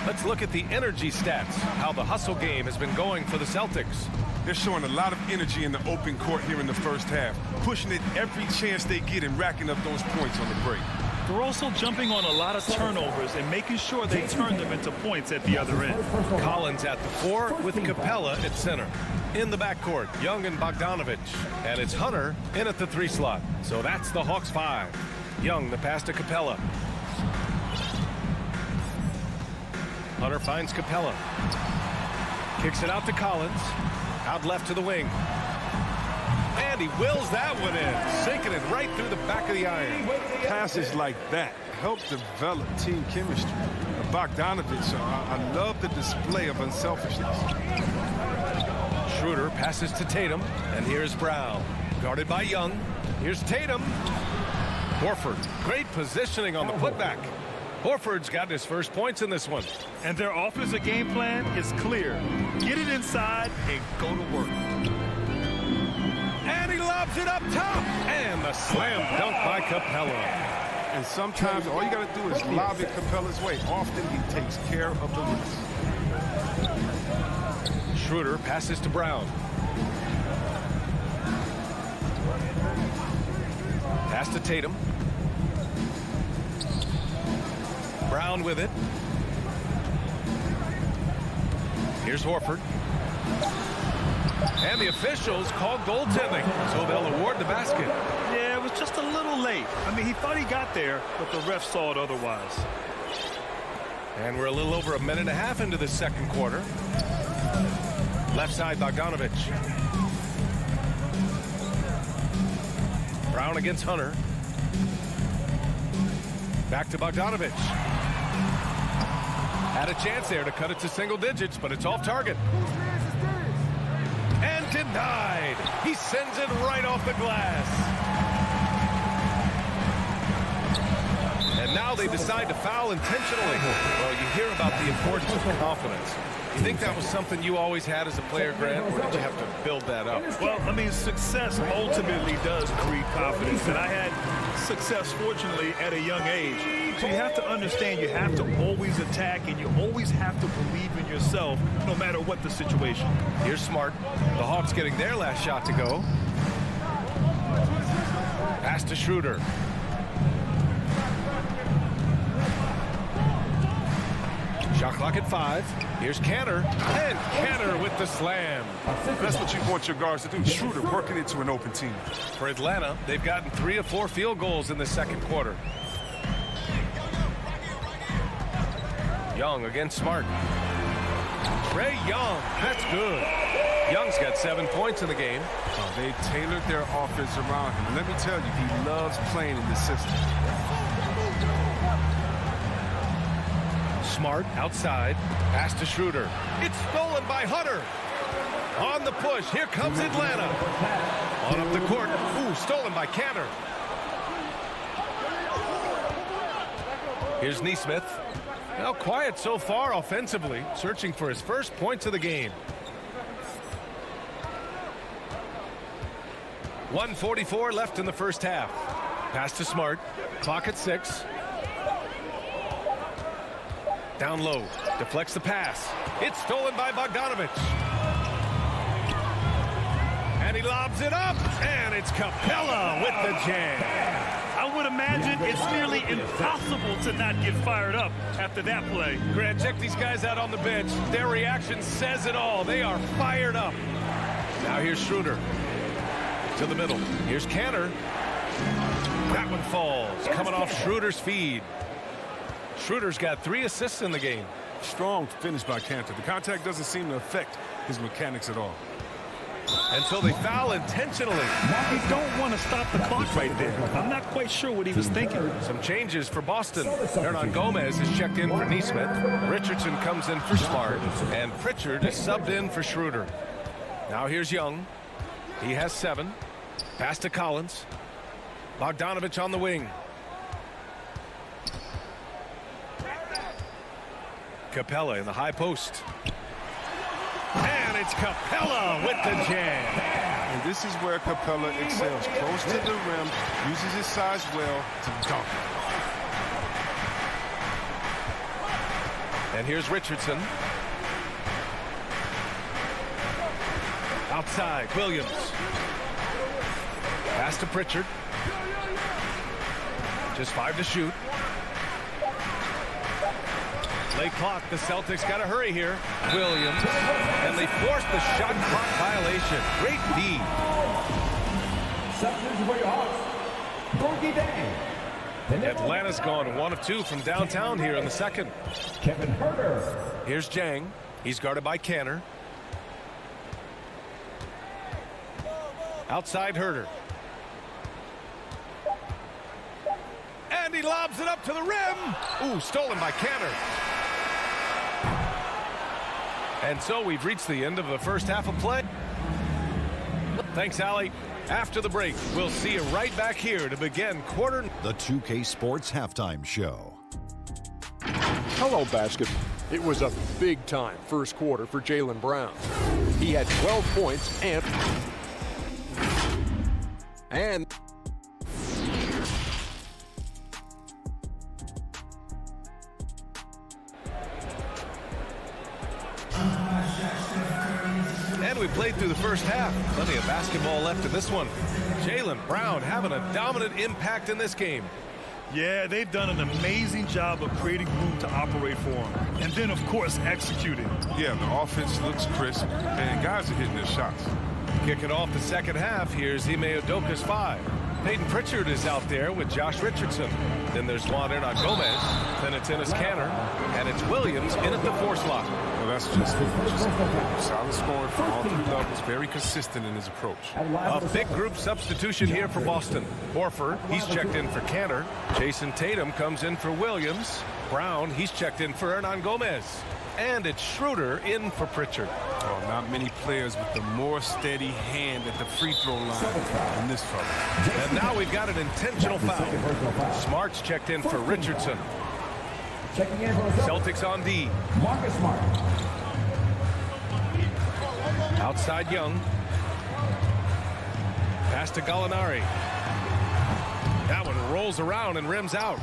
Let's look at the energy stats, how the hustle game has been going for the Celtics. They're showing a lot of energy in the open court here in the first half, pushing it every chance they get and racking up those points on the break. They're also jumping on a lot of turnovers and making sure they turn them into points at the other end. Collins at the 4 with Capella at center. In the backcourt, Young and Bogdanovich. And it's Hunter in at the 3 slot. So that's the Hawks 5. Young, the pass to Capella. Hunter finds Capella. Kicks it out to Collins. Out left to the wing. And he wills that one in, sinking it right through the back of the iron. Passes like that help develop team chemistry. Bogdanovich, I love the display of unselfishness. Schroeder passes to Tatum, and here's Brown. Guarded by Young. Here's Tatum. Horford, great positioning on the putback. Horford's got his first points in this one. And their offensive game plan is clear. Get it inside and go to work. And he lobs it up top. And the slam dunk by Capella. And sometimes all you got to do is lob it Capella's way. Often he takes care of the rest. Schroeder passes to Brown. Pass to Tatum. Brown with it. Here's Horford. And the officials called goaltending, so they'll award the basket. Yeah, it was just a little late. I mean, he thought he got there, but the ref saw it otherwise. And we're a little over a minute and a half into the second quarter. Left side, Bogdanovich. Brown against Hunter. Back to Bogdanovich. Had a chance there to cut it to single digits, but it's off target. And denied. He sends it right off the glass. And now they decide to foul intentionally. Well, you hear about the importance of confidence. You think that was something you always had as a player, Grant, or did you have to build that up? Well, I mean, success ultimately does breed confidence, and I had success, fortunately, at a young age. So you have to understand you have to always attack, and you always have to believe in yourself, no matter what the situation. Here's Smart. The Hawks getting their last shot to go. Pass to Schroeder. Shot clock at 5. Here's Canner. And Canner with the slam. That's what you want your guards to do. Schroeder working into an open team. For Atlanta, they've gotten 3 of 4 field goals in the second quarter. Young against Smart. Trae Young. That's good. Young's got 7 points in the game. Oh, they tailored their offense around him. Let me tell you, he loves playing in this system. Smart outside. Pass to Schroeder. It's stolen by Hunter. On the push. Here comes Atlanta. On up the court. Ooh, stolen by Canner. Here's Nesmith. Now quiet so far offensively. Searching for his first points of the game. 1:44 left in the first half. Pass to Smart. Clock at 6. Down low, deflects the pass. It's stolen by Bogdanovich. And he lobs it up, and it's Capella with the jam. I would imagine it's nearly impossible to not get fired up after that play. Grant, check these guys out on the bench. Their reaction says it all. They are fired up. Now here's Schroeder. To the middle. Here's Canner. That one falls, coming off Schroeder's feed. Schroeder's got 3 assists in the game. Strong finish by Cantor. The contact doesn't seem to affect his mechanics at all. And so they foul intentionally. You don't want to stop the clock right there. I'm not quite sure what he was thinking. Some changes for Boston. Hernan Gomez is checked in for Neesmith. Richardson comes in for Smart. And Pritchard is subbed in for Schroeder. Now here's Young. He has 7. Pass to Collins. Bogdanovich on the wing. Capella in the high post. And it's Capella with the jam. And this is where Capella excels. Close to the rim, uses his size well to dunk. And here's Richardson. Outside, Williams. Pass to Pritchard. Just 5 to shoot. Late clock, the Celtics got to hurry here. Williams, and they forced the shot clock violation. Great D. Atlanta's gone 1 of 2 from downtown here in the second. Kevin Herter. Here's Jang. He's guarded by Canner. Outside Herter. And he lobs it up to the rim. Ooh, stolen by Canner. And so we've reached the end of the first half of play. Thanks, Allie. After the break, we'll see you right back here to begin quarter. The 2K Sports Halftime Show. Hello, basketball. It was a big-time first quarter for Jaylen Brown. He had 12 points and And we played through the first half. Plenty of basketball left in this one. Jaylen Brown having a dominant impact in this game. Yeah, they've done an amazing job of creating room to operate for him. And then, of course, executing. Yeah, the offense looks crisp, and guys are hitting their shots. Kicking off the second half, here's Ime Udoka's 5. Peyton Pritchard is out there with Josh Richardson. Then there's Juan Hernan Gomez. Then it's Enes Kanter. And it's Williams in at the 4 slot. Well, that's just solid scoring from all 3 levels. Very consistent in his approach. A big group substitution here for Boston. Horford, he's checked in for Kanter. Jason Tatum comes in for Williams. Brown, he's checked in for Hernan Gomez. And it's Schroeder in for Pritchard. Oh, not many players with the more steady hand at the free throw line than this fella. And now we've got an intentional foul. Smart's checked in for Richardson. Celtics on D. Marcus Smart. Outside Young. Pass to Gallinari. That one rolls around and rims out.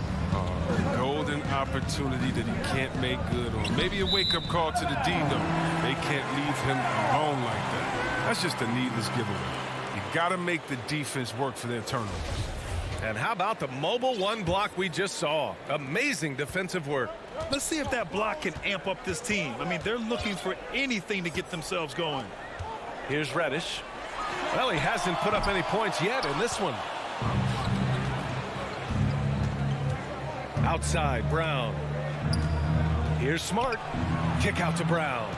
Golden opportunity that he can't make good on. Maybe a wake-up call to the D, though. They can't leave him alone like that. That's just a needless giveaway. You got to make the defense work for their turnovers. And how about the mobile 1 block we just saw? Amazing defensive work. Let's see if that block can amp up this team. I mean, they're looking for anything to get themselves going. Here's Reddish. Well, he hasn't put up any points yet in this one. Outside, Brown. Here's Smart. Kick out to Brown.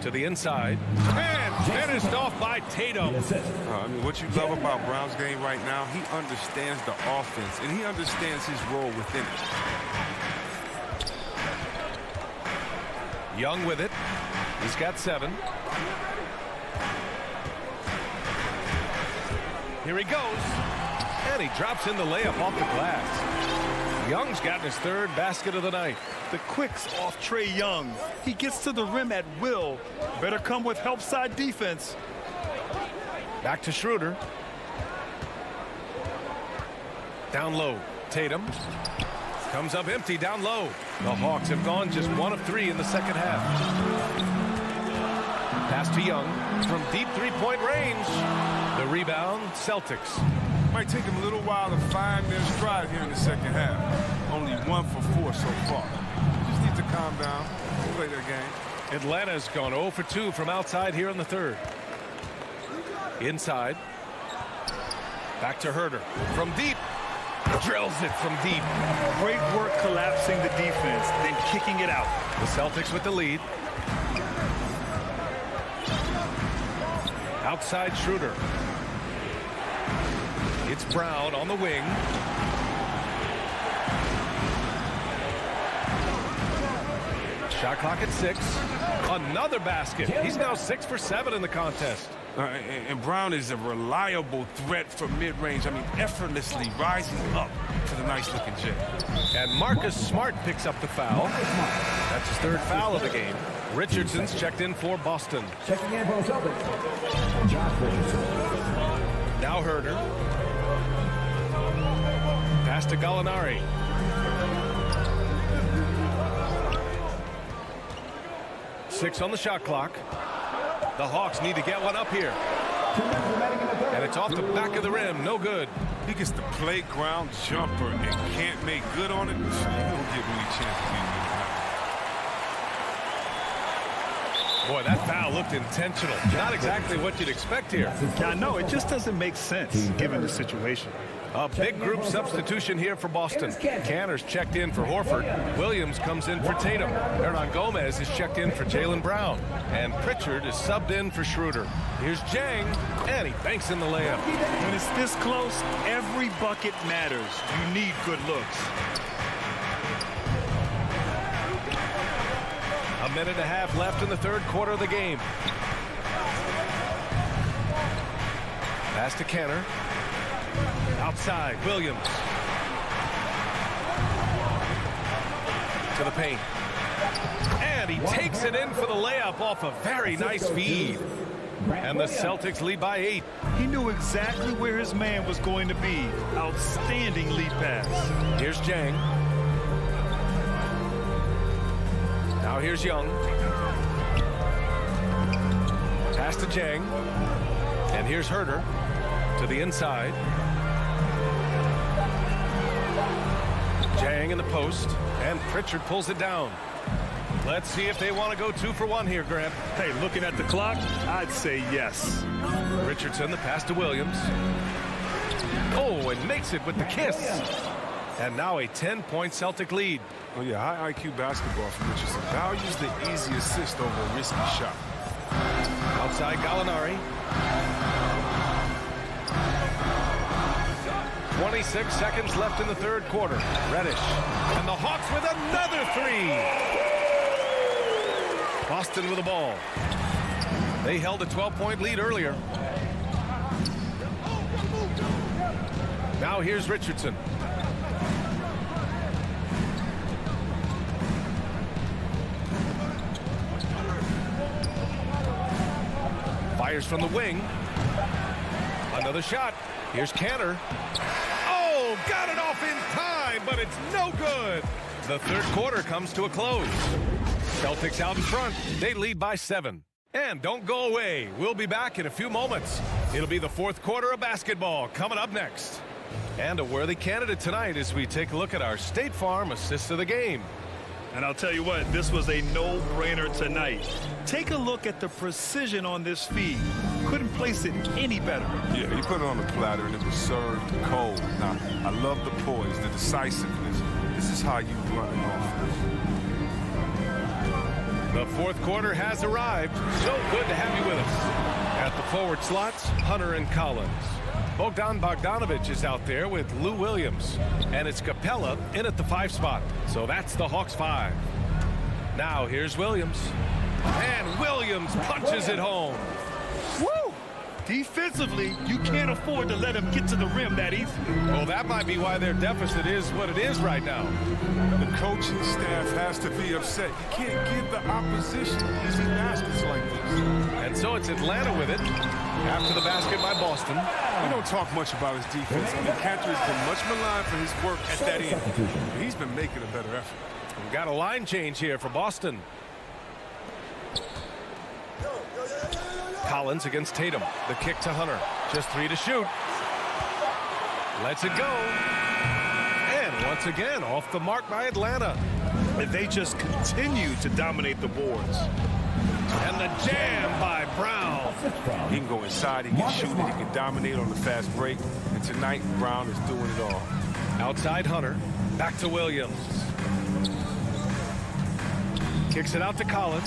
To the inside. And finished off by Tatum. I mean, what you love about Brown's game right now, he understands the offense, and he understands his role within it. Young with it. He's got 7. Here he goes. And he drops in the layup off the glass. Young's gotten his 3rd basket of the night. The quicks off Trae Young. He gets to the rim at will. Better come with help side defense. Back to Schroeder. Down low. Tatum. Comes up empty down low. The Hawks have gone just 1 of 3 in the second half. Pass to Young from deep 3-point range. The rebound, Celtics. Might take him a little while to find their stride here in the second half. Only 1 for 4 so far. Just need to calm down, play their game. Atlanta's gone 0 for 2 from outside here in the 3rd. Inside. Back to Herter. From deep. Drills it from deep. Great work collapsing the defense, then kicking it out. The Celtics with the lead. Outside Schroeder. It's Brown on the wing. Shot clock at 6. Another basket. He's now 6 for 7 in the contest. And Brown is a reliable threat from mid-range. I mean, effortlessly rising up for the nice-looking Jet. And Marcus Smart picks up the foul. That's his 3rd foul of the game. Richardson's checked in for Boston. Checking in for the Celtics, Josh Richardson. Now Herder. Pass to Gallinari. Six on the shot clock. The Hawks need to get one up here. And it's off the back of the rim. No good. He gets the playground jumper and can't make good on it. He don't give any chances. Boy, that foul looked intentional. Not exactly what you'd expect here. I know, it just doesn't make sense given the situation. A big group substitution here for Boston. Canner's checked in for Horford. Williams comes in for Tatum. Hernan Gomez is checked in for Jaylen Brown. And Pritchard is subbed in for Schroeder. Here's Jang, and he banks in the layup. When it's this close, every bucket matters. You need good looks. A minute and a half left in the 3rd quarter of the game. Pass to Canner. Outside, Williams. To the paint. And he takes it in for the layup off a very nice feed. And the Celtics lead by 8. He knew exactly where his man was going to be. Outstanding lead pass. Here's Jang. Now here's Young. Pass to Jang. And here's Herder to the inside. Jang in the post, and Pritchard pulls it down. Let's see if they want to go 2 for 1 here, Grant. Hey, looking at the clock, I'd say yes. Richardson, the pass to Williams. Oh, and makes it with the kiss. And now a 10-point Celtic lead. Oh, yeah, high IQ basketball from Richardson. Values the easy assist over a risky shot. Outside Gallinari. 26 seconds left in the 3rd quarter. Reddish. And the Hawks with another 3. Boston with the ball. They held a 12-point lead earlier. Now here's Richardson. Fires from the wing. Another shot. Here's Canner. Oh, got it off in time, but it's no good. The 3rd quarter comes to a close. Celtics out in front. They lead by 7. And don't go away. We'll be back in a few moments. It'll be the 4th quarter of basketball coming up next. And a worthy candidate tonight as we take a look at our State Farm assist of the game. And I'll tell you what, this was a no-brainer tonight. Take a look at the precision on this feed. Couldn't place it any better. Yeah, he put it on the platter and it was served cold. Now, I love the poise, the decisiveness. This is how you run an offense. The 4th quarter has arrived. So good to have you with us. At the forward slots, Hunter and Collins. Bogdan Bogdanovic is out there with Lou Williams. And it's Capella in at the 5 spot. So that's the Hawks 5. Now here's Williams. And Williams punches it home. Woo! Defensively, you can't afford to let him get to the rim that easy. Well, that might be why their deficit is what it is right now. The coaching staff has to be upset. You can't give the opposition easy baskets like this. And so it's Atlanta with it. After the basket by Boston. We don't talk much about his defense. I mean, Cantor has been much maligned for his work at that end. He's been making a better effort. We've got a line change here for Boston. Collins against Tatum. The kick to Hunter. Just 3 to shoot. Lets it go. And once again, off the mark by Atlanta. And they just continue to dominate the boards. And the jam by Brown. He can go inside, he can shoot it, he can dominate on the fast break. And tonight, Brown is doing it all. Outside Hunter. Back to Williams. Kicks it out to Collins.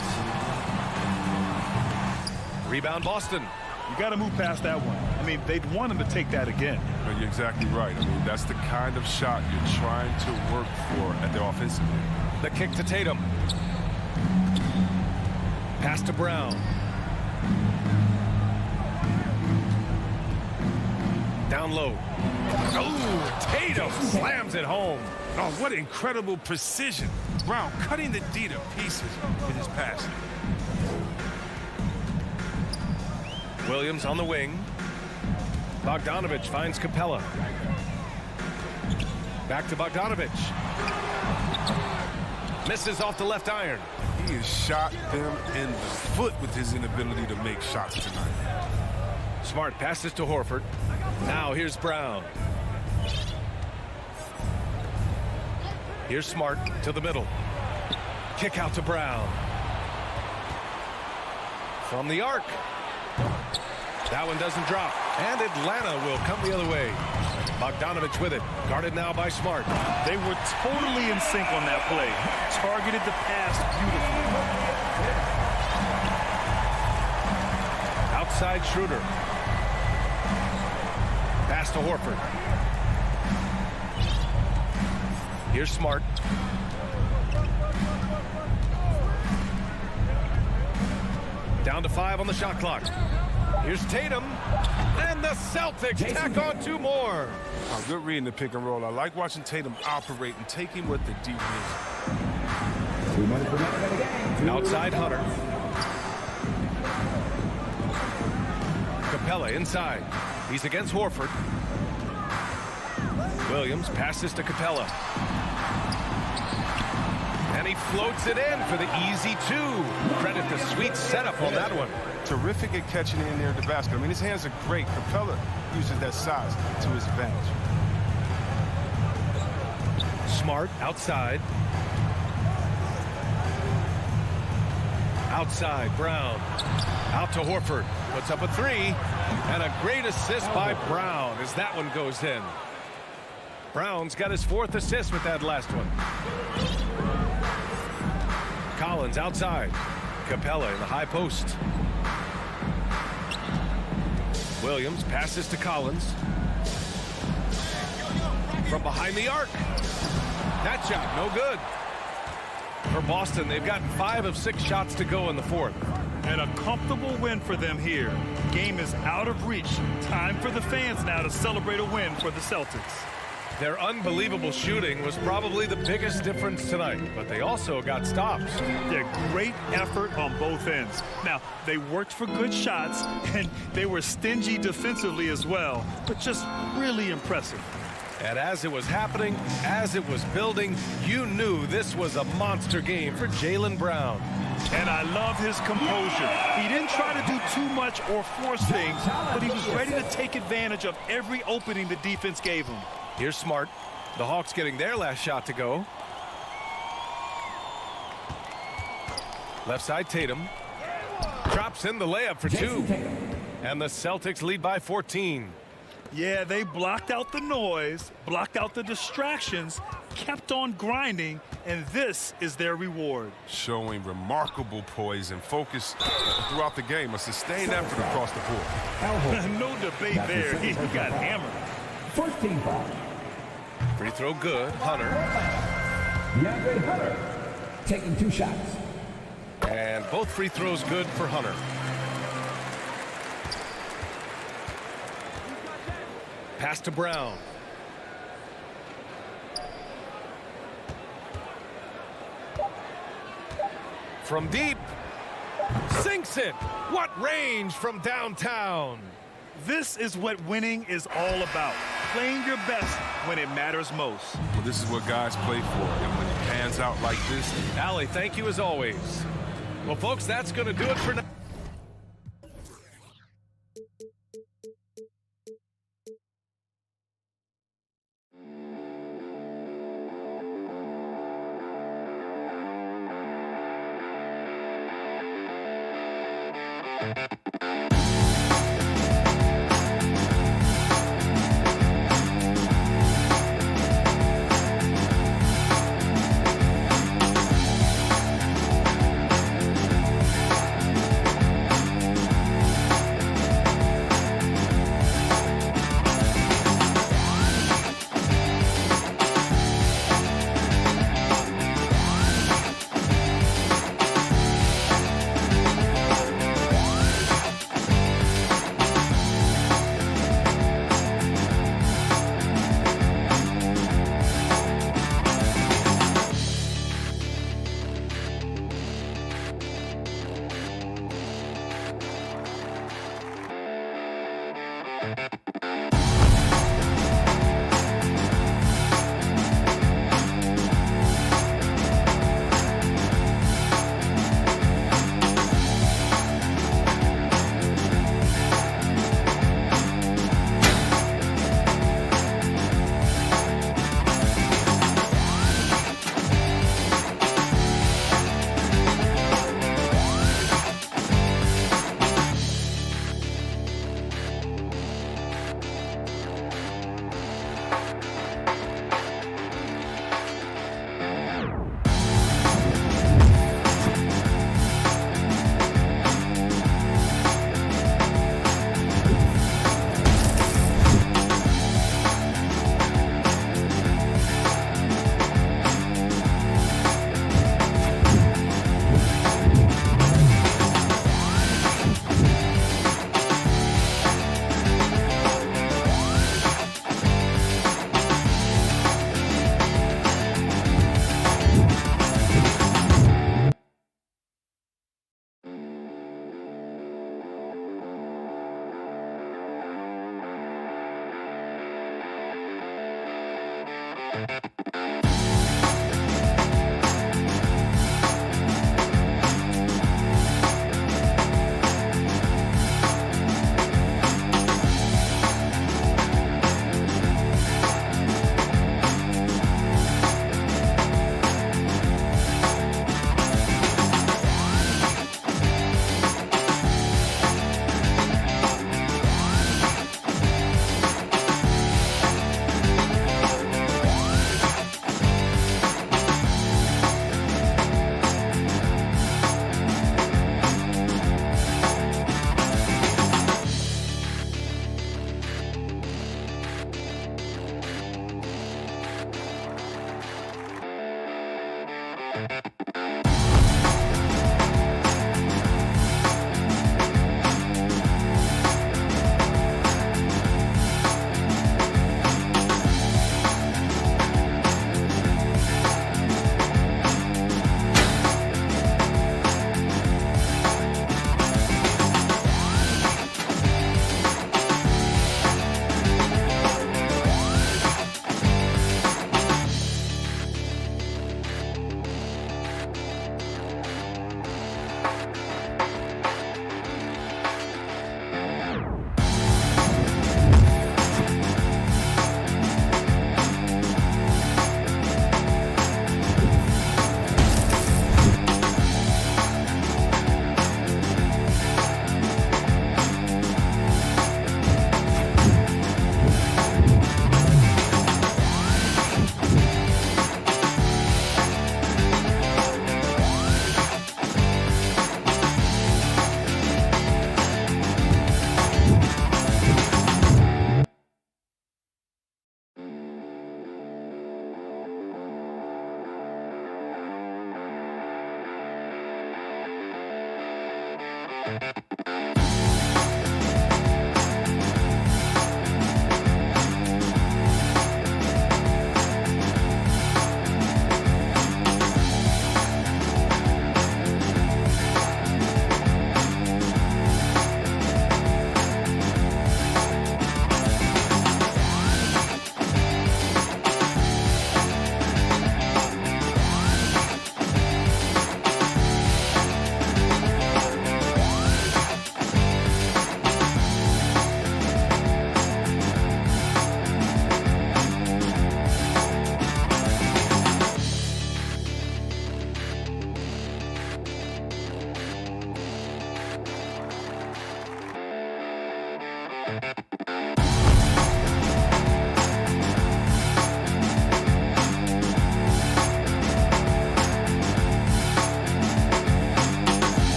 Rebound Boston. You got to move past that one. I mean, they'd want him to take that again. But you're exactly right. I mean, that's the kind of shot you're trying to work for at the offensive end. The kick to Tatum. Pass to Brown. Down low. Oh, Tatum slams it home. Oh, what incredible precision. Brown cutting the D to pieces with his passing. Williams on the wing. Bogdanovich finds Capella. Back to Bogdanovich. Misses off the left iron. He has shot them in the foot with his inability to make shots tonight. Smart passes to Horford. Now here's Brown. Here's Smart to the middle. Kick out to Brown. From the arc. That one doesn't drop. And Atlanta will come the other way. Bogdanovich with it. Guarded now by Smart. They were totally in sync on that play. Targeted the pass beautifully. Outside Schroeder. Pass to Horford. Here's Smart. Down to 5 on the shot clock. Here's Tatum. And the Celtics tack on 2 more. Oh, good reading the pick and roll. I like watching Tatum operate and take him with the deep is. Outside Hunter. Capella inside. He's against Horford. Williams passes to Capella. And he floats it in for the easy 2. Credit the sweet setup on that one. Terrific at catching it in there at the basket. I mean, his hands are great. Capella uses that size to his advantage. Smart outside. Outside, Brown. Out to Horford. Puts up a 3. And a great assist by Brown as that one goes in. Brown's got his 4th assist with that last one. Collins outside. Capella in the high post. Williams passes to Collins. From behind the arc. That shot, no good. For Boston, they've gotten 5 of 6 shots to go in the 4th. And a comfortable win for them here. Game is out of reach. Time for the fans now to celebrate a win for the Celtics. Their unbelievable shooting was probably the biggest difference tonight, but they also got stops. Yeah, great effort on both ends. Now, they worked for good shots, and they were stingy defensively as well, but just really impressive. And as it was happening, as it was building, you knew this was a monster game for Jaylen Brown. And I love his composure. He didn't try to do too much or force things, but he was ready to take advantage of every opening the defense gave him. Here's Smart. The Hawks getting their last shot to go. Left side Tatum. Drops in the layup for 2. And the Celtics lead by 14. Yeah, they blocked out the noise, blocked out the distractions, kept on grinding, and this is their reward. Showing remarkable poise and focus throughout the game. A sustained effort across the board. No debate there. He got hammered. 14 team foul. Free throw good. Hunter. DeAndre Hunter taking 2 shots. And both free throws good for Hunter. Pass to Brown. From deep. Sinks it. What range from downtown. This is what winning is all about. Playing your best when it matters most. Well, this is what guys play for. And when it pans out like this. Allie, thank you as always. Well, folks, that's going to do it for now.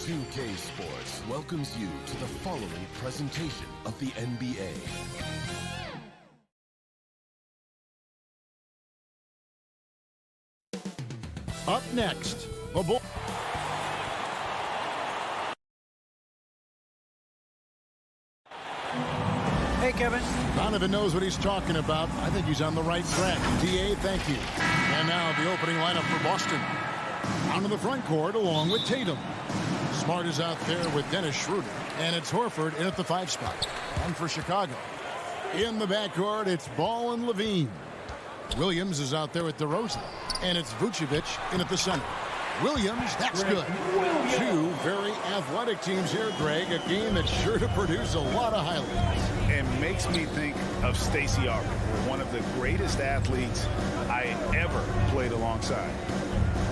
2K Sports welcomes you to the following presentation of the NBA. Up next, the Bulls. Hey, Kevin. Donovan knows what he's talking about. I think he's on the right track. DA, thank you. And now the opening lineup for Boston. Down to the front court along with Tatum. Smart is out there with Dennis Schroeder. And it's Horford in at the 5 spot. And for Chicago. In the backcourt, it's Ball and Levine. Williams is out there with DeRozan. And it's Vucevic in at the center. Williams, that's good. Two very athletic teams here, Greg. A game that's sure to produce a lot of highlights. And makes me think of Stacey Aubrey, one of the greatest athletes I ever played alongside.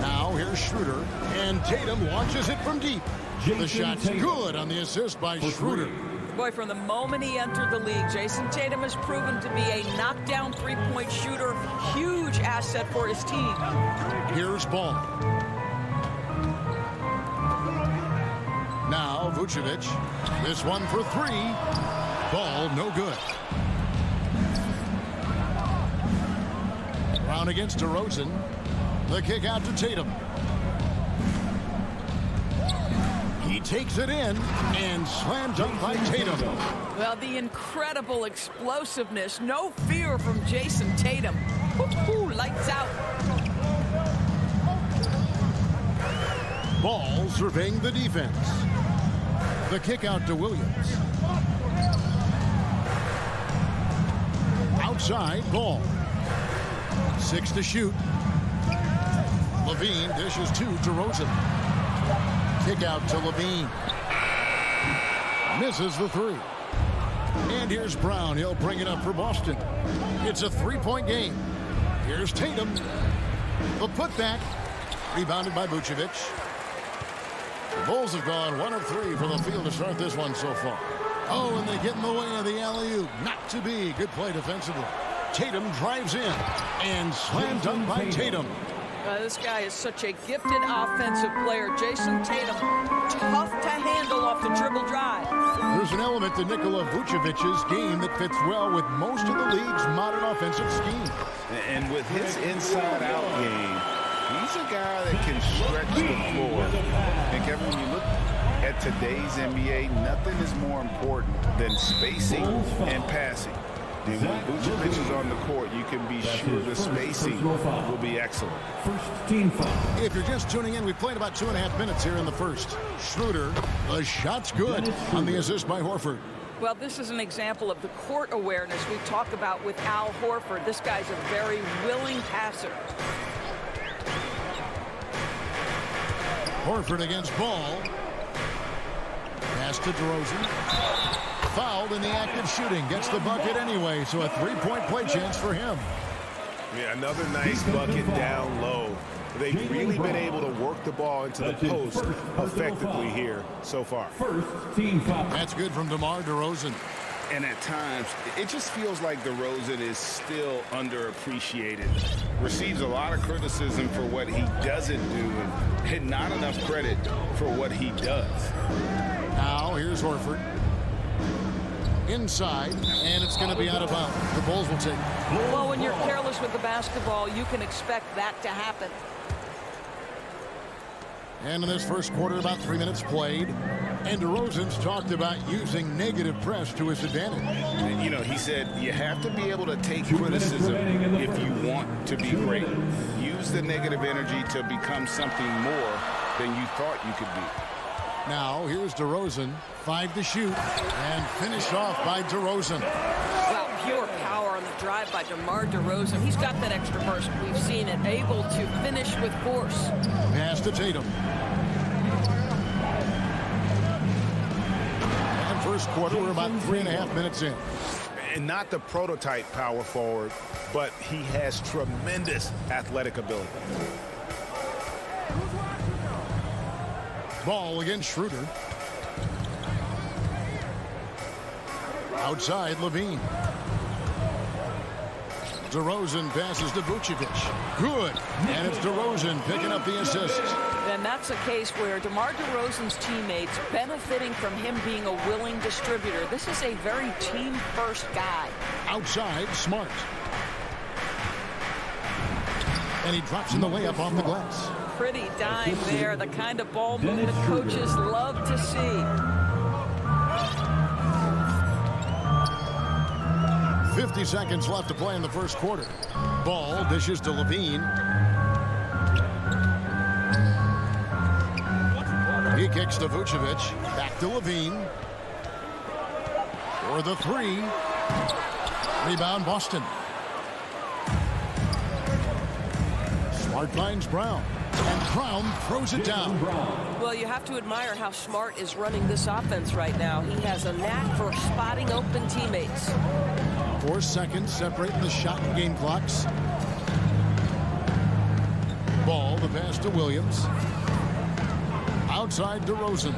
Now here's Schroeder, and Tatum launches it from deep. The shot's good on the assist by Schroeder. Boy, from the moment he entered the league, Jason Tatum has proven to be a knockdown three-point shooter. Huge asset for his team. Here's Ball. Now Vucevic. This one for 3. Ball no good. Brown against DeRozan. The kick out to Tatum. He takes it in and slam dunk by Tatum. Well, the incredible explosiveness. No fear from Jason Tatum. Woo-hoo, lights out. Ball surveying the defense. The kick out to Williams. Outside, Ball. 6 to shoot. Levine dishes to DeRozan. Kick out to Levine. Misses the 3. And here's Brown. He'll bring it up for Boston. It's a 3-point game. Here's Tatum. The putback. Rebounded by Vucevic. The Bulls have gone 1 of 3 from the field to start this one so far. Oh, and they get in the way of the alley-oop. Not to be. Good play defensively. Tatum drives in and slam dunk by Tatum. This guy is such a gifted offensive player. Jason Tatum, tough to handle off the dribble drive. There's an element to Nikola Vucevic's game that fits well with most of the league's modern offensive scheme. And with his inside-out game, he's a guy that can stretch the floor. And Kevin, when you look at today's NBA, nothing is more important than spacing and passing. And when Vucevic is on the court, you can be sure the spacing will be excellent. First team foul. If you're just tuning in, we played about 2.5 minutes here in the first. Schroeder, the shot's good on the assist by Horford. Well, this is an example of the court awareness we talk about with Al Horford. This guy's a very willing passer. Horford against Ball. Pass to DeRozan. Fouled in the act of shooting. Gets the bucket anyway, so a 3-point play chance for him. Yeah, another nice bucket down low. They've really been able to work the ball into the post effectively here so far. First team foul. That's good from DeMar DeRozan. And at times, it just feels like DeRozan is still underappreciated. Receives a lot of criticism for what he doesn't do and not enough credit for what he does. Now, here's Horford. Inside, and it's going to be out of bounds. The Bulls will take it. Well, when you're careless with the basketball, you can expect that to happen. And in this first quarter, about 3 minutes played. And DeRozan's talked about using negative press to his advantage. And, you know, he said you have to be able to take criticism if you want to be great. Use the negative energy to become something more than you thought you could be. Now, here's DeRozan. 5 to shoot. And finished off by DeRozan. Wow, pure power on the drive by DeMar DeRozan. He's got that extra burst. We've seen it, able to finish with force. Pass to Tatum. And first quarter, we're about 3.5 minutes in. And not the prototype power forward, but he has tremendous athletic ability. Ball against Schroeder. Outside, Levine. DeRozan passes to Vucevic. Good. And it's DeRozan picking up the assist. And that's a case where DeMar DeRozan's teammates benefiting from him being a willing distributor. This is a very team-first guy. Outside, Smart. And he drops in the layup off the glass. Pretty dime there, the kind of ball movement coaches love to see. 50 seconds left to play in the first quarter. Ball dishes to Levine. He kicks to Vucevic. Back to Levine. For the 3. Rebound, Boston. Smart finds Brown. And Brown throws it down. Well, you have to admire how Smart is running this offense right now. He has a knack for spotting open teammates. 4 seconds separating the shot and game clocks. Ball, the pass to Williams. Outside DeRozan.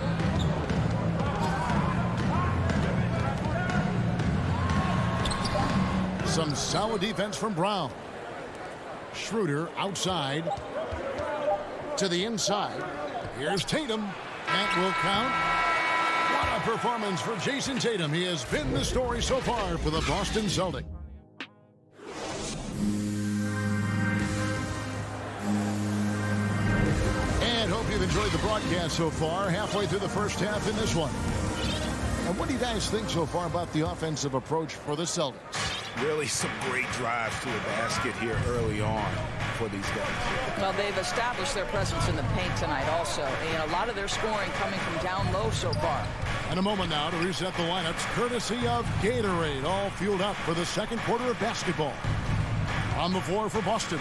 Some solid defense from Brown. Schroeder outside to the inside. Here's Tatum. That will count. What a performance for Jason Tatum. He has been the story so far for the Boston Celtics. And hope you've enjoyed the broadcast so far. Halfway through the first half in this one. And what do you guys think so far about the offensive approach for the Celtics? Really some great drives to the basket here early on for these guys. Well, they've established their presence in the paint tonight also. And a lot of their scoring coming from down low so far. And a moment now to reset the lineups courtesy of Gatorade. All fueled up for the second quarter of basketball. On the floor for Boston.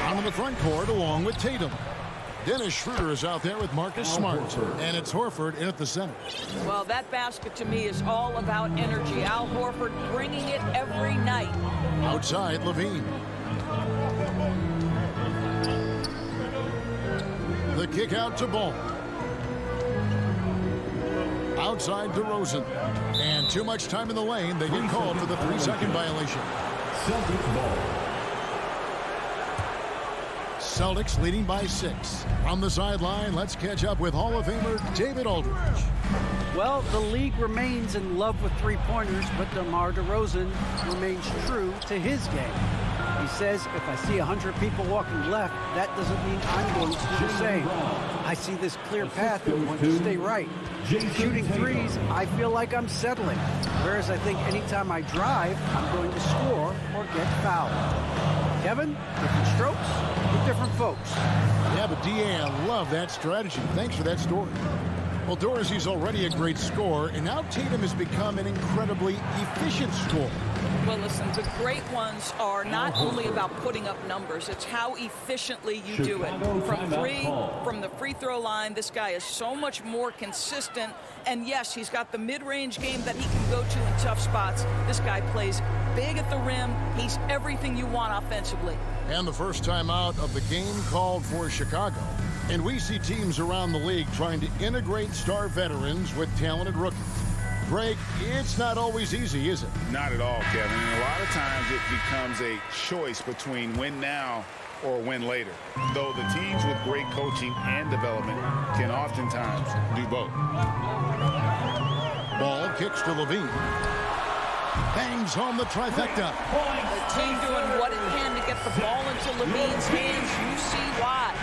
On the front court along with Tatum. Dennis Schroeder is out there with Marcus Smart. And it's Horford in at the center. Well, that basket to me is all about energy. Al Horford bringing it every night. Outside, Levine. The kick out to Ball. outside DeRozan. And too much time in the lane. They get called for the 3-second violation. Celtics ball. Celtics leading by 6. On the sideline, let's catch up with Hall of Famer David Aldridge. Well, the league remains in love with three-pointers, but DeMar DeRozan remains true to his game. He says, if I see 100 people walking left, that doesn't mean I'm going to do the same. I see this clear path and want to stay right. Shooting threes, I feel like I'm settling. Whereas I think anytime I drive, I'm going to score or get fouled. Kevin, different strokes with different folks. Yeah, but DA, I love that strategy. Thanks for that story. Well, Dorsey's already a great scorer, and now Tatum has become an incredibly efficient scorer. Well, listen, the great ones are not only about putting up numbers, it's how efficiently you do it. From three, from the free throw line, this guy is so much more consistent. And yes, he's got the mid-range game that he can go to in tough spots. This guy plays big at the rim. He's everything you want offensively. And the first time out of the game called for Chicago. And we see teams around the league trying to integrate star veterans with talented rookies. Greg, it's not always easy, is it? Not at all, Kevin. And a lot of times it becomes a choice between win now or win later. Though the teams with great coaching and development can oftentimes do both. Ball kicks to Levine. Bangs home the trifecta. The team doing what it can to get the ball into Levine's hands. You see why.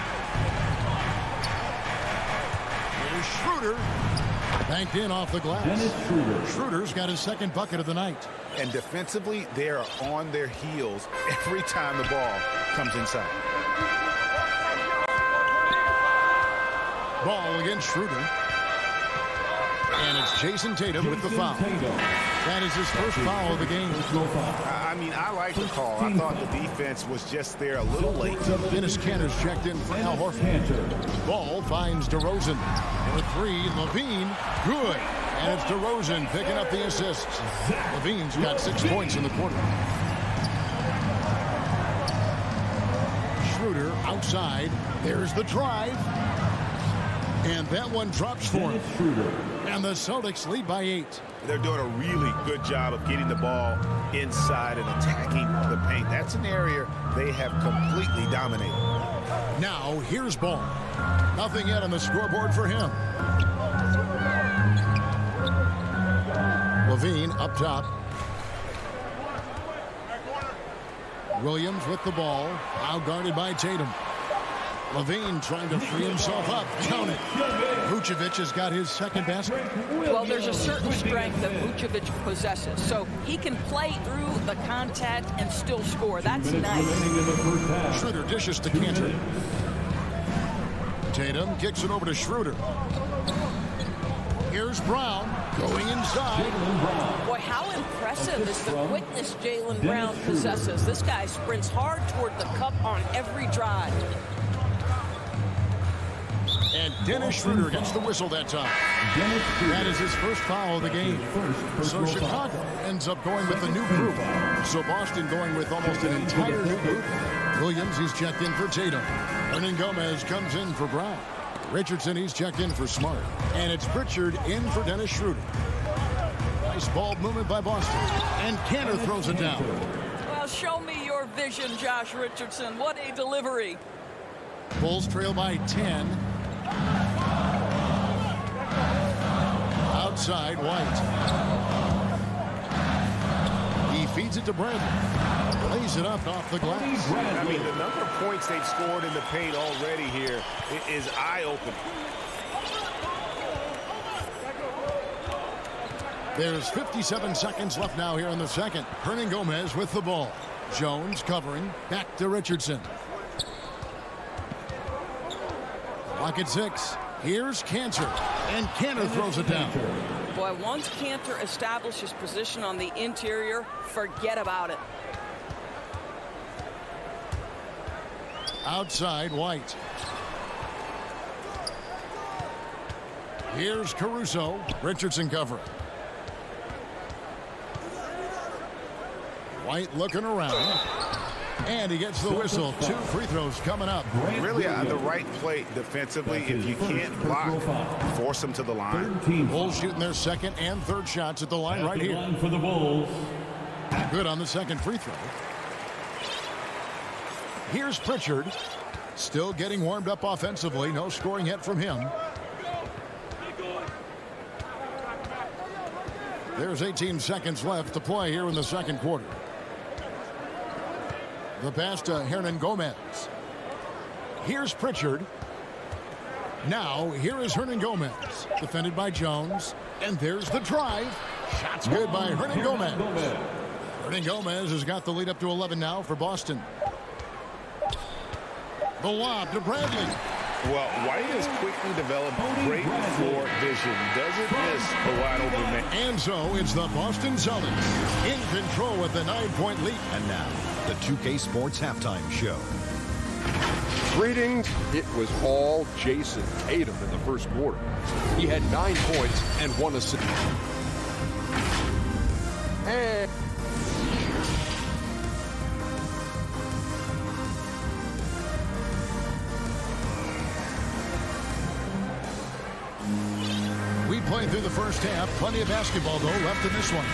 Here's Schroeder. Banked in off the glass. Dennis Schroeder. Schroeder's got his second bucket of the night. And defensively, they are on their heels every time the ball comes inside. Ball against Schroeder. And it's Jason Tatum with the foul. That is his first foul of the game. I mean, I like the call. I thought the defense was just there a little late. Dennis Kanter's checked in for Al Horford. Ball finds DeRozan. For three, Levine, good. And it's DeRozan picking up the assists. Levine's got 6 points in the quarter. Schroeder outside. There's the drive. And that one drops for him. And the Celtics lead by 8. They're doing a really good job of getting the ball inside and attacking the paint. That's an area they have completely dominated. Now, here's Ball. Nothing yet on the scoreboard for him. Levine up top. Williams with the ball. Now guarded by Tatum. Levine trying to free himself up. Count it. Vucevic has got his second basket. Well, there's a certain strength that Vucevic possesses. So he can play through the contact and still score. That's nice. Schroeder dishes to Kanter. Tatum kicks it over to Schroeder. Here's Brown going inside. Boy, how impressive is the quickness Jaylen Brown possesses. This guy sprints hard toward the cup on every drive. And Dennis Schroeder gets the whistle that time. That is his first foul of the game. So Chicago ends up going with a new group. So Boston going with almost an entire new group. Williams, he's checked in for Tatum. Hernan Gomez comes in for Brown. Richardson, he's checked in for Smart. And it's Pritchard in for Dennis Schroeder. Nice ball movement by Boston. And Kanter throws it down. Well, show me your vision, Josh Richardson. What a delivery. Bulls trail by 10. Outside, White. He feeds it to Bradley. Lays it up off the glass. I mean, the number of points they've scored in the paint already here is eye-opening. There's 57 seconds left now here in the second. Hernan Gomez with the ball. Jones covering. Back to Richardson. Clock at 6. Here's Kanter. And Kanter throws it down. Boy, once Kanter establishes position on the interior, forget about it. Outside, White. Here's Caruso. Richardson covering. White looking around. And he gets the whistle. 2 free throws coming up. Really on the right plate defensively. If you can't block, force them to the line. Bulls shooting their second and third shots at the line right here. For the Bulls. Good on the second free throw. Here's Pritchard. Still getting warmed up offensively. No scoring yet from him. There's 18 seconds left to play here in the second quarter. The pass to Hernan Gomez. Here's Pritchard. Now, here is Hernan Gomez. Defended by Jones. And there's the drive. Shots good by Hernan Gomez. Hernan Gomez has got the lead up to 11 now for Boston. The lob to Bradley. Well, White has quickly developed great floor vision. Doesn't miss the wide open man. And so it's the Boston Celtics in control with the 9-point lead. And now, the 2K Sports Halftime Show. Greetings. It was all Jason Tatum in the first quarter. He had 9 points and 1 assist. And we played through the first half. Plenty of basketball, though, left in this one.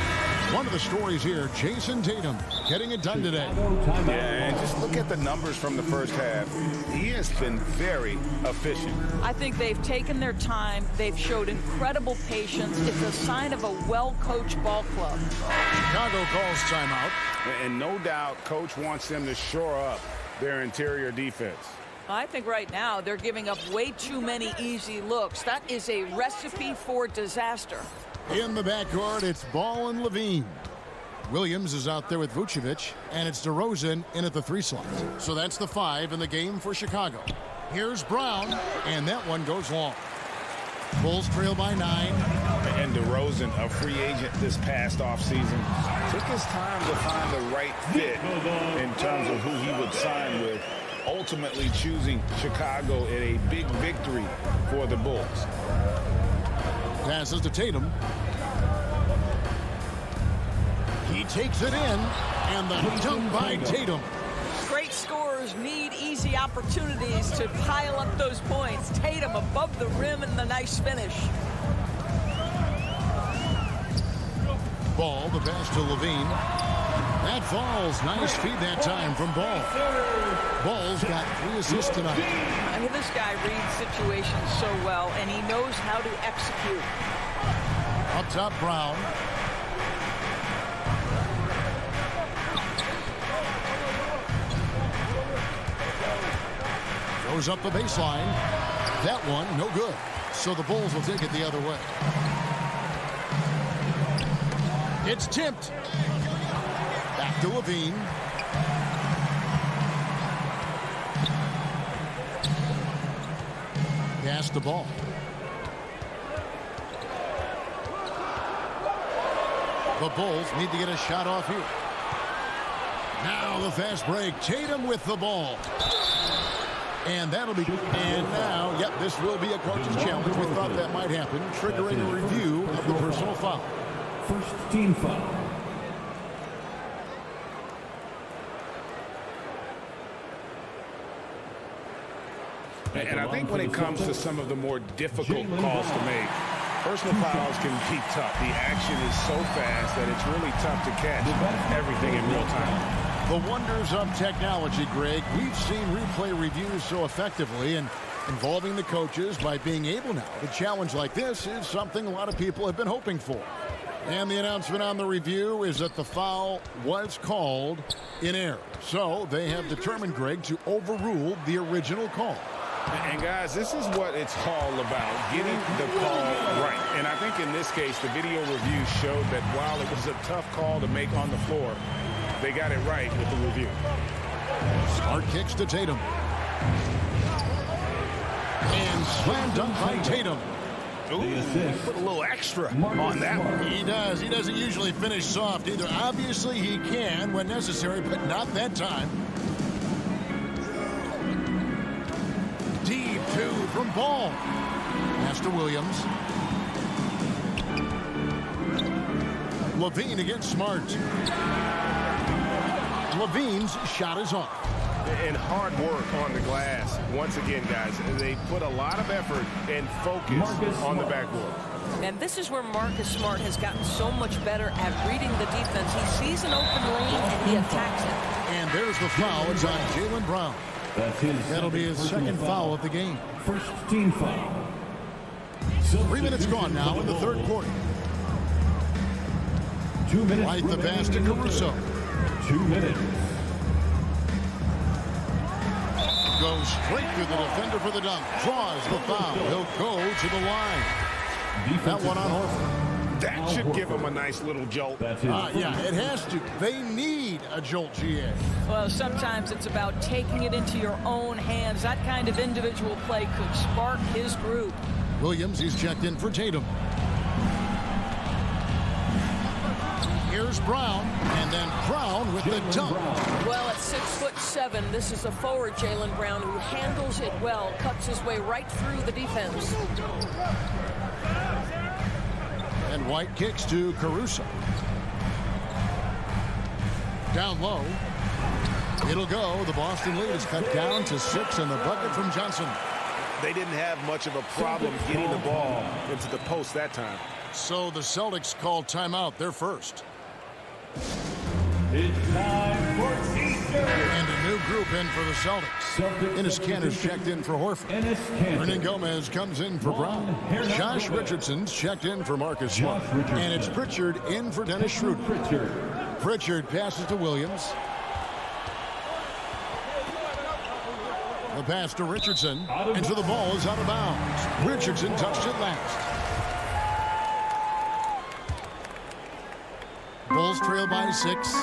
One of the stories here, Jason Tatum getting it done today. Yeah, and just look at the numbers from the first half. He has been very efficient. I think they've taken their time. They've showed incredible patience. It's a sign of a well-coached ball club. Chicago calls timeout. And no doubt, Coach wants them to shore up their interior defense. I think right now they're giving up way too many easy looks. That is a recipe for disaster. In the backcourt, it's Ball and Levine. Williams is out there with Vucevic, and it's DeRozan in at the 3 slot. So that's the 5 in the game for Chicago. Here's Brown, and that one goes long. Bulls trail by 9. And DeRozan, a free agent this past offseason, took his time to find the right fit in terms of who he would sign with, ultimately choosing Chicago in a big victory for the Bulls. Passes to Tatum. He takes it in, and the dunk by Tatum. Great scorers need easy opportunities to pile up those points. Tatum above the rim and the nice finish. Ball, the pass to Levine. That falls. Nice feed that time from Ball. Ball's got 3 assists tonight. I mean, this guy reads situations so well, and he knows how to execute. Up top, Brown. Goes up the baseline. That one, no good. So the Bulls will take it the other way. It's tipped. Back to Levine. Pass the ball. The Bulls need to get a shot off here. Now the fast break. Tatum with the ball. And that'll be... And now, yep, this will be a coach's challenge. We thought that might happen, triggering a review of the personal foul. First team foul. And I think when it comes to some of the more difficult calls to make, personal fouls can be tough. The action is so fast that it's really tough to catch everything in real time. The wonders of technology, Greg. We've seen replay reviews so effectively, and involving the coaches by being able now to challenge like this is something a lot of people have been hoping for. And the announcement on the review is that the foul was called in error. So they have determined, Greg, to overrule the original call. And guys, this is what it's all about, getting the call right. And I think in this case, the video review showed that while it was a tough call to make on the floor, they got it right with the review. Smart kicks to Tatum. And slam dunk by Tatum. Ooh, put a little extra on that one. He does. He doesn't usually finish soft either. Obviously, he can when necessary, but not that time. Deep 2 from Ball. Pass to Williams. Levine against Smart. Levine's shot is off. And hard work on the glass. Once again, guys, they put a lot of effort and focus on the backboard. And this is where Marcus Smart has gotten so much better at reading the defense. He sees an open lane and he attacks it. And there's the foul. It's on Jaylen Brown. That'll be his second foul of the game. First team foul. 3 minutes gone now in the third quarter. 2 minutes. Right the pass to Caruso. 2 minutes. Goes straight through the defender for the dunk. Draws the foul. He'll go to the line. That one on Horford. That should give him a nice little jolt. Yeah, it has to. They need a jolt, GA. Well, sometimes it's about taking it into your own hands. That kind of individual play could spark his group. Williams, he's checked in for Tatum. Here's Brown, and then Brown with the dunk. Well, at 6'7", this is a forward, Jaylen Brown, who handles it well, cuts his way right through the defense. And White kicks to Caruso. Down low. It'll go. The Boston lead is cut down to 6, and the bucket from Johnson. They didn't have much of a problem getting the ball into the post that time. So the Celtics call timeout. They're first. It's time for Eastern. And a new group in for the Celtics. Enes Kanter's checked in for Horford. Hernan Gomez comes in for Brown. Josh Richardson's checked in for Marcus Smart. And it's Pritchard in for Dennis Schroeder. Pritchard passes to Williams. The pass to Richardson. And so the ball is out of bounds. Richardson touched it last. Bulls trail by 6.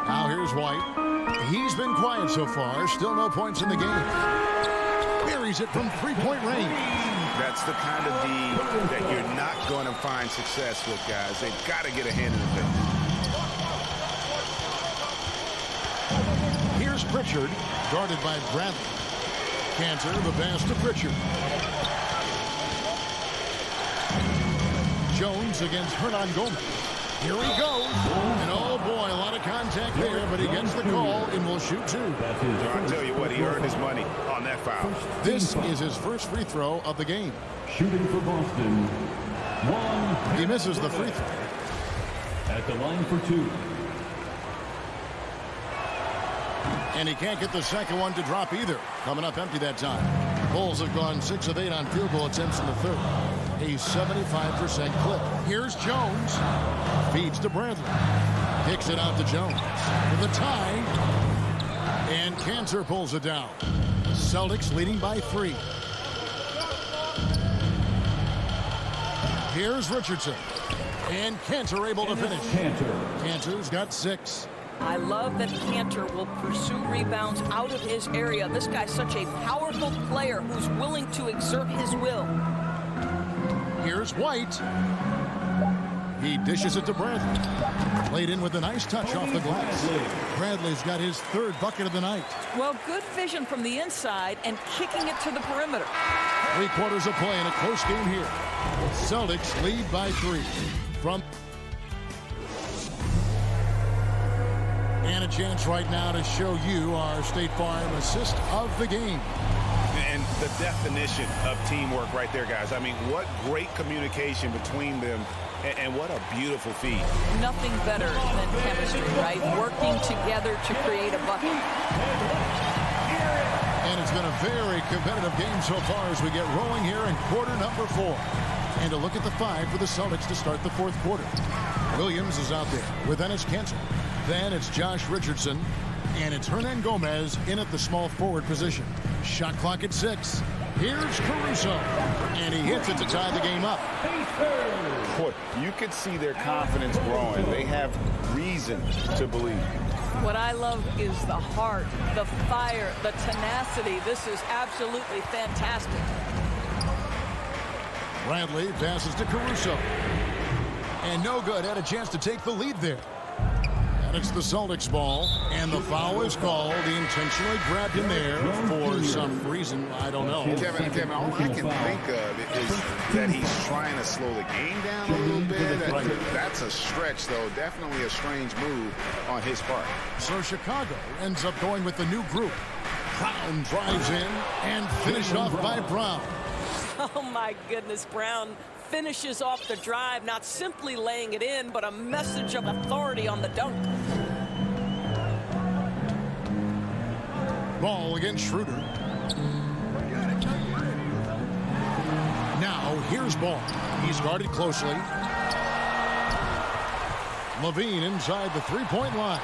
Now here's White. He's been quiet so far. Still no points in the game. Buries it from three-point range. That's the kind of D that you're not going to find success with, guys. They've got to get a hand in the face. Here's Pritchard, guarded by Bradley. Kanter, the pass to Pritchard. Jones against Hernan Gomez. Here he goes. And oh boy, a lot of contact there, but he gets the call and will shoot 2. I'll tell you what, he earned his money on that foul. This is his first free throw of the game. Shooting for Boston. 1. He misses the free throw. At the line for 2. And he can't get the second one to drop either. Coming up empty that time. Bulls have gone 6 of 8 on field goal attempts in the third. A 75% clip. Here's Jones. Feeds to Bradley. Kicks it out to Jones. For the tie. And Kanter pulls it down. Celtics leading by 3. Here's Richardson. And Kanter able to finish. Kanter's got 6. I love that Kanter will pursue rebounds out of his area. This guy's such a powerful player who's willing to exert his will. Here's White. He dishes it to Bradley. Played in with a nice touch off the glass. Bradley's got his 3rd bucket of the night. Well, good vision from the inside and kicking it to the perimeter. 3 quarters of play in a close game here. Celtics lead by 3. From and a chance right now to show you our State Farm assist of the game. And the definition of teamwork right there, guys. I mean, what great communication between them, and what a beautiful feed. Nothing better than chemistry, right? Working together to create a bucket. And it's been a very competitive game so far as we get rolling here in quarter number 4. And a look at the 5 for the Celtics to start the 4th quarter. Williams is out there with Enes Kanter. Then it's Josh Richardson. And it's Hernan Gomez in at the small forward position. Shot clock at 6. Here's Caruso. And he hits it to tie the game up. Boy, you could see their confidence growing. They have reason to believe. What I love is the heart, the fire, the tenacity. This is absolutely fantastic. Bradley passes to Caruso. And no good. Had a chance to take the lead there. And it's the Celtics ball, and the foul is called. He intentionally grabbed him there for some reason. I don't know. Kevin, all I can think of is that he's trying to slow the game down a little bit. That's a stretch, though. Definitely a strange move on his part. So Chicago ends up going with the new group. Brown drives in and finished off by Brown. Oh, my goodness, Brown finishes off the drive, not simply laying it in, but a message of authority on the dunk. Ball against Schroeder. Now here's Ball. He's guarded closely. Levine inside the three-point line.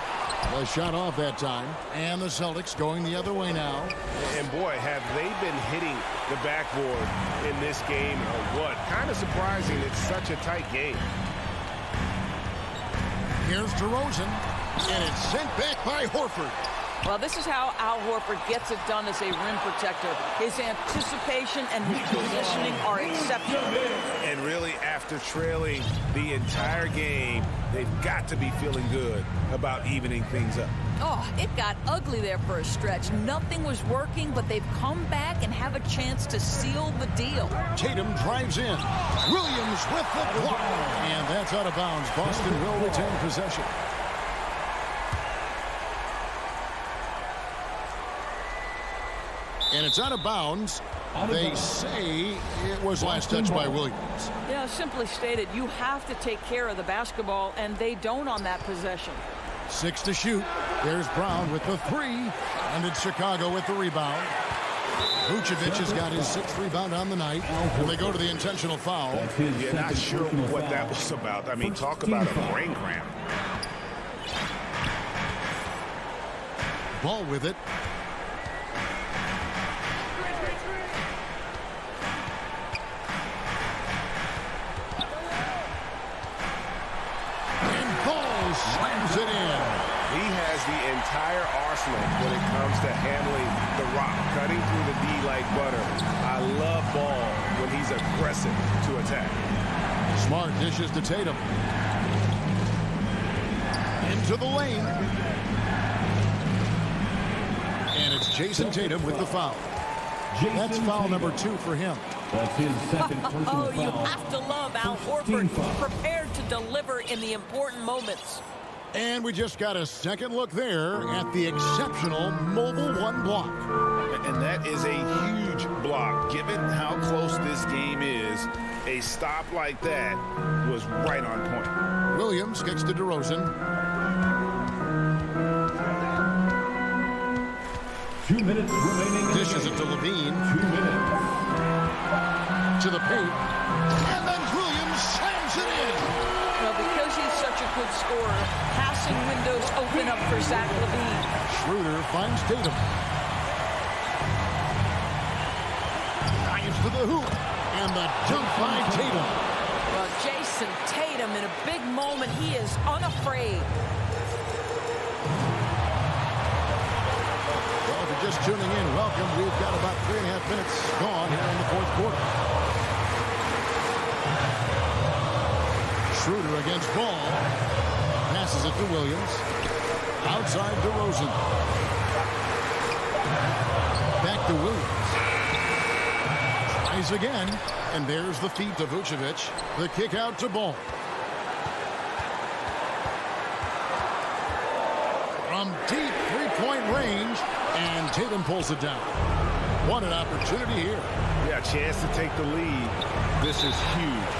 The shot off that time. And the Celtics going the other way now. And boy, have they been hitting the backboard in this game or what? Kind of surprising. It's such a tight game. Here's DeRozan. And it's sent back by Horford. Well, this is how Al Horford gets it done as a rim protector. His anticipation and his positioning are exceptional. And really, after trailing the entire game, they've got to be feeling good about evening things up. Oh, it got ugly there for a stretch. Nothing was working, but they've come back and have a chance to seal the deal. Tatum drives in. Williams with the block. And that's out of bounds. Boston will retain possession. And it's out of bounds. They say it was last touched by Williams. Yeah, simply stated, you have to take care of the basketball, and they don't on that possession. 6 to shoot. There's Brown with the three. And it's Chicago with the rebound. Vucevic has got his 6th rebound on the night. And they go to the intentional foul. Yeah, not sure what that was about. I mean, talk about a brain cramp. Ball with it. Slams it in. He has the entire arsenal when it comes to handling the rock, cutting through the D like butter. I love Ball when he's aggressive to attack. Smart dishes to Tatum. Into the lane. And it's Jason Tatum with the foul. That's foul number 2 for him. That's his second personal foul. Oh, you have to love Al Horford, prepared to deliver in the important moments. And we just got a second look there at the exceptional Mobile One block. And that is a huge block. Given how close this game is, a stop like that was right on point. Williams gets to DeRozan. 2 minutes remaining. Dishes it to Levine. 2 minutes. To the paint. And then Williams slams it in. Well, because he's such a good scorer, passing windows open up for Zach LaVine. Schroeder finds Tatum. Drives to the hoop. And the dunk by Tatum. Well, Jason Tatum, in a big moment, he is unafraid. Well, if you're just tuning in, welcome. We've got about 3.5 minutes gone here in the 4th quarter. Schroeder against Ball. Passes it to Williams. Outside DeRozan. Back to Williams. Tries again. And there's the feed to Vucevic. The kick out to Ball. From deep three-point range. And Tatum pulls it down. What an opportunity here. Yeah, chance to take the lead. This is huge.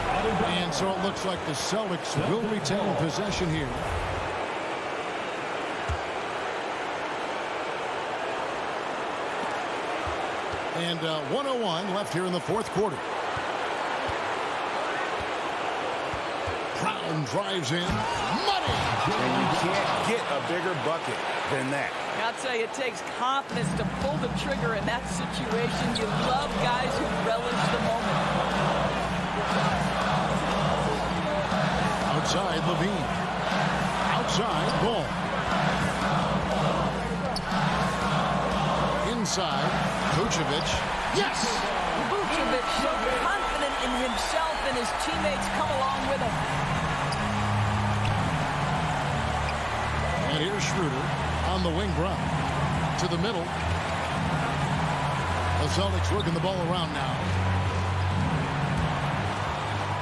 And so it looks like the Celtics will retain possession here. And 1:01 left here in the 4th quarter. Brown drives in. Money! And you can't get a bigger bucket than that. I'll tell you, it takes confidence to pull the trigger in that situation. You love guys who relish the moment. Outside, Levine. Outside, Ball. Inside, Vucevic. Yes! Vucevic so confident in himself, and his teammates come along with him. And here's Schroeder on the wing. Brown to the middle. The Celtics working the ball around now.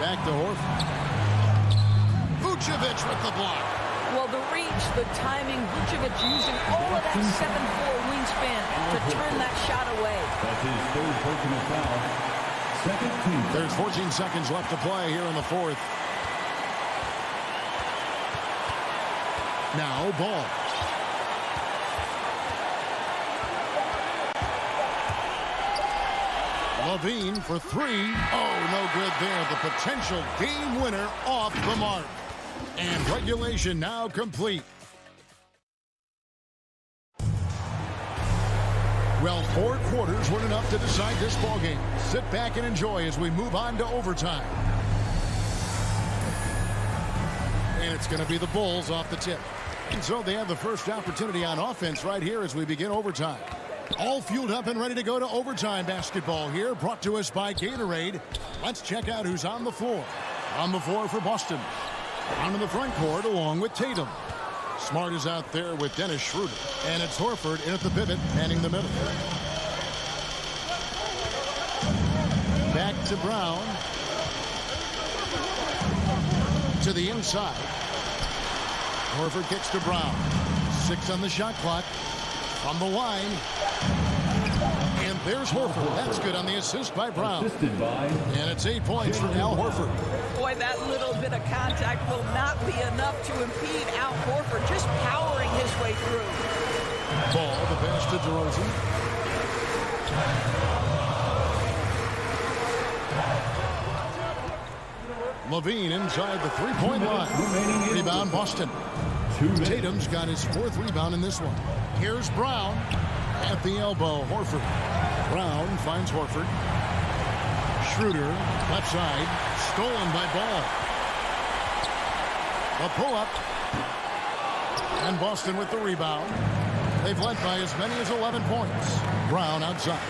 Back to Horford. Vucevic with the block. Well, the reach, the timing, Vucevic using all of that 7'4" wingspan to turn that shot away. That's his third personal foul. Second team. There's 14 seconds left to play here in the fourth. Now Ball. Levine for three. Oh, no good there. The potential game winner off the mark. And regulation now complete. Well, 4 quarters weren't enough to decide this ballgame. Sit back and enjoy as we move on to overtime. And it's going to be the Bulls off the tip. And so they have the first opportunity on offense right here as we begin overtime. All fueled up and ready to go to overtime basketball here, brought to us by Gatorade. Let's check out who's on the floor. On the floor for Boston. Down in the front court along with Tatum. Smart is out there with Dennis Schroeder. And it's Horford in at the pivot, manning the middle. Back to Brown. To the inside. Horford kicks to Brown. 6 on the shot clock. From the line. And there's Horford. That's good on the assist by Brown. And it's 8 points for Al Horford. Boy, that little bit of contact will not be enough to impede Al Horford, just powering his way through. Ball, the pass to DeRozan. Levine inside the three-point line. Rebound, Boston. Tatum's got his 4th rebound in this one. Here's Brown at the elbow. Horford. Brown finds Horford. Schroeder, left side, stolen by Ball. A pull-up. And Boston with the rebound. They've led by as many as 11 points. Brown outside.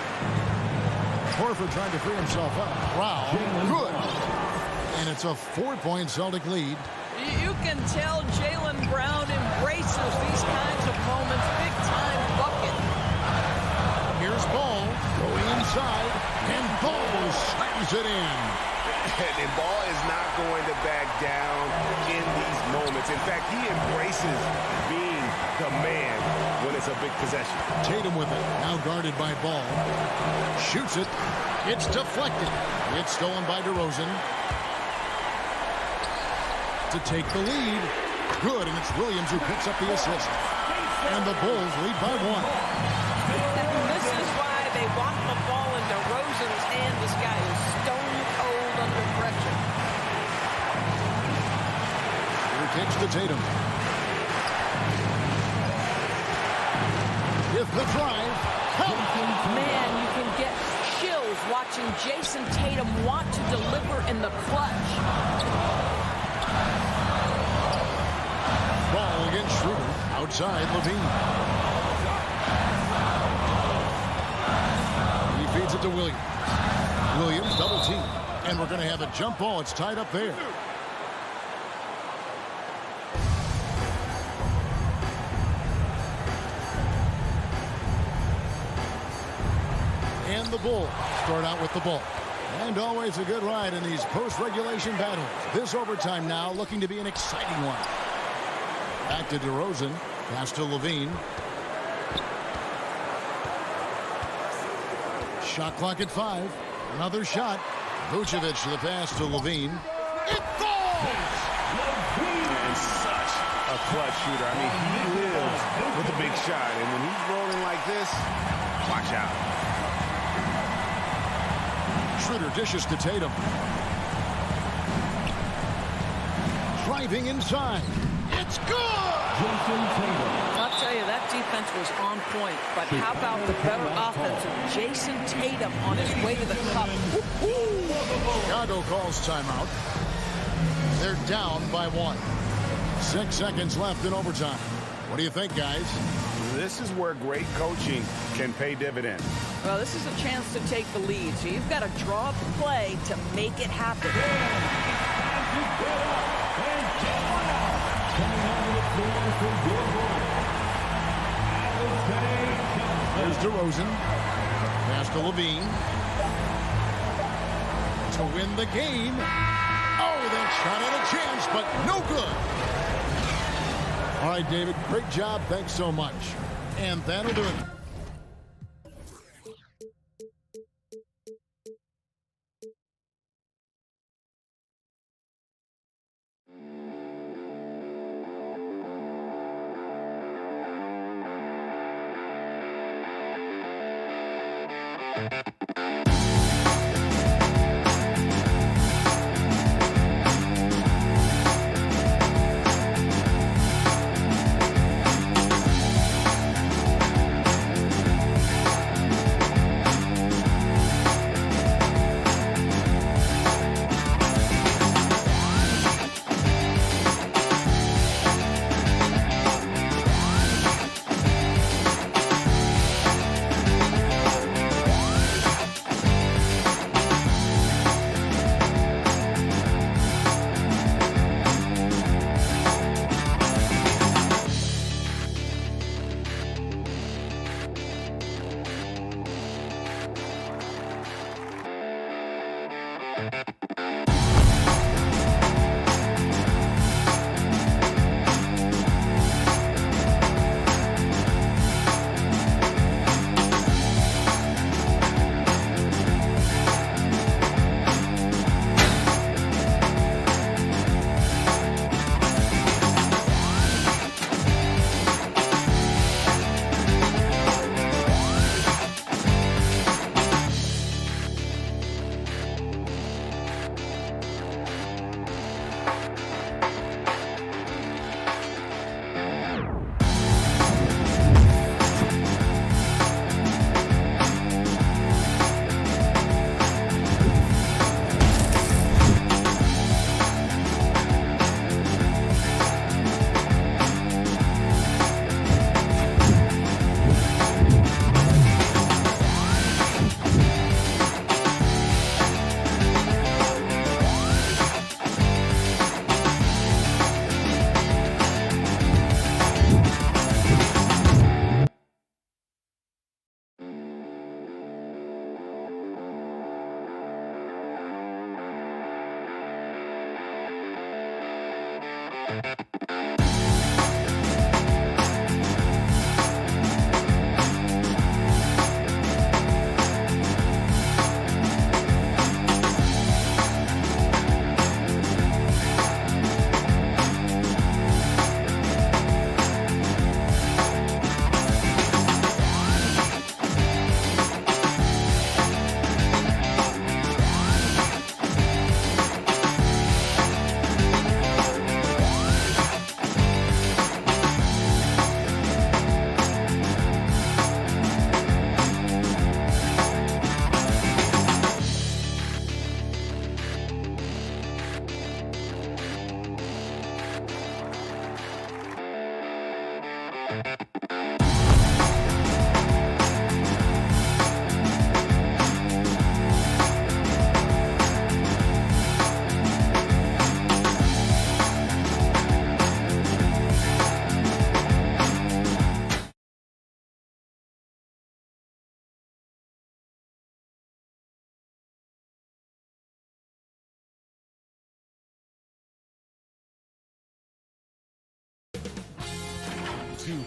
Horford trying to free himself up. Brown, good. And it's a 4-point Celtic lead. You can tell Jaylen Brown embraces these kinds of moments. Big-time bucket. Here's Ball going inside, and Ball slams it in. And Ball is not going to back down in these moments. In fact, he embraces being the man when it's a big possession. Tatum with it, now guarded by Ball. Shoots it. It's deflected. It's stolen by DeRozan. To take the lead. Good, and it's Williams who picks up the assist. And the Bulls lead by 1. This is why they want the ball in DeRozan's hand. This guy is stone cold under pressure. Here takes to Tatum. If the drive. Man, you can get chills watching Jason Tatum want to deliver in the clutch. Ball against Schroeder. Outside, Levine. He feeds it to Williams. Williams double team. And we're going to have a jump ball. It's tied up there. And the Bulls start out with the ball. And always a good ride in these post-regulation battles. This overtime now looking to be an exciting one. Back to DeRozan. Pass to Levine. Shot clock at 5. Another shot. Vucevic to the pass to Levine. It falls! And such a clutch shooter. I mean, he lives with a big shot. And when he's rolling like this, watch out. Schroeder dishes to Tatum. Driving inside. It's good! I'll tell you, that defense was on point. But how about the better offense of Jason Tatum on his way to the cup? Chicago calls timeout. They're down by 1. 6 seconds left in overtime. What do you think, guys? This is where great coaching can pay dividends. Well, this is a chance to take the lead. So you've got to draw up the play to make it happen. There's DeRozan. Pass to Levine. To win the game. Oh, that shot had a chance, but no good. All right, David, great job. Thanks so much. And that'll do it.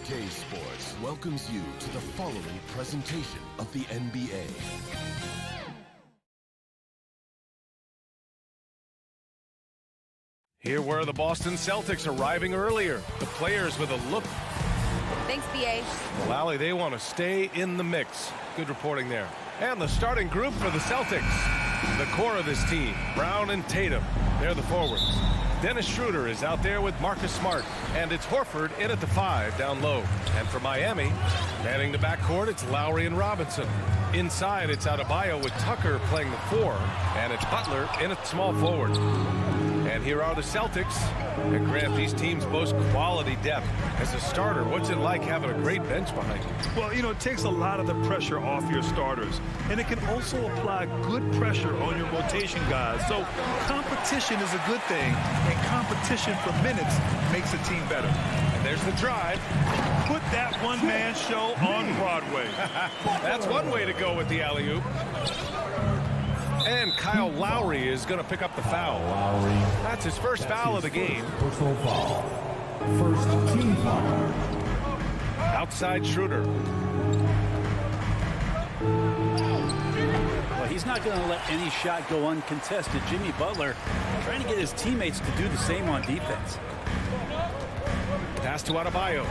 K Sports welcomes you to the following presentation of the NBA. Here were the Boston Celtics arriving earlier. The players with a look. Thanks, BA. Well, Allie, they want to stay in the mix. Good reporting there. And the starting group for the Celtics. The core of this team, Brown and Tatum. They're the forwards. Dennis Schroeder is out there with Marcus Smart. And it's Horford in at the 5 down low. And for Miami, manning the backcourt, it's Lowry and Robinson. Inside, it's Adebayo with Tucker playing the 4. And it's Butler in at small forward. And And here are the Celtics. And Grant, these teams boast quality depth. As a starter, what's it like having a great bench behind you? Well, you know, it takes a lot of the pressure off your starters. And it can also apply good pressure on your rotation guys. So competition is a good thing. And competition for minutes makes a team better. And there's the drive. Put that one-man show on Broadway. That's one way to go with the alley-oop. And Kyle Lowry is going to pick up the foul. That's his first foul of the game. Personal foul. First team foul. Outside Schroeder. Well, he's not going to let any shot go uncontested. Jimmy Butler trying to get his teammates to do the same on defense. Pass to Adebayo.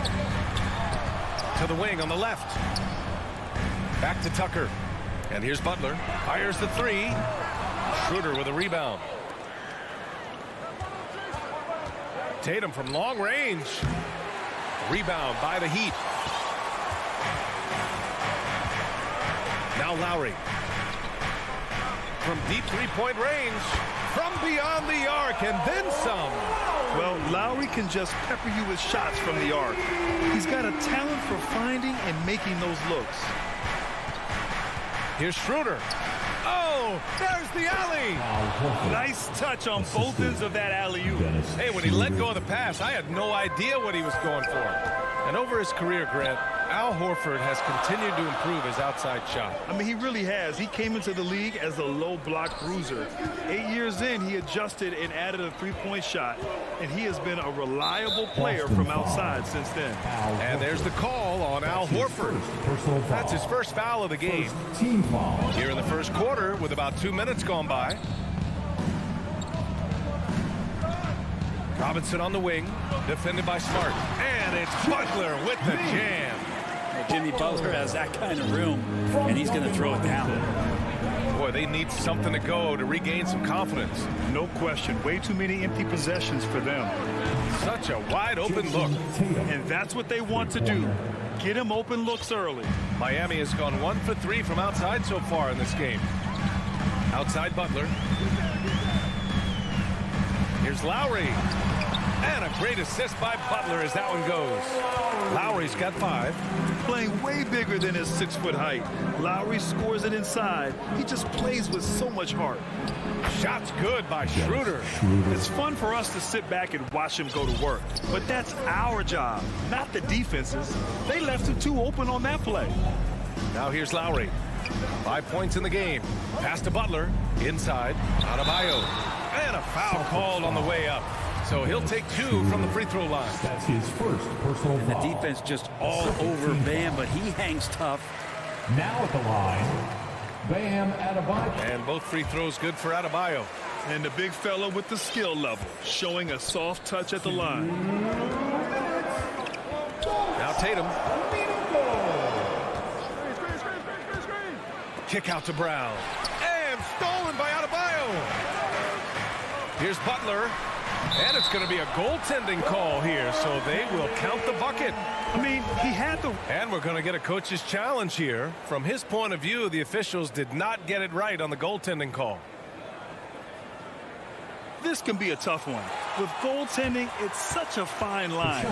To the wing on the left. Back to Tucker. And here's Butler. Fires the three. Schroeder with a rebound. Tatum from long range. Rebound by the Heat. Now Lowry. From deep three-point range. From beyond the arc and then some. Well, Lowry can just pepper you with shots from the arc. He's got a talent for finding and making those looks. Here's Schroeder. Oh, there's the alley. Nice touch on both ends of that alley-oop. Hey, when he let go of the pass, I had no idea what he was going for. And over his career, Grant, Al Horford has continued to improve his outside shot. I mean, he really has. He came into the league as a low block bruiser. 8 years in, he adjusted and added a three-point shot, and he has been a reliable player from outside since then. And there's the call on Al Horford. That's his first foul of the game. Here in the first quarter with about 2 minutes gone by. Robinson on the wing, defended by Smart. And it's Butler with the jam. Jimmy Butler has that kind of room, and he's going to throw it down. Boy, they need something to go to regain some confidence. No question. Way too many empty possessions for them. Such a wide open look. And that's what they want to do. Get him open looks early. Miami has gone 1 for 3 from outside so far in this game. Outside Butler. Here's Lowry. And a great assist by Butler as that one goes. Lowry's got 5. Playing way bigger than his 6-foot height. Lowry scores it inside. He just plays with so much heart. Shot's good by Schroeder. It's fun for us to sit back and watch him go to work. But that's our job, not the defense's. They left him too open on that play. Now here's Lowry. 5 points in the game. Pass to Butler. Inside. Adebayo. And a foul called on the way up. So he'll take 2 from the free throw line. That's his first personal foul. The defense just all over Bam, but he hangs tough. Now at the line, Bam Adebayo. And both free throws good for Adebayo. And the big fella with the skill level, showing a soft touch at the line. Now Tatum. Kick out to Brown. And stolen by Adebayo. Here's Butler. And it's going to be a goaltending call here, so they will count the bucket. I mean, he had the... And we're going to get a coach's challenge here. From his point of view, the officials did not get it right on the goaltending call. This can be a tough one. With goaltending, it's such a fine line.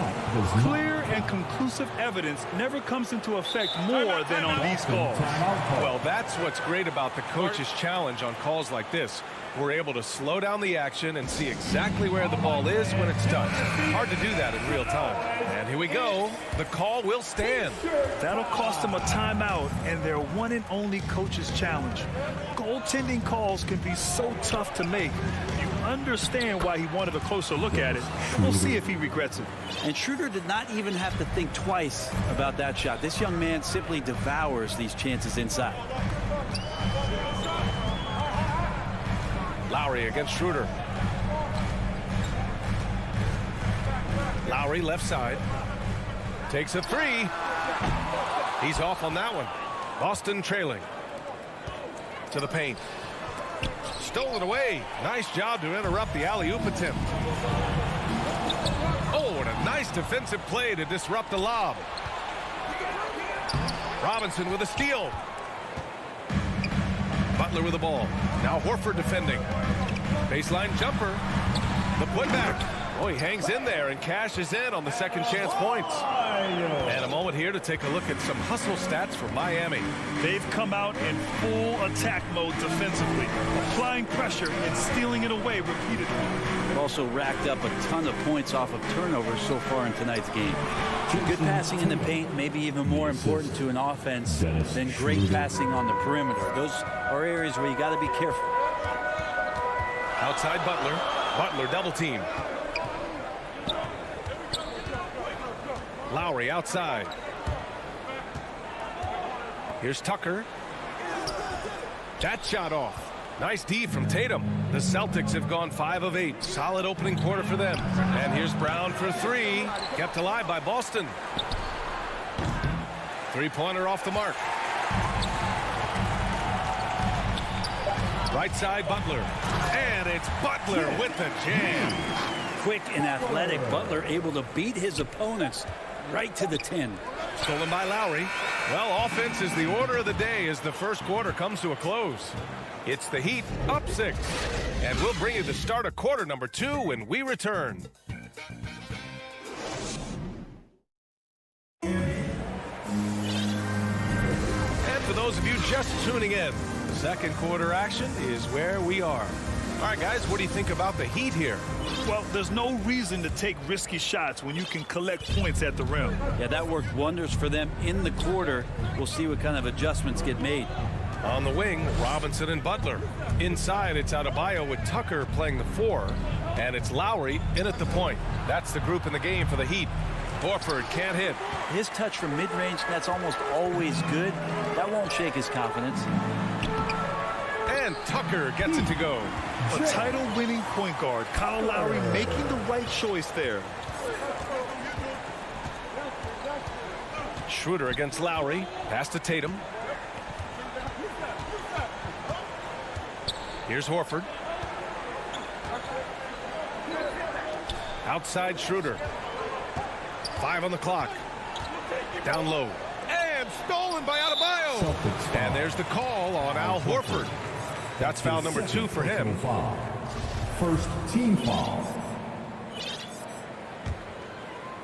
Clear and conclusive evidence never comes into effect more than on these calls. Well, that's what's great about the coach's challenge on calls like this. We're able to slow down the action and see exactly where the ball is when it's touched. Hard to do that in real time. And here we go. The call will stand. That'll cost them a timeout and their one and only coach's challenge. Goaltending calls can be so tough to make. You understand why he wanted a closer look at it. We'll see if he regrets it. And Schroeder did not even have to think twice about that shot. This young man simply devours these chances inside. Lowry against Schroeder. Lowry left side. Takes a 3. He's off on that one. Boston trailing. To the paint. Stolen away. Nice job to interrupt the alley-oop attempt. Oh, and a nice defensive play to disrupt the lob. Robinson with a steal. Butler with the ball. Now Horford defending. Baseline jumper. The putback. Oh, he hangs in there and cashes in on the second chance points. And a moment here to take a look at some hustle stats for Miami. They've come out in full attack mode defensively, applying pressure and stealing it away repeatedly. They've also racked up a ton of points off of turnovers so far in tonight's game. Good passing in the paint, maybe even more important to an offense than great passing on the perimeter. Those are areas where you got to be careful. Outside Butler. Butler double team. Lowry outside. Here's Tucker. That shot off. Nice D from Tatum. The Celtics have gone 5 of 8. Solid opening quarter for them. And here's Brown for 3. Kept alive by Boston. Three-pointer off the mark. Right side Butler. And it's Butler with the jam. Quick and athletic, Butler able to beat his opponents right to the 10. Stolen by Lowry. Well, offense is the order of the day as the first quarter comes to a close. It's the Heat up 6. And we'll bring you the start of quarter number 2 when we return. And for those of you just tuning in, second quarter action is where we are. All right, guys, what do you think about the Heat here? Well, there's no reason to take risky shots when you can collect points at the rim. Yeah, that worked wonders for them in the quarter. We'll see what kind of adjustments get made. On the wing, Robinson and Butler. Inside, it's Adebayo with Tucker playing the 4. And it's Lowry in at the point. That's the group in the game for the Heat. Horford can't hit. His touch from mid-range, that's almost always good. That won't shake his confidence. And Tucker gets it to go. A title-winning point guard, Kyle Lowry making the right choice there. Schroeder against Lowry. Pass to Tatum. Here's Horford. Outside Schroeder. 5 on the clock. Down low. And stolen by Adebayo. And there's the call on Al Horford. That's foul number 2 for him. First team foul.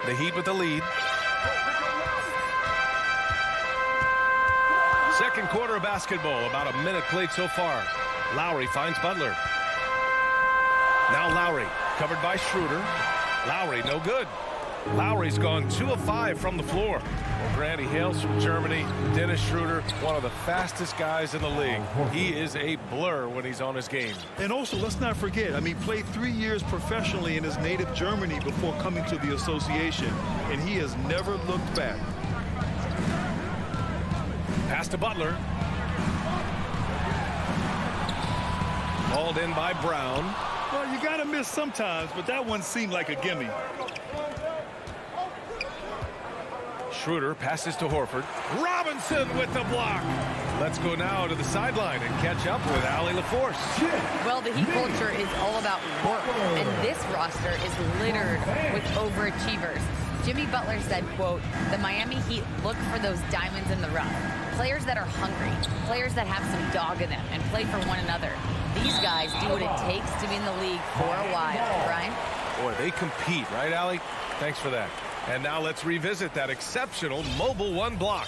The Heat with the lead. Second quarter of basketball. About a minute played so far. Lowry finds Butler. Now Lowry covered by Schroeder. Lowry no good. Lowry's gone 2 of 5 from the floor. Well, Grant, he hails from Germany. Dennis Schroeder, one of the fastest guys in the league. He is a blur when he's on his game. And also, let's not forget, he played 3 years professionally in his native Germany before coming to the association, and he has never looked back. Pass to Butler. Hauled in by Brown. Well, you got to miss sometimes, but that one seemed like a gimme. Schroeder passes to Horford. Robinson with the block. Let's go now to the sideline and catch up with Allie LaForce. Well, the Heat culture is all about work, and this roster is littered with overachievers. Jimmy Butler said, quote, "The Miami Heat look for those diamonds in the rough. Players that are hungry, players that have some dog in them and play for one another. These guys do what it takes to be in the league for a while." Brian? Boy, they compete, right, Allie? Thanks for that. And now let's revisit that exceptional mobile 1 block.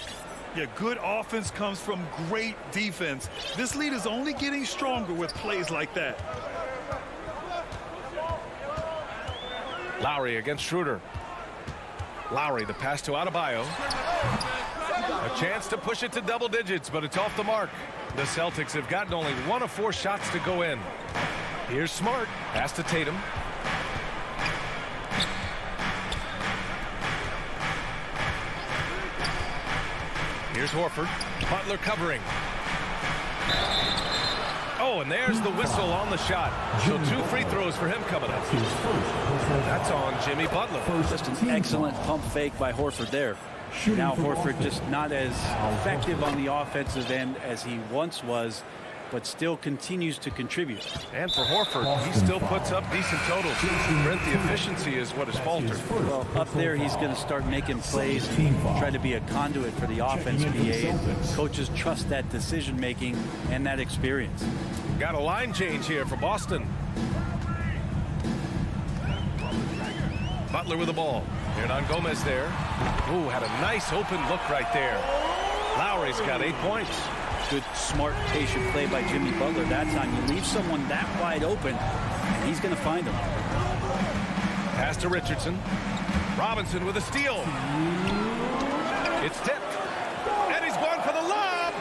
Yeah, good offense comes from great defense. This lead is only getting stronger with plays like that. Lowry against Schroeder. Lowry, the pass to Adebayo. A chance to push it to double digits, but it's off the mark. The Celtics have gotten only 1 of 4 shots to go in. Here's Smart. Pass to Tatum. Here's Horford. Butler covering. Oh, and there's the whistle on the shot. So 2 free throws for him coming up. That's on Jimmy Butler. Just an excellent pump fake by Horford there. Now Horford just not as effective on the offensive end as he once was, but still continues to contribute. And for Horford, he still puts up decent totals. Brent, the efficiency is what has faltered. Well, up there, he's going to start making plays and try to be a conduit for the offense, BA. Coaches trust that decision-making and that experience. Got a line change here for Boston. Butler with the ball. Hernan Gomez there. Ooh, had a nice open look right there. Lowry's got 8 points. Good, smart, patient play by Jimmy Butler that time. You leave someone that wide open, and he's going to find them. Pass to Richardson. Robinson with a steal. It's tipped. And he's going for the lob.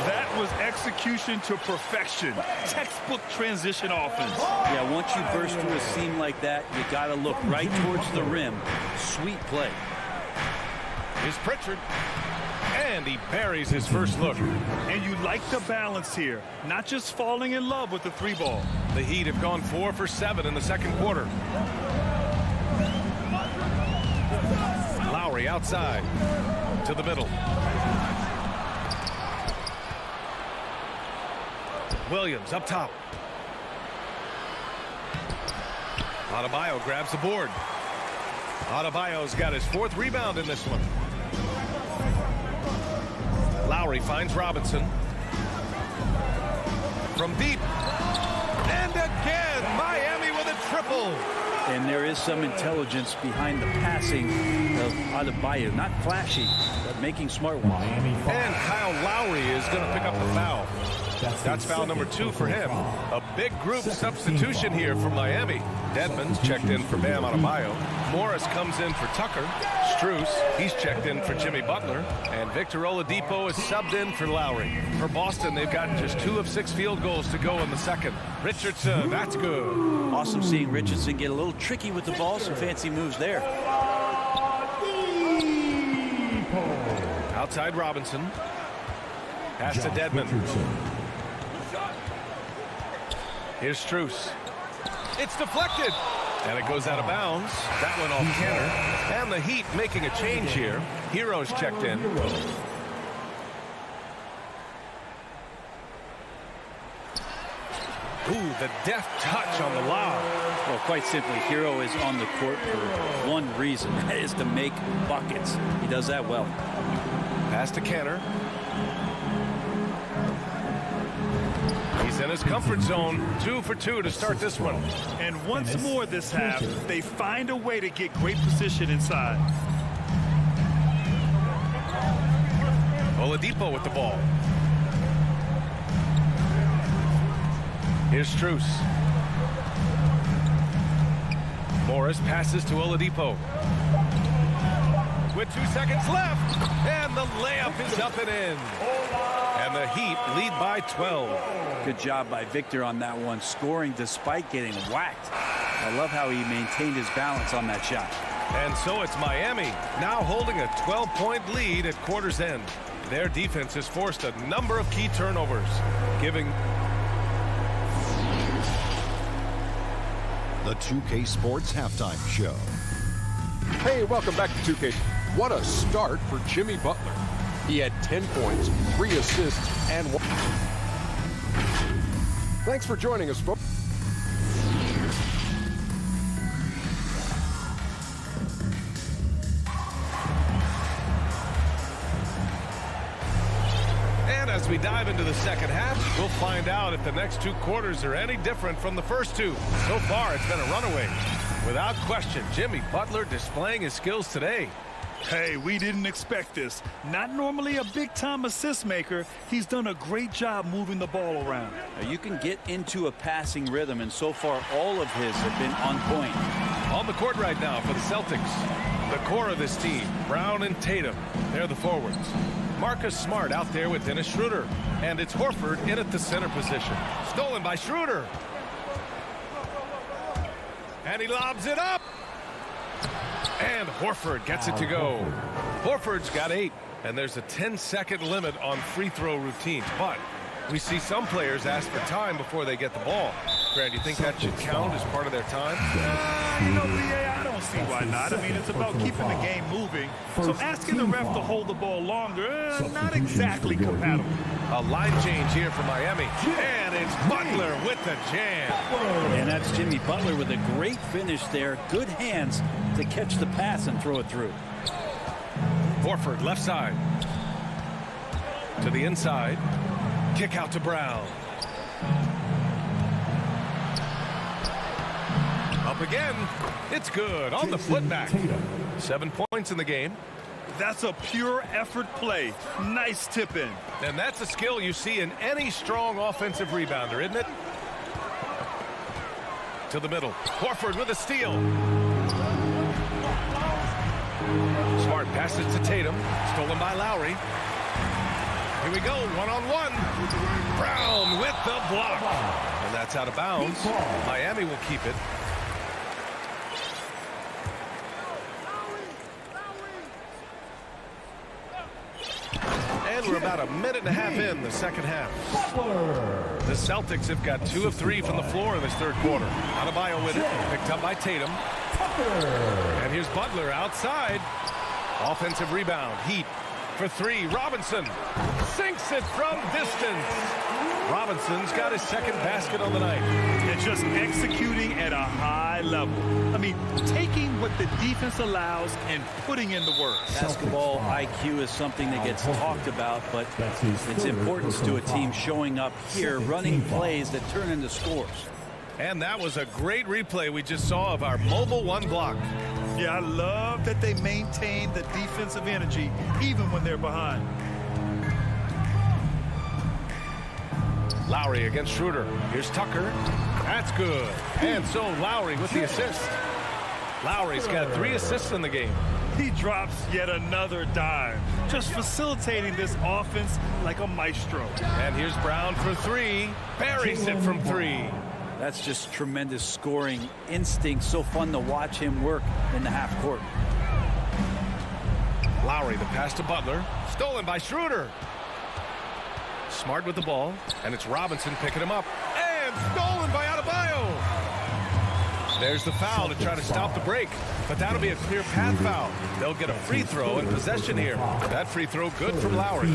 That was execution to perfection. Textbook transition offense. Yeah, once you burst through a seam like that, you got to look right towards the rim. Sweet play. Here's Pritchard. And he buries his first look. And you like the balance here. Not just falling in love with the 3-ball. The Heat have gone 4 for 7 in the second quarter. Lowry outside to the middle. Williams up top. Adebayo grabs the board. Adebayo's got his 4th rebound in this one. Lowry finds Robinson. From deep. And again, Miami with a triple. And there is some intelligence behind the passing of Adebayo. Not flashy, but making smart ones. And Kyle Lowry is going to pick up the foul. That's foul number 2 for him. A big group substitution here for Miami. Dedmon's checked in for Bam Adebayo. Morris comes in for Tucker. Strus, he's checked in for Jimmy Butler. And Victor Oladipo is subbed in for Lowry. For Boston, they've got just 2 of 6 field goals to go in the second. Richardson, that's good. Awesome seeing Richardson get a little tricky with the ball. Some fancy moves there. Outside Robinson. Pass to Dedmon. Here's Strus. It's deflected. And it goes out of bounds. That went off Kenner. And the Heat making a change here. Hero's checked in. Ooh, the deft touch on the lob. Well, quite simply, Hero is on the court for one reason. That is to make buckets. He does that well. Pass to Kenner. He's in his comfort zone. 2 for 2 to start this one. And once more this half, they find a way to get great position inside. Oladipo with the ball. Here's Strus. Morris passes to Oladipo. With 2 seconds left. And the layup is up and in. And the Heat lead by 12. Good job by Victor on that one, scoring despite getting whacked. I love how he maintained his balance on that shot. And so it's Miami now holding a 12-point lead at quarter's end. Their defense has forced a number of key turnovers, giving The 2K Sports Halftime Show. Hey, welcome back to 2K. What a start for Jimmy Butler. He had 10 points, 3 assists, and 1. Thanks for joining us, folks. And as we dive into the second half, we'll find out if the next 2 quarters are any different from the first 2. So far, it's been a runaway. Without question, Jimmy Butler displaying his skills today. Hey, we didn't expect this. Not normally a big-time assist maker. He's done a great job moving the ball around. Now you can get into a passing rhythm, and so far all of his have been on point. On the court right now for the Celtics. The core of this team, Brown and Tatum. They're the forwards. Marcus Smart out there with Dennis Schroeder. And it's Horford in at the center position. Stolen by Schroeder. And he lobs it up. And Horford gets it to go. Horford's got 8. And there's a 10-second limit on free throw routines. But we see some players ask for time before they get the ball. Grant, do you think that should count as part of their time? I don't see why not. I mean, it's about keeping the game moving. So asking the ref to hold the ball longer, not exactly compatible. A line change here for Miami. And it's Butler with the jam. And that's Jimmy Butler with a great finish there. Good hands to catch the pass and throw it through. Horford left side. To the inside. Kick out to Brown. A Up again. It's good on the putback. 7 points in the game. That's a pure effort play. Nice tip in. And that's a skill you see in any strong offensive rebounder, isn't it? To the middle. Horford with a steal. Smart passes to Tatum. Stolen by Lowry. Here we go, one-on-one. Brown with the block. And that's out of bounds. Miami will keep it. And we're about a minute and a half in the second half. The Celtics have got 2 of 3 from the floor in this third quarter. Adebayo with it, picked up by Tatum. And here's Butler outside. Offensive rebound. Heat for 3. Robinson sinks it from distance. Robinson's got his second basket on the night. And just executing at a high level. I mean, taking what the defense allows and putting in the work. Basketball IQ is something that gets talked about, but its importance to a team showing up here, running plays that turn into scores. And that was a great replay we just saw of our mobile one block. Yeah, I love that they maintain the defensive energy even when they're behind. Lowry against Schroeder. Here's Tucker. That's good. And so Lowry with the assist. Lowry's got 3 assists in the game. He drops yet another dime, just facilitating this offense like a maestro. And here's Brown for 3. Buries it from 3. That's just tremendous scoring instinct. So fun to watch him work in the half court. Lowry, the pass to Butler. Stolen by Schroeder. Smart with the ball. And it's Robinson picking him up. And stolen by Adebayo. There's the foul to try to stop the break. But that'll be a clear path foul. They'll get a free throw in possession here. That free throw good from Lowry.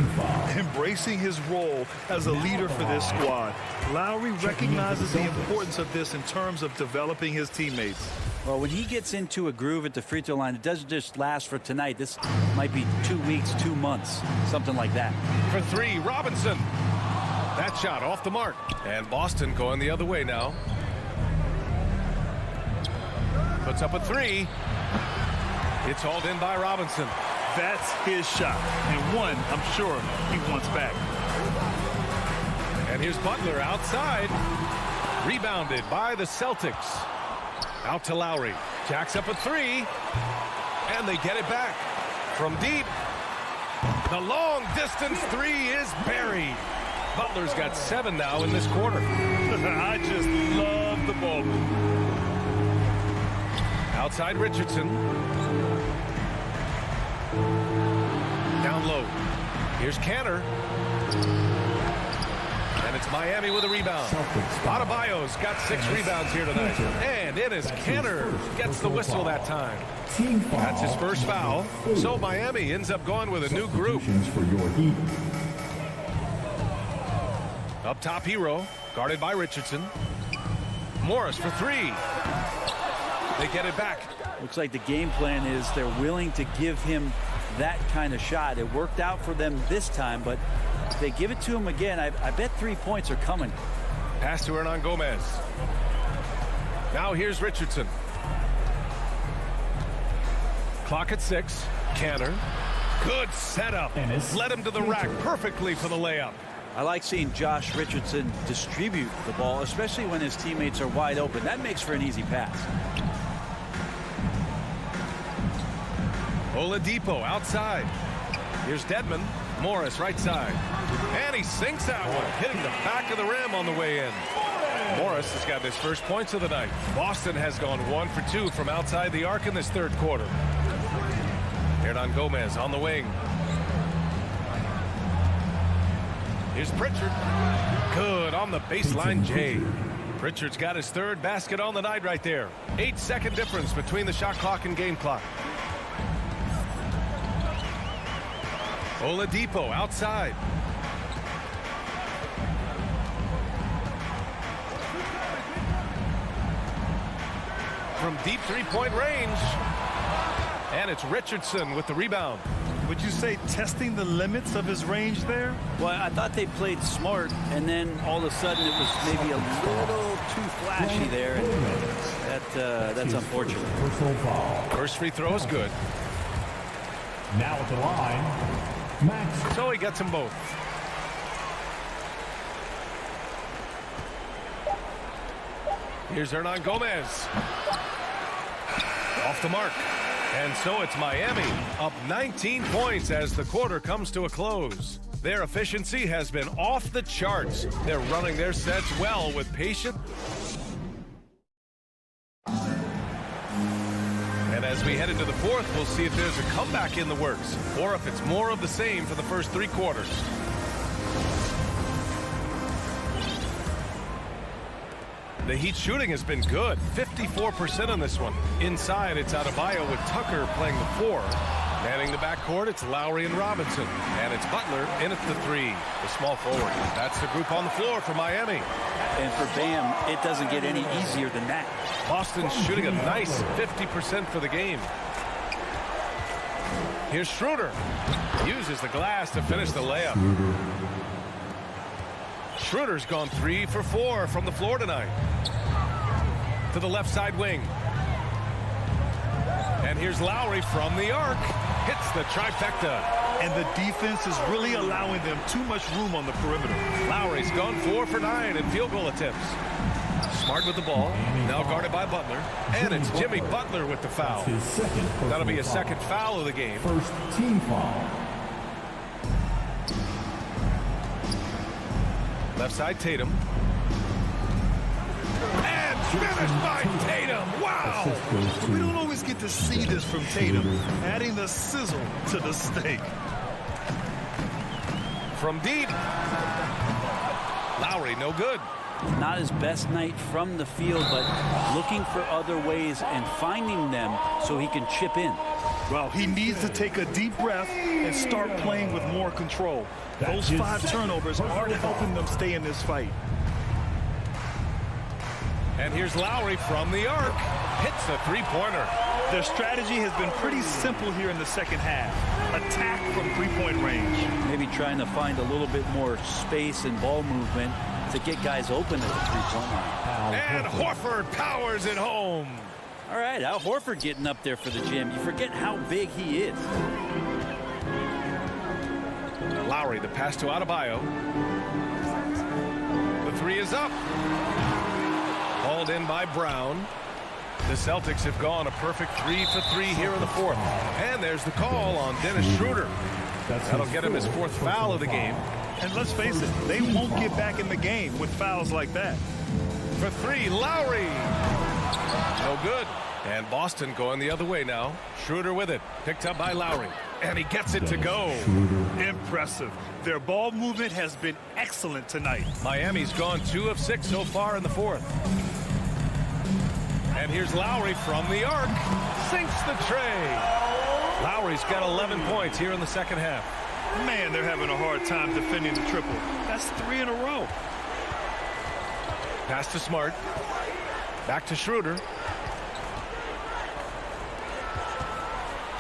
Embracing his role as a leader for this squad. Lowry recognizes the importance of this in terms of developing his teammates. Well, when he gets into a groove at the free throw line, it doesn't just last for tonight. This might be 2 weeks, 2 months, something like that. For 3, Robinson. That shot off the mark. And Boston going the other way now. Puts up a 3. It's hauled in by Robinson. That's his shot. And one, I'm sure, he wants back. And here's Butler outside. Rebounded by the Celtics. Out to Lowry. Jacks up a 3. And they get it back. From deep. The long distance 3 is buried. Butler's got 7 now in this quarter. I just love the ball. Outside Richardson. Down low. Here's Cantor. And it's Miami with a rebound. Adebayo's got 6 rebounds here tonight. And it is Cantor gets the whistle that time. That's his first foul. So Miami ends up going with a new group. Up top, Hero, guarded by Richardson. Morris for 3. They get it back. Looks like the game plan is they're willing to give him that kind of shot. It worked out for them this time, but if they give it to him again, I bet 3 points are coming. Pass to Hernan Gomez. Now here's Richardson. Clock at 6. Cantor. Good setup. Led him to the rack perfectly for the layup. I like seeing Josh Richardson distribute the ball, especially when his teammates are wide open. That makes for an easy pass. Oladipo outside. Here's Dedmon. Morris right side. And he sinks that one, hitting the back of the rim on the way in. Morris has got his first points of the night. Boston has gone 1 for 2 from outside the arc in this third quarter. Hernan Gomez on the wing. Here's Pritchard. Good on the baseline J. Pritchard's got his 3rd basket on the night right there. 8-second difference between the shot clock and game clock. Oladipo outside. From deep 3-point range. And it's Richardson with the rebound. Would you say testing the limits of his range there? Well, I thought they played smart, and then all of a sudden it was maybe a little too flashy there, and that's unfortunate. Personal foul. First free throw is good. Now at the line, Max. So he gets them both. Here's Hernan Gomez. Off the mark. And so it's Miami up 19 points as the quarter comes to a close. Their efficiency has been off the charts. They're running their sets well with patience. And as we head into the fourth, we'll see if there's a comeback in the works or if it's more of the same for the first three quarters. The Heat shooting has been good, 54% on this one. Inside, it's Adebayo with Tucker playing the 4. Manning the backcourt, it's Lowry and Robinson. And it's Butler in at the 3, the small forward. That's the group on the floor for Miami. And for Bam, it doesn't get any easier than that. Boston's shooting a nice 50% for the game. Here's Schroeder. Uses the glass to finish the layup. Schroeder's gone 3 for 4 from the floor tonight. To the left side wing. And here's Lowry from the arc. Hits the trifecta. And the defense is really allowing them too much room on the perimeter. Lowry's gone 4 for 9 in field goal attempts. Smart with the ball. Now guarded by Butler. And it's Jimmy Butler with the foul. That'll be his second foul of the game. First team foul. Left side, Tatum. And finished by Tatum. Wow! We don't always get to see this from Tatum, adding the sizzle to the steak. From deep. Lowry, no good. Not his best night from the field, but looking for other ways and finding them so he can chip in. Well, he needs to take a deep breath and start playing with more control. Those 5 turnovers aren't helping them stay in this fight. And here's Lowry from the arc. Hits the three-pointer. Their strategy has been pretty simple here in the second half. Attack from three-point range. Maybe trying to find a little bit more space and ball movement to get guys open at the three-point line. And Horford powers it home. All right, Al Horford getting up there for the gym. You forget how big he is. Lowry, the pass to Adebayo. The 3 is up. Hauled in by Brown. The Celtics have gone a perfect 3 for 3 here in the fourth. And there's the call on Dennis Schroeder. That'll get him his 4th foul of the game. And let's face it, they won't get back in the game with fouls like that. For 3, Lowry. No good. And Boston going the other way now. Schroeder with it. Picked up by Lowry. And he gets it to go. Impressive. Their ball movement has been excellent tonight. Miami's gone 2 of 6 so far in the fourth. And here's Lowry from the arc. Sinks the tray. Lowry's got 11 points here in the second half. Man, they're having a hard time defending the triple. That's 3 in a row. Pass to Smart. Back to Schroeder.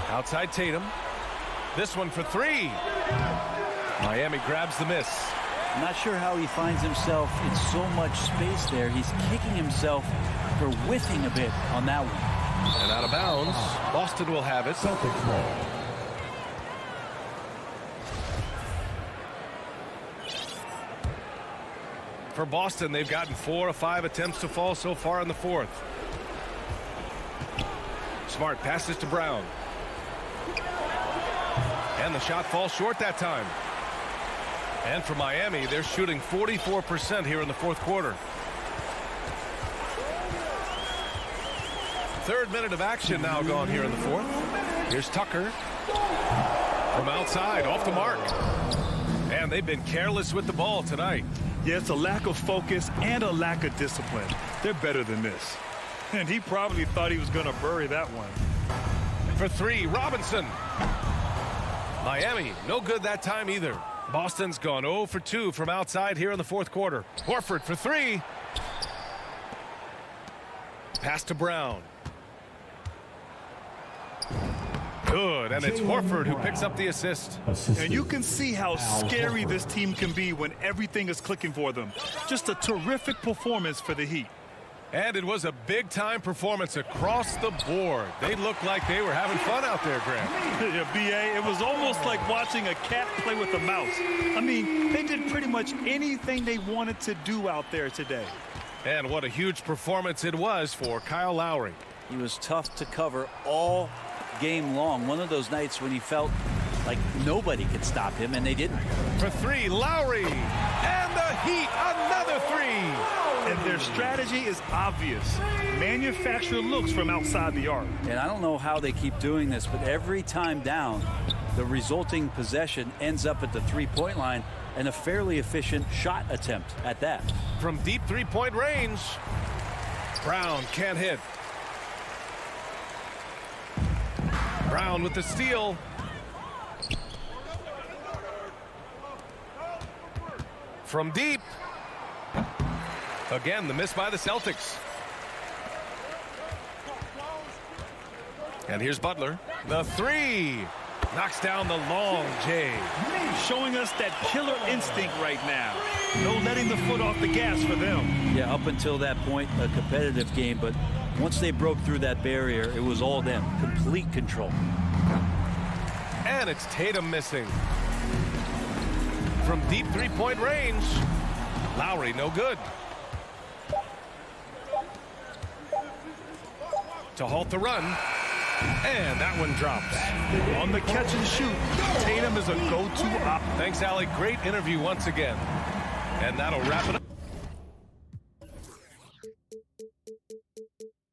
Outside Tatum. This one for 3. Miami grabs the miss. I'm not sure how he finds himself in so much space there. He's kicking himself for whiffing a bit on that one. And out of bounds. Boston will have it. Celtics ball. For Boston, they've gotten 4 of 5 attempts to fall so far in the fourth. Smart passes to Brown. And the shot falls short that time. And for Miami, they're shooting 44% here in the fourth quarter. 3rd minute of action now gone here in the fourth. Here's Tucker. From outside, off the mark. And they've been careless with the ball tonight. Yeah, it's a lack of focus and a lack of discipline. They're better than this. And he probably thought he was going to bury that one. For 3, Robinson. Miami, no good that time either. Boston's gone 0 for 2 from outside here in the fourth quarter. Horford for 3. Pass to Brown. Good, and it's Horford who picks up the assist. And you can see how scary this team can be when everything is clicking for them. Just a terrific performance for the Heat. And it was a big-time performance across the board. They looked like they were having fun out there, Graham. Yeah, B.A., it was almost like watching a cat play with a mouse. I mean, they did pretty much anything they wanted to do out there today. And what a huge performance it was for Kyle Lowry. He was tough to cover all game long. One of those nights when he felt like nobody could stop him, and they didn't. For three, Lowry. And the Heat, another three. And their strategy is obvious. Manufacture looks from outside the arc. And I don't know how they keep doing this, but every time down, the resulting possession ends up at the three-point line, and a fairly efficient shot attempt at that. From deep three-point range, Brown can't hit. Brown with the steal. From deep. Again, the miss by the Celtics. And here's Butler. The three. Knocks down the long J. Showing us that killer instinct right now. No letting the foot off the gas for them. Yeah, up until that point, a competitive game. But once they broke through that barrier, it was all them. Complete control. And it's Tatum missing. From deep three-point range, Lowry no good. To halt the run, and that one drops. On the catch and shoot, Tatum is a go-to op. Thanks, Allie. Great interview once again. And that'll wrap it up.